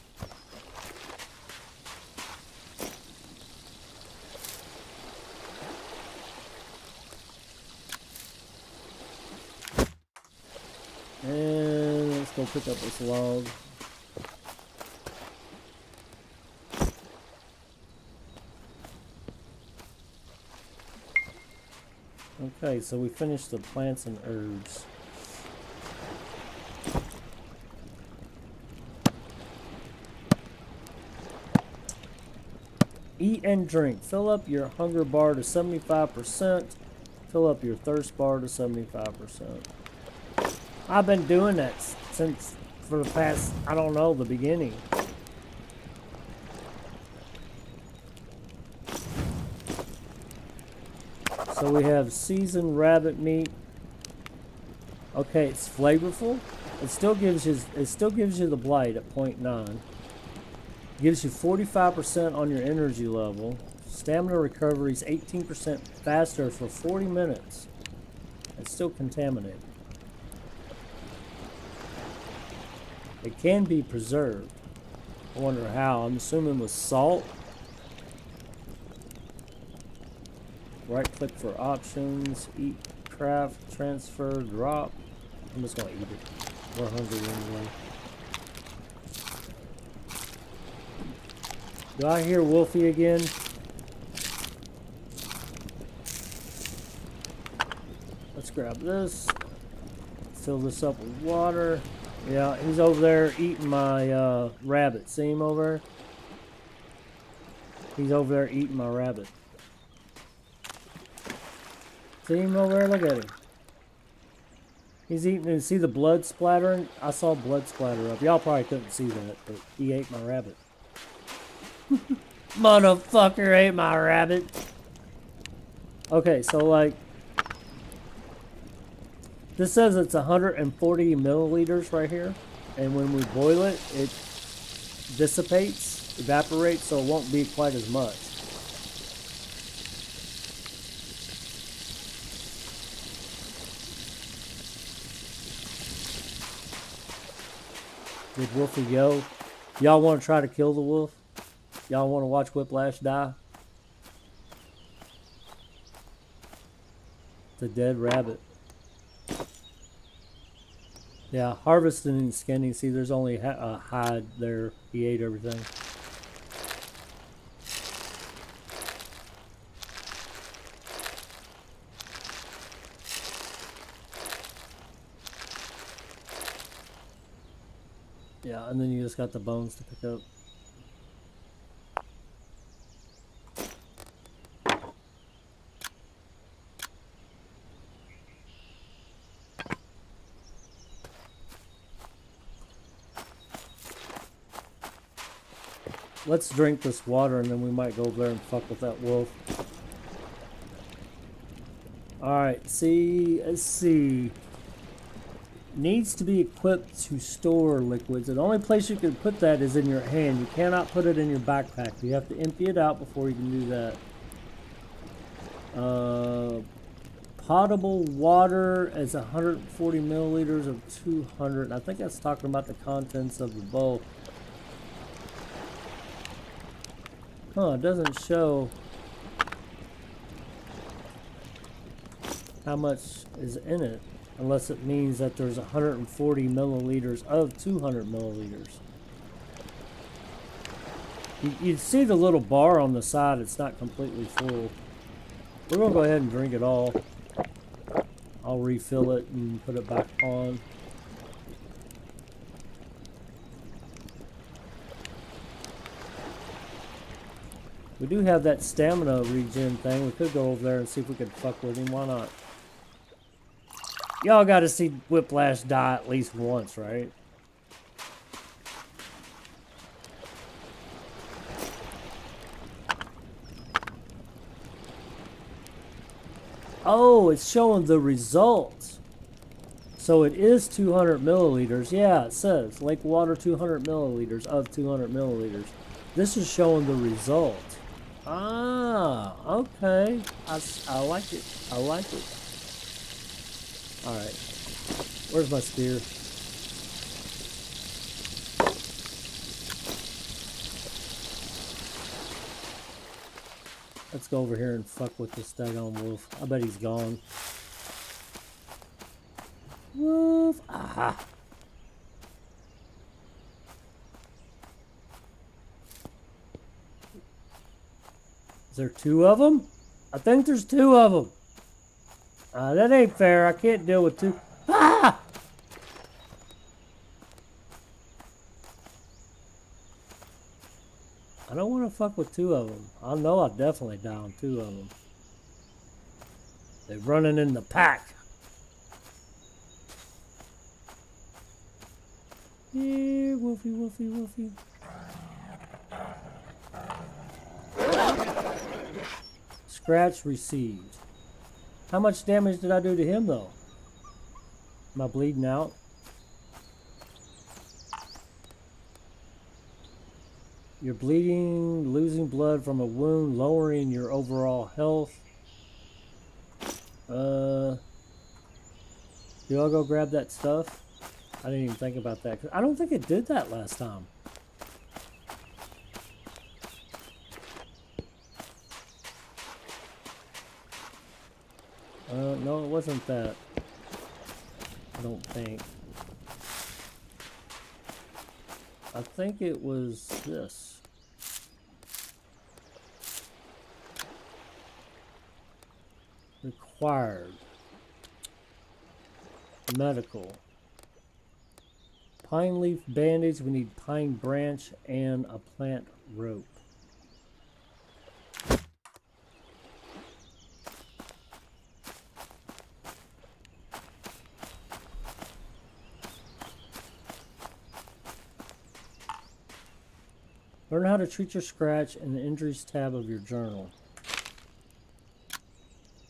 And let's go pick up this log. Okay, so we finished the plants and herbs. Eat and drink. Fill up your hunger bar to 75%. Fill up your thirst bar to 75%. I've been doing that since for the past, I don't know, the beginning. So we have seasoned rabbit meat. Okay, it's flavorful. It still gives you the blight at 0.9. Gives you 45% on your energy level. Stamina recovery is 18% faster for 40 minutes. It's still contaminated. It can be preserved. I wonder how. I'm assuming with salt. Right click for options. Eat, craft, transfer, drop. I'm just gonna eat it. We're hungry anyway. Do I hear Wolfie again? Let's grab this. Fill this up with water. Yeah, he's over there eating my rabbit. See him over there? He's over there eating my rabbit. See him over there? Look at him. He's eating. See the blood splattering? I saw blood splatter up. Y'all probably couldn't see that, but he ate my rabbit. Motherfucker ate my rabbit. Okay, so like, this says it's 140 milliliters right here, and when we boil it, it dissipates, evaporates, so it won't be quite as much. Did Wolfie go? Y'all want to try to kill the wolf? Y'all want to watch Whiplash die? It's a dead rabbit. Yeah, harvesting and skinning. See, there's only a hide there. He ate everything. Yeah, and then you just got the bones to pick up. Let's drink this water and then we might go over there and fuck with that wolf. Alright, see, let's see. Needs to be equipped to store liquids. And the only place you can put that is in your hand. You cannot put it in your backpack. You have to empty it out before you can do that. Potable water is 140 milliliters of 200. I think that's talking about the contents of the bowl. Huh, it doesn't show how much is in it, unless it means that there's 140 milliliters of 200 milliliters. You see the little bar on the side, it's not completely full. We're going to go ahead and drink it all. I'll refill it and put it back on. We do have that stamina regen thing. We could go over there and see if we could fuck with him. Why not? Y'all got to see Whiplash die at least once, right? Oh, it's showing the results. So it is 200 milliliters. Yeah, it says lake water 200 milliliters of 200 milliliters. This is showing the result. Ah, okay. I like it. I like it. Alright. Where's my spear? Let's go over here and fuck with this daggone wolf. I bet he's gone. Wolf. Aha. Is there two of them? I think there's two of them. That ain't fair. I can't deal with two. Ah! I don't want to fuck with two of them. I know I'll definitely die on two of them. They're running in the pack. Yeah, Wolfie, Wolfie, Wolfie. Scratch received. How much damage did I do to him, though? Am I bleeding out? You're bleeding, losing blood from a wound, lowering your overall health. Do I go grab that stuff? I didn't even think about that. I don't think it did that last time. No, it wasn't that. I don't think. I think it was this. Required. Medical. Pine leaf bandage. We need pine branch and a plant rope. Learn how to treat your scratch in the injuries tab of your journal.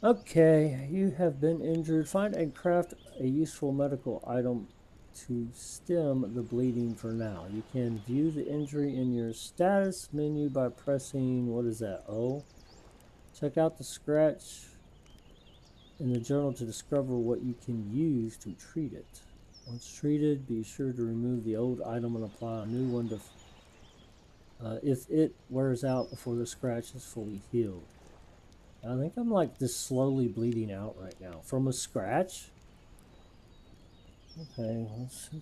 Okay, you have been injured. Find and craft a useful medical item to stem the bleeding for now. You can view the injury in your status menu by pressing, what is that, O? Check out the scratch in the journal to discover what you can use to treat it. Once treated, be sure to remove the old item and apply a new one to if it wears out before the scratch is fully healed. I think I'm like just slowly bleeding out right now from a scratch. Okay, let's see.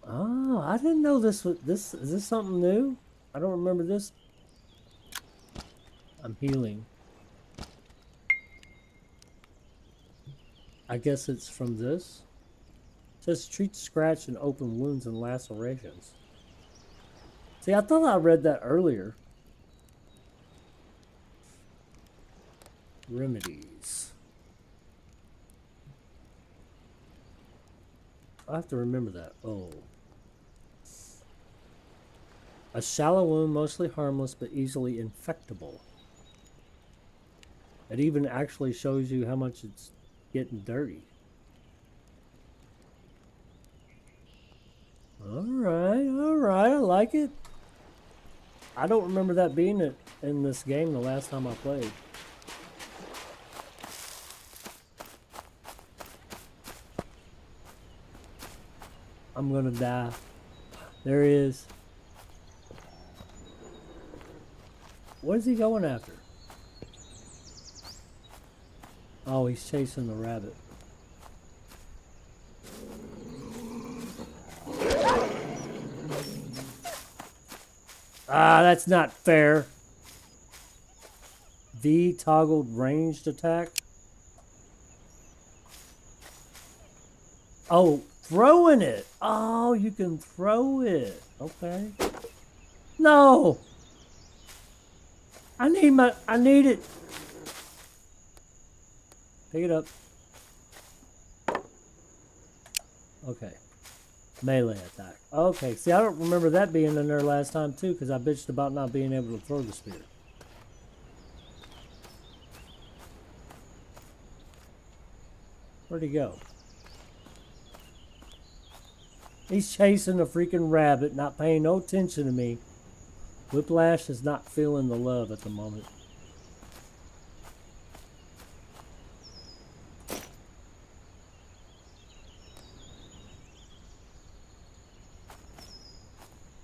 Oh, I didn't know this was this. Is this something new? I don't remember this. I'm healing. I guess it's from this. It says treat scratch and open wounds and lacerations. See, I thought I read that earlier. Remedies. I have to remember that. Oh. A shallow wound, mostly harmless, but easily infectable. It even actually shows you how much it's getting dirty. Alright, I like it. I don't remember that being in this game the last time I played. I'm gonna die. There he is. What is he going after? Oh, he's chasing the rabbit. Ah, that's not fair. V toggled ranged attack. Oh, throwing it. Oh, you can throw it. Okay. No. I need it. Pick it up. Okay. Melee attack. Okay, see, I don't remember that being in there last time, too, because I bitched about not being able to throw the spear. Where'd he go? He's chasing a freaking rabbit, not paying no attention to me. Whiplash is not feeling the love at the moment.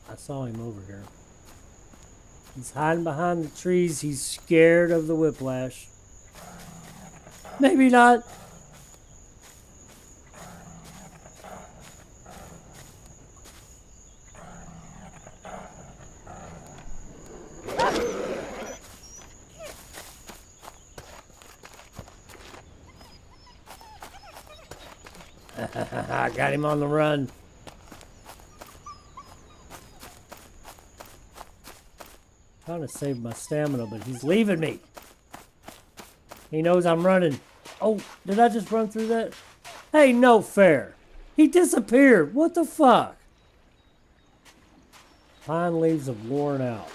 I saw him over here. He's hiding behind the trees. He's scared of the whiplash. Maybe not. I got him on the run. Trying to save my stamina, but he's leaving me. He knows I'm running. Oh, did I just run through that? Hey, no fair. He disappeared. What the fuck? Pine leaves have worn out.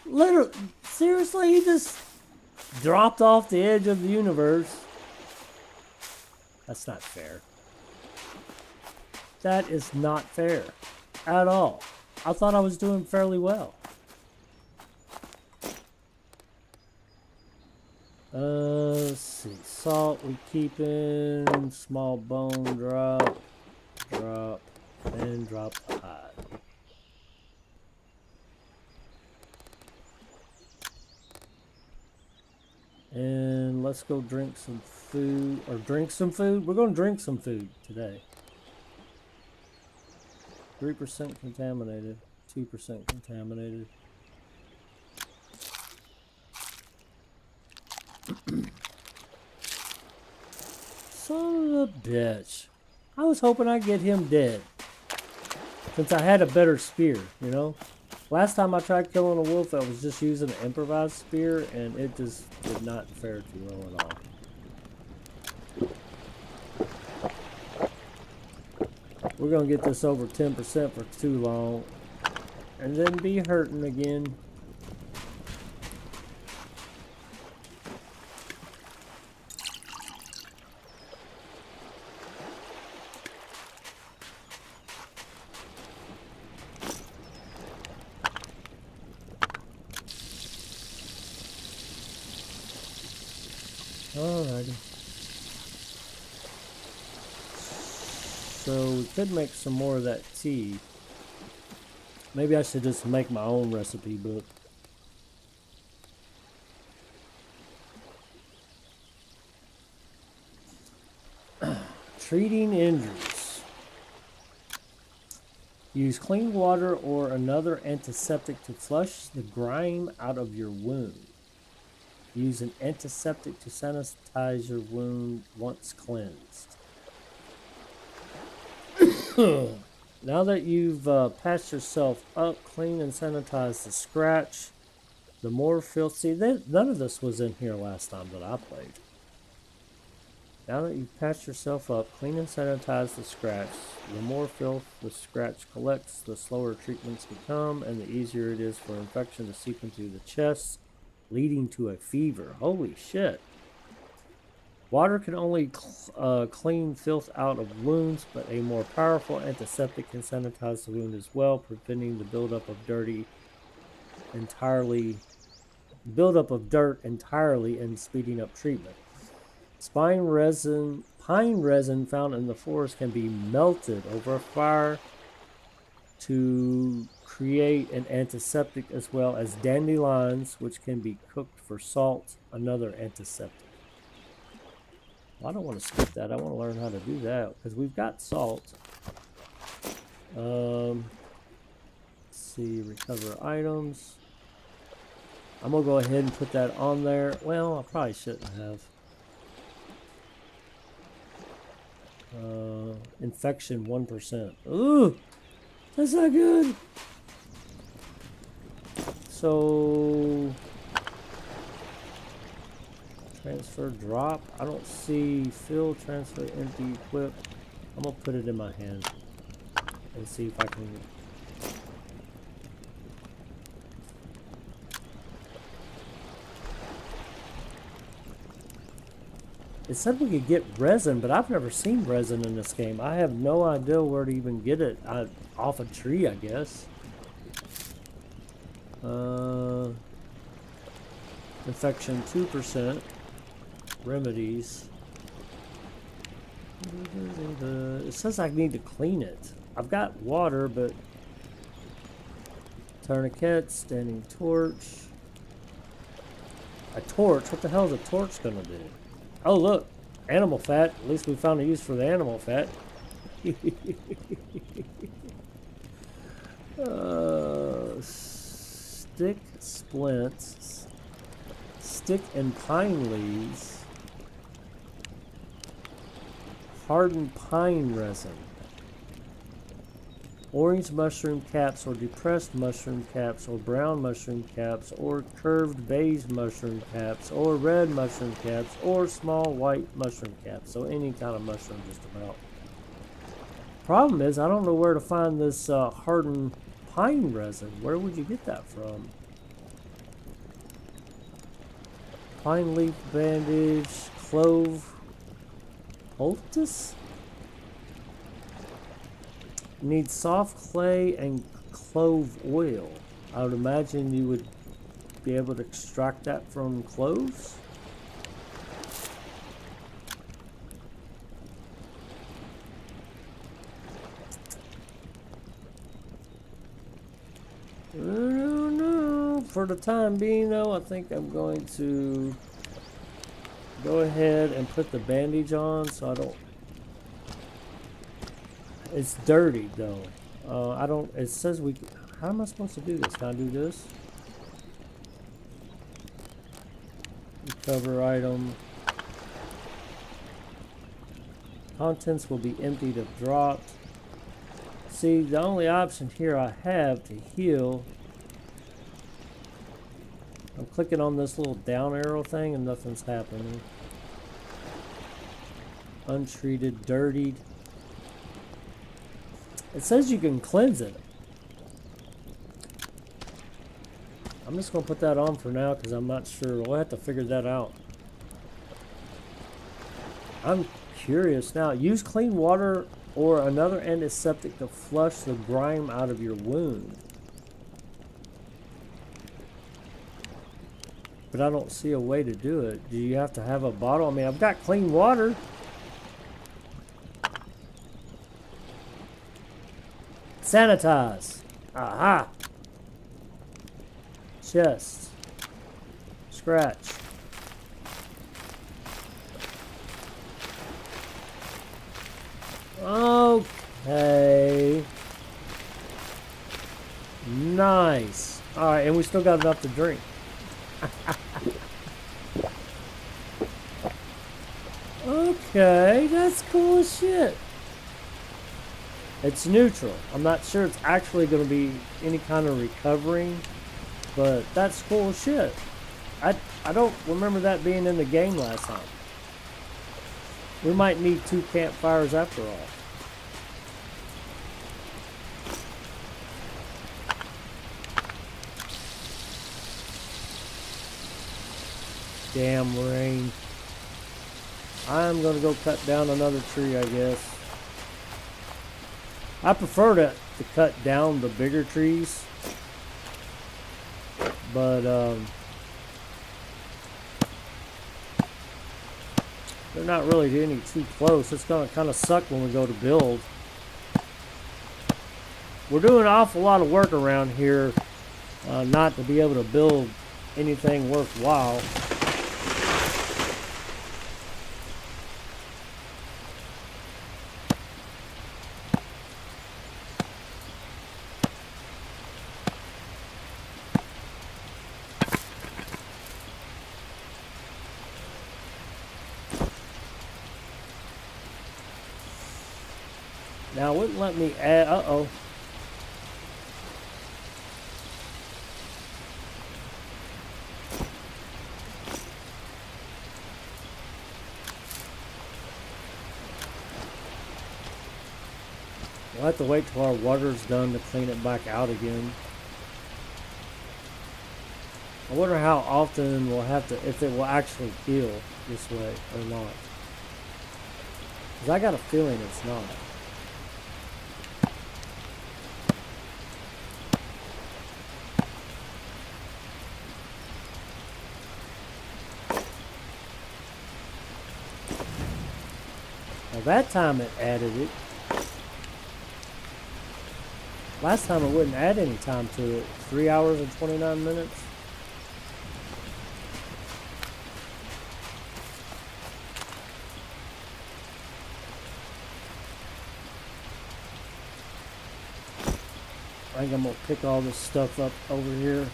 Literally, seriously, he just dropped off the edge of the universe. That's not fair. That is not fair at all. I thought I was doing fairly well. Let's see. Salt we keep in. Small bone drop. Drop. And drop the hide. And let's go drink some food. Or drink some food? We're going to drink some food today. 3% contaminated. 2% contaminated. Son of a bitch. I was hoping I'd get him dead. Since I had a better spear, you know? Last time I tried killing a wolf, I was just using an improvised spear, and it just did not fare too well at all. We're gonna get this over 10% for too long, and then be hurting again. Alrighty. So we could make some more of that tea. Maybe I should just make my own recipe book. Treating injuries. Use clean water or another antiseptic to flush the grime out of your wound. Use an antiseptic to sanitize your wound once cleansed. Now that you've patched yourself up, clean and sanitize the scratch. The more filth... See, none of this was in here last time that I played. Now that you've patched yourself up, clean and sanitize the scratch. The more filth the scratch collects, the slower treatments become, and the easier it is for infection to seep into the chest, leading to a fever. Holy shit. Water can only clean filth out of wounds, but a more powerful antiseptic can sanitize the wound as well, preventing the buildup of dirt entirely and speeding up treatment. Pine resin found in the forest can be melted over a fire to create an antiseptic, as well as dandelions, which can be cooked for salt, another antiseptic. Well, I don't want to skip that. I want to learn how to do that because we've got salt. Let's see, recover items. I'm gonna go ahead and put that on there. Well, I probably shouldn't have. Infection 1%. Ooh, that's not good. So transfer drop. I don't see fill, transfer, empty, equip. I'm gonna put it in my hand and see if I can. It said we could get resin, but I've never seen resin in this game. I have no idea where to even get it. Off a tree, I guess. Infection 2%. Remedies. It says I need to clean it. I've got water, but tourniquet, standing torch. A torch? What the hell is a torch gonna do? Oh look, animal fat. At least we found a use for the animal fat. Stick splints. Stick and pine leaves. Hardened pine resin. Orange mushroom caps or depressed mushroom caps or brown mushroom caps or curved beige mushroom caps or red mushroom caps or small white mushroom caps. So any kind of mushroom just about. Problem is I don't know where to find this hardened pine resin. Where would you get that from? Pine leaf bandage, clove poultice? Need soft clay and clove oil. I would imagine you would be able to extract that from cloves. No. For the time being, though, I think I'm going to go ahead and put the bandage on so I don't. It's dirty though. I don't, it says we, how am I supposed to do this? Can I do this? Recover item. Contents will be emptied if dropped. See, the only option here I have to heal, I'm clicking on this little down arrow thing and nothing's happening. Untreated, dirtied. It says you can cleanse it. I'm just going to put that on for now because I'm not sure. We'll have to figure that out. I'm curious now. Use clean water or another antiseptic to flush the grime out of your wound. But I don't see a way to do it. Do you have to have a bottle? I mean, I've got clean water. Sanitize. Aha. Chest. Scratch. Okay. Nice. Alright, and we still got enough to drink. Okay, that's cool as shit. It's neutral. I'm not sure it's actually going to be any kind of recovering, but that's cool as shit. I don't remember that being in the game last time. We might need 2 campfires after all. Damn rain. I'm going to go cut down another tree, I guess. I prefer to cut down the bigger trees. But, they're not really getting too close. It's going to kind of suck when we go to build. We're doing an awful lot of work around here not to be able to build anything worthwhile. Now, it wouldn't let me add... Uh-oh. We'll have to wait till our water's done to clean it back out again. I wonder how often we'll have to... if it will actually heal this way or not. Because I got a feeling it's not. That time it added it. Last time it wouldn't add any time to it. 3 hours and 29 minutes. I think I'm gonna pick all this stuff up over here.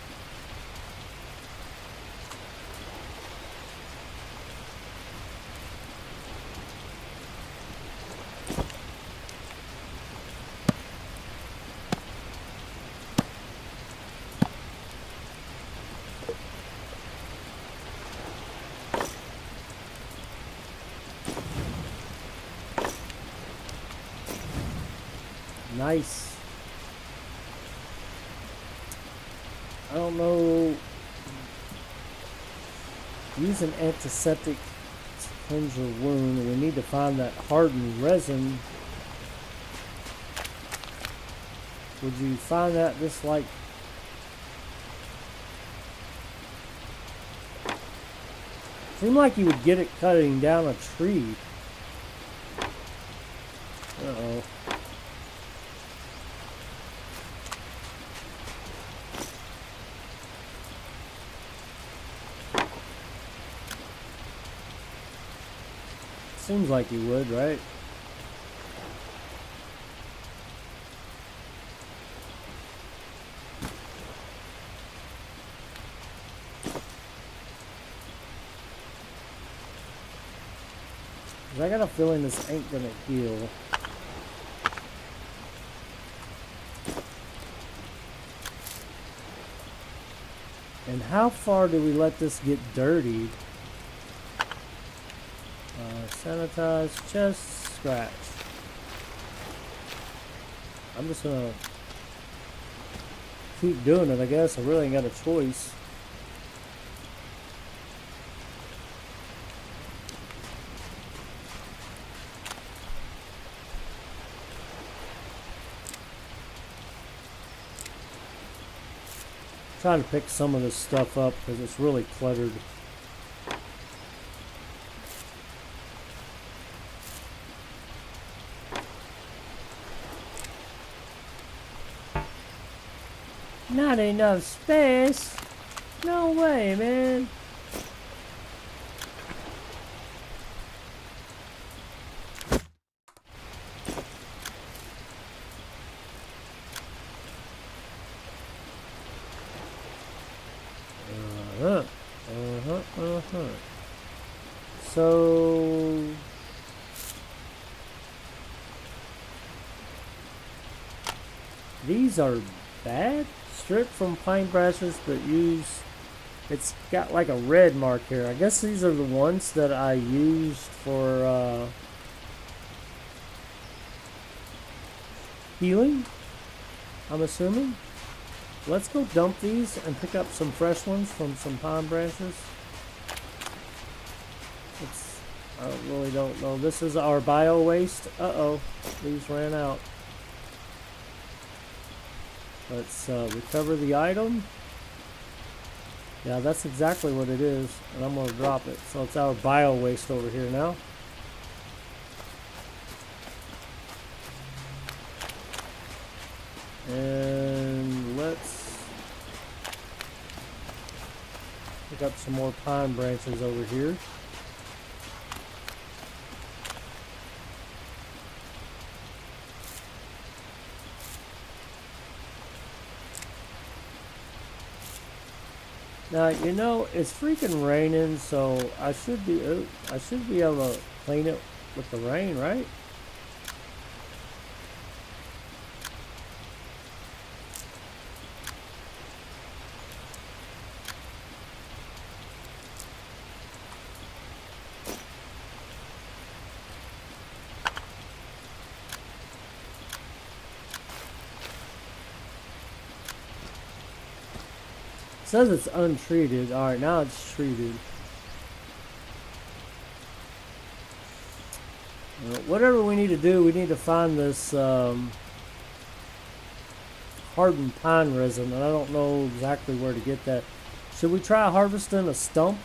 Nice. I don't know. Use an antiseptic to cleanse your wound. We need to find that hardened resin. Would you find that just like... seemed like you would get it cutting down a tree. Uh-oh. Seems like you would, right? 'Cause I got a feeling this ain't gonna heal. And how far do we let this get dirtied? Sanitize, chest, scratch. I'm just gonna keep doing it, I guess. I really ain't got a choice. Trying to pick some of this stuff up because it's really cluttered. Not enough space. No way, man. So these are bad. Stripped from pine branches, but use. It's got like a red mark here. I guess these are the ones that I used for healing. I'm assuming. Let's go dump these and pick up some fresh ones from some pine branches. I really don't know. This is our bio waste. Uh-oh. These ran out. Let's recover the item. Yeah, that's exactly what it is. And I'm going to drop it. So it's our bio waste over here now. And let's pick up some more pine branches over here. Now, you know, it's freaking raining, so I should be able to clean it with the rain, right? It says it's untreated. Alright, now it's treated. Whatever we need to do, we need to find this hardened pine resin, and I don't know exactly where to get that. Should we try harvesting a stump?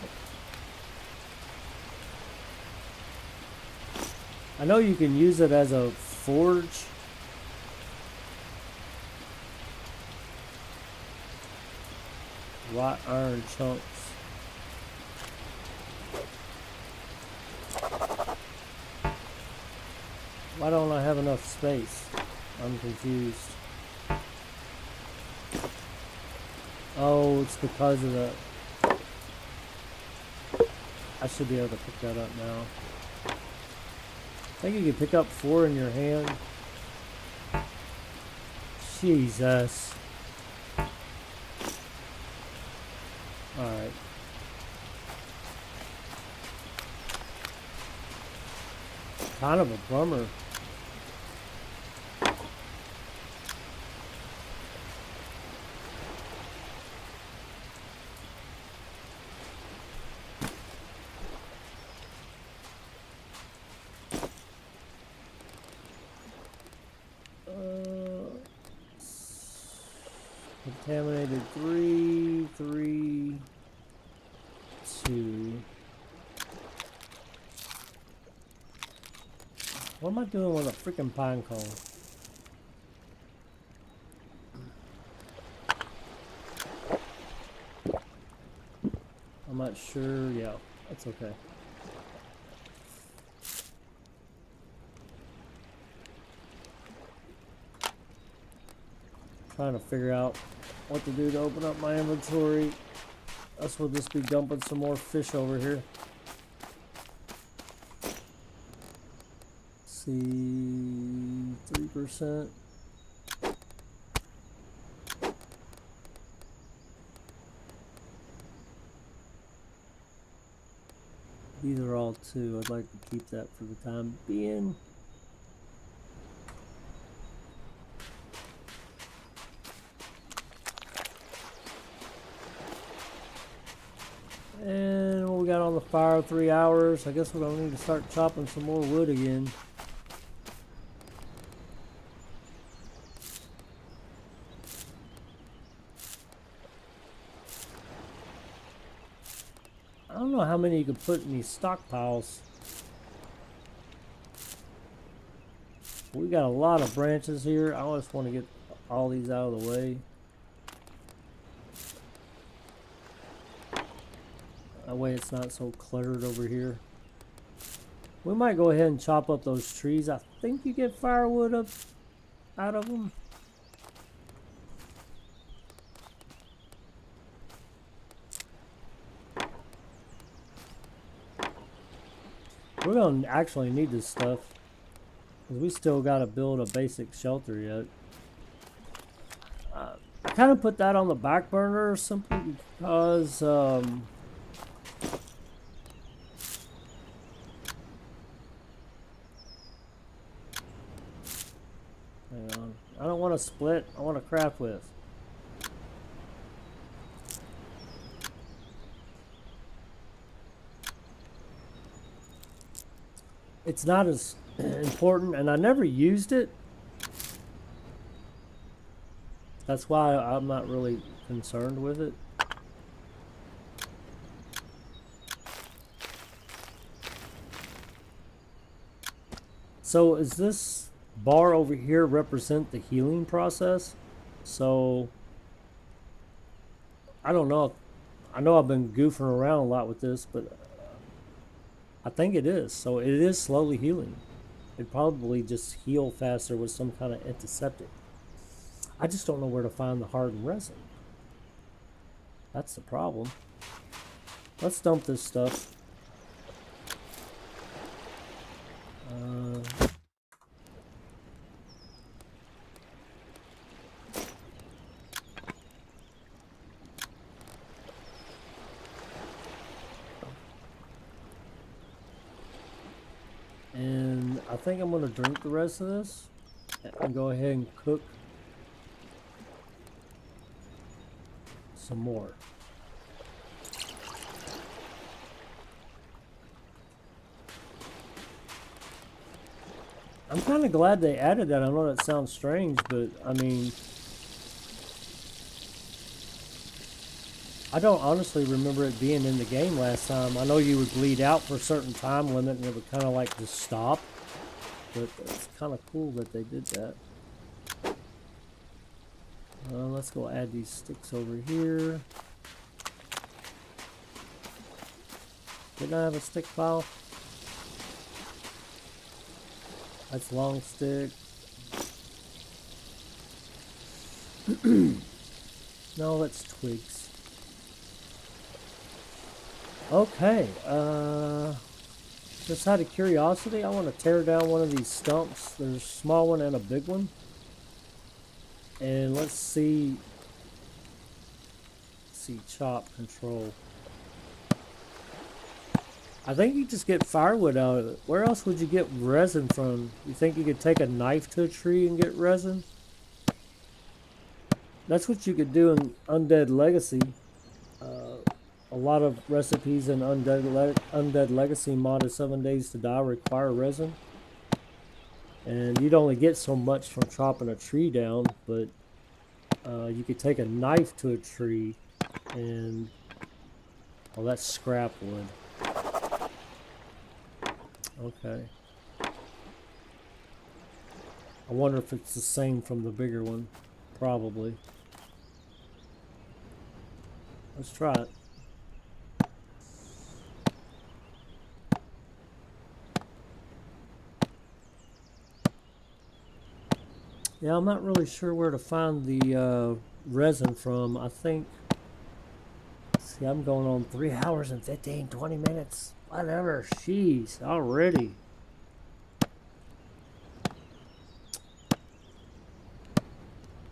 I know you can use it as a forge. Wrought iron chunks. Why don't I have enough space? I'm confused. Oh, it's because of the... I should be able to pick that up now. I think you can pick up 4 in your hand. Jesus. Alright. Kind of a bummer. Contaminated 3, 3, 2. What am I doing with a freaking pine cone? I'm not sure. Yeah, that's okay. Trying to figure out what to do to open up my inventory. Us will just be dumping some more fish over here. see, 3%. These are all 2. I'd like to keep that for the time being. And what we got on the fire, 3 hours. I guess we're gonna need to start chopping some more wood again. I don't know how many you can put in these stockpiles. We got a lot of branches here. I just want to get all these out of the way. That way it's not so cluttered over here. We might go ahead and chop up those trees. I think you get firewood up out of them. We're going to actually need this stuff, because we still got to build a basic shelter yet. I kind of put that on the back burner simply because hang on. I don't want to split. I want to craft with. It's not as important, and I never used it. That's why I'm not really concerned with it. So is this bar over here represent the healing process? So I don't know. I know I've been goofing around a lot with this, but I think it is. So it is slowly healing. It'd probably just heal faster with some kind of antiseptic. I just don't know where to find the hardened resin. That's the problem. Let's dump this stuff. And I think I'm going to drink the rest of this and go ahead and cook some more. I'm kind of glad they added that. I know that sounds strange, but I mean, I don't honestly remember it being in the game last time. I know you would bleed out for a certain time limit and it would kind of like just stop, but it's kind of cool that they did that. Let's go add these sticks over here. Didn't I have a stick pile? That's long stick. No, that's twigs. Okay, just out of curiosity, I want to tear down one of these stumps. There's a small one and a big one. And let's see chop control. I think you just get firewood out of it. Where else would you get resin from? You think you could take a knife to a tree and get resin? That's what you could do in Undead Legacy. A lot of recipes in Undead Legacy modded 7 Days to Die require resin. And you'd only get so much from chopping a tree down, but you could take a knife to a tree and... well, that's scrap wood. Okay. I wonder if it's the same from the bigger one. Probably. Let's try it. Yeah, I'm not really sure where to find the resin from. I think... see, I'm going on 3 hours and 20 minutes. Whatever. Jeez, already.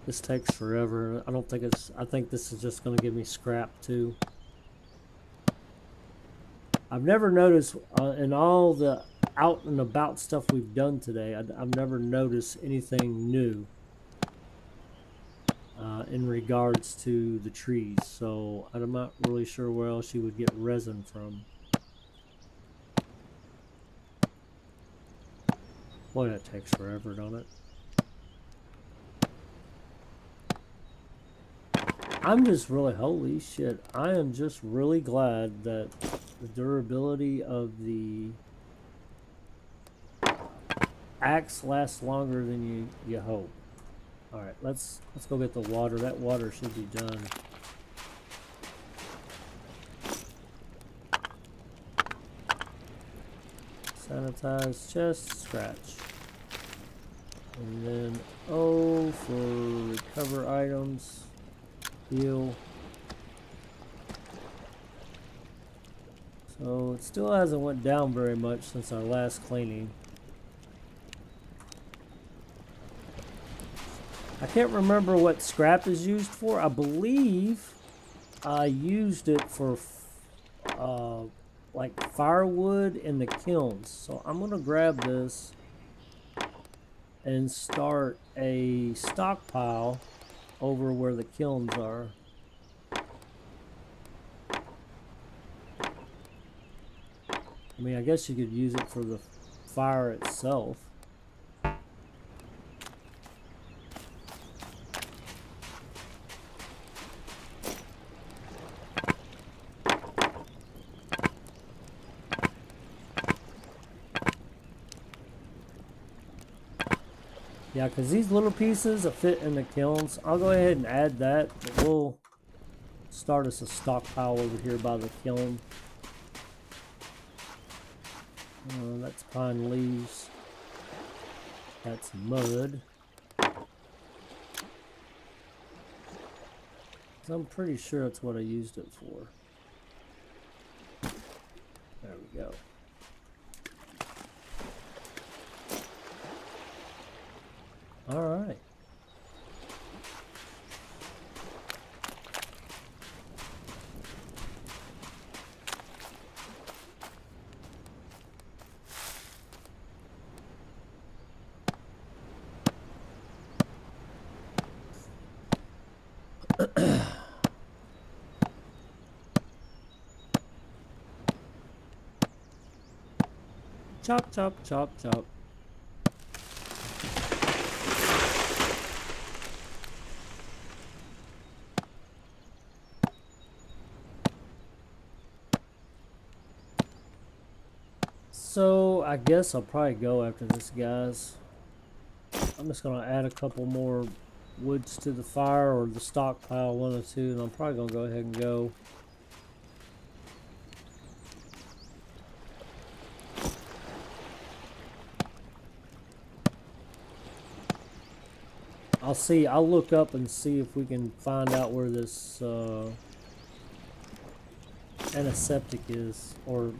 This takes forever. I don't think it's... I think this is just going to give me scrap too. I've never noticed in all the out and about stuff we've done today, I've never noticed anything new in regards to the trees. So I'm not really sure where else you would get resin from. Boy, that takes forever, don't it? I'm just really, holy shit, I am just really glad that the durability of the axe lasts longer than you hope. Alright, let's go get the water. That water should be done. Sanitize chest, scratch. And then O for recover items. Heal. So it still hasn't went down very much since our last cleaning. I can't remember what scrap is used for. I believe I used it for like firewood in the kilns. So I'm gonna grab this and start a stockpile over where the kilns are. I mean, I guess you could use it for the fire itself. Yeah, because these little pieces that fit in the kilns, I'll go ahead and add that, but we'll start us a stockpile over here by the kiln. That's pine leaves. That's mud. I'm pretty sure that's what I used it for. There we go. All right. Chop, chop, chop, chop. So I guess I'll probably go after this, guys. I'm just gonna add a couple more woods to the fire, or the stockpile, one or two, and I'm probably gonna go ahead and go. I'll look up and see if we can find out where this antiseptic is, or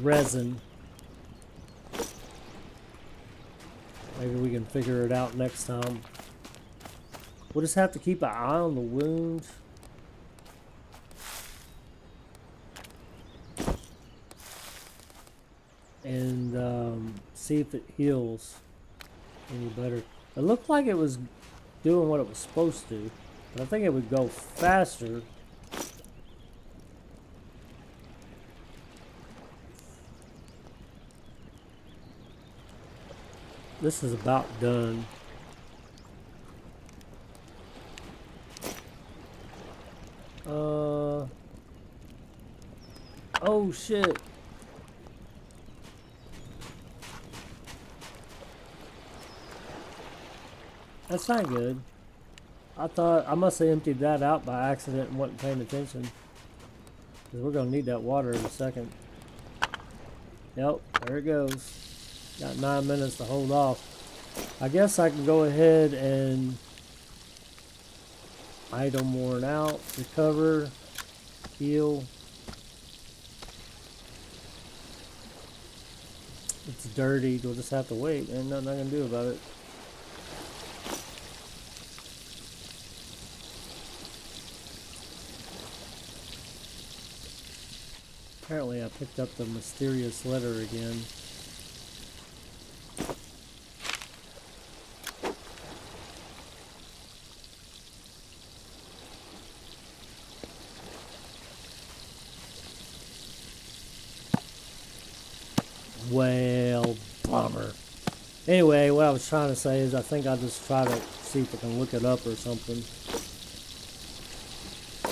resin. Maybe we can figure it out next time. We'll just have to keep an eye on the wound. And see if it heals any better. It looked like it was doing what it was supposed to, but I think it would go faster. This is about done. Oh shit. That's not good. I thought I must have emptied that out by accident and wasn't paying attention. Because we're going to need that water in a second. Yep, there it goes. Got 9 minutes to hold off. I guess I can go ahead and item worn out, recover, heal. It's dirty. We'll just have to wait. Ain't nothing I can do about it. Apparently I picked up the mysterious letter again. Well, bummer. Anyway, what I was trying to say is I think I'll just try to see if I can look it up or something.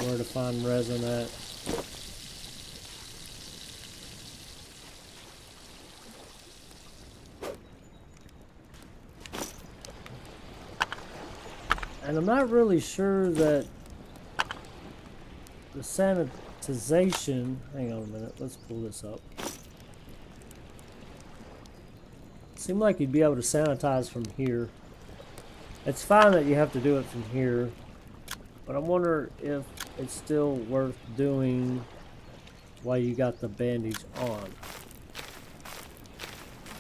Where to find resin at. And I'm not really sure that the sanitization, hang on a minute, let's pull this up. Seemed like you'd be able to sanitize from here. It's fine that you have to do it from here, but I wonder if it's still worth doing while you got the bandage on.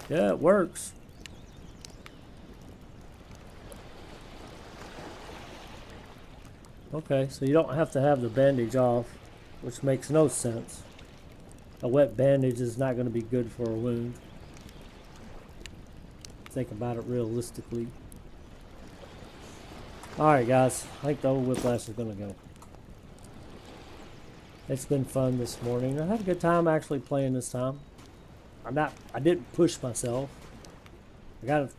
Yeah, it works. Okay, so you don't have to have the bandage off, which makes no sense. A wet bandage is not going to be good for a wound. Think about it realistically. Alright guys, I think the old whiplash is going to go. It's been fun this morning. I had a good time actually playing this time. I didn't push myself. I got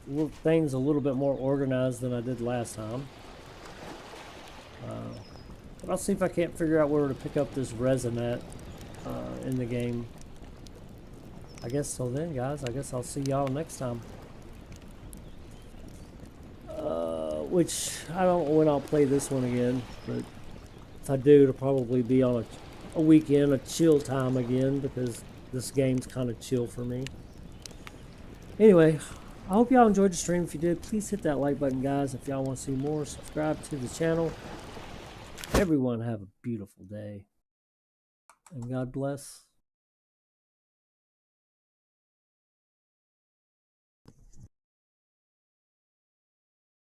things a little bit more organized than I did last time. But I'll see if I can't figure out where to pick up this resin at in the game. I guess so then, guys. I guess I'll see y'all next time. Which, I don't know when I'll play this one again, but if I do, it'll probably be on a weekend, a chill time again, because this game's kind of chill for me. Anyway, I hope y'all enjoyed the stream. If you did, please hit that like button, guys. If y'all want to see more, subscribe to the channel. Everyone have a beautiful day, and God bless.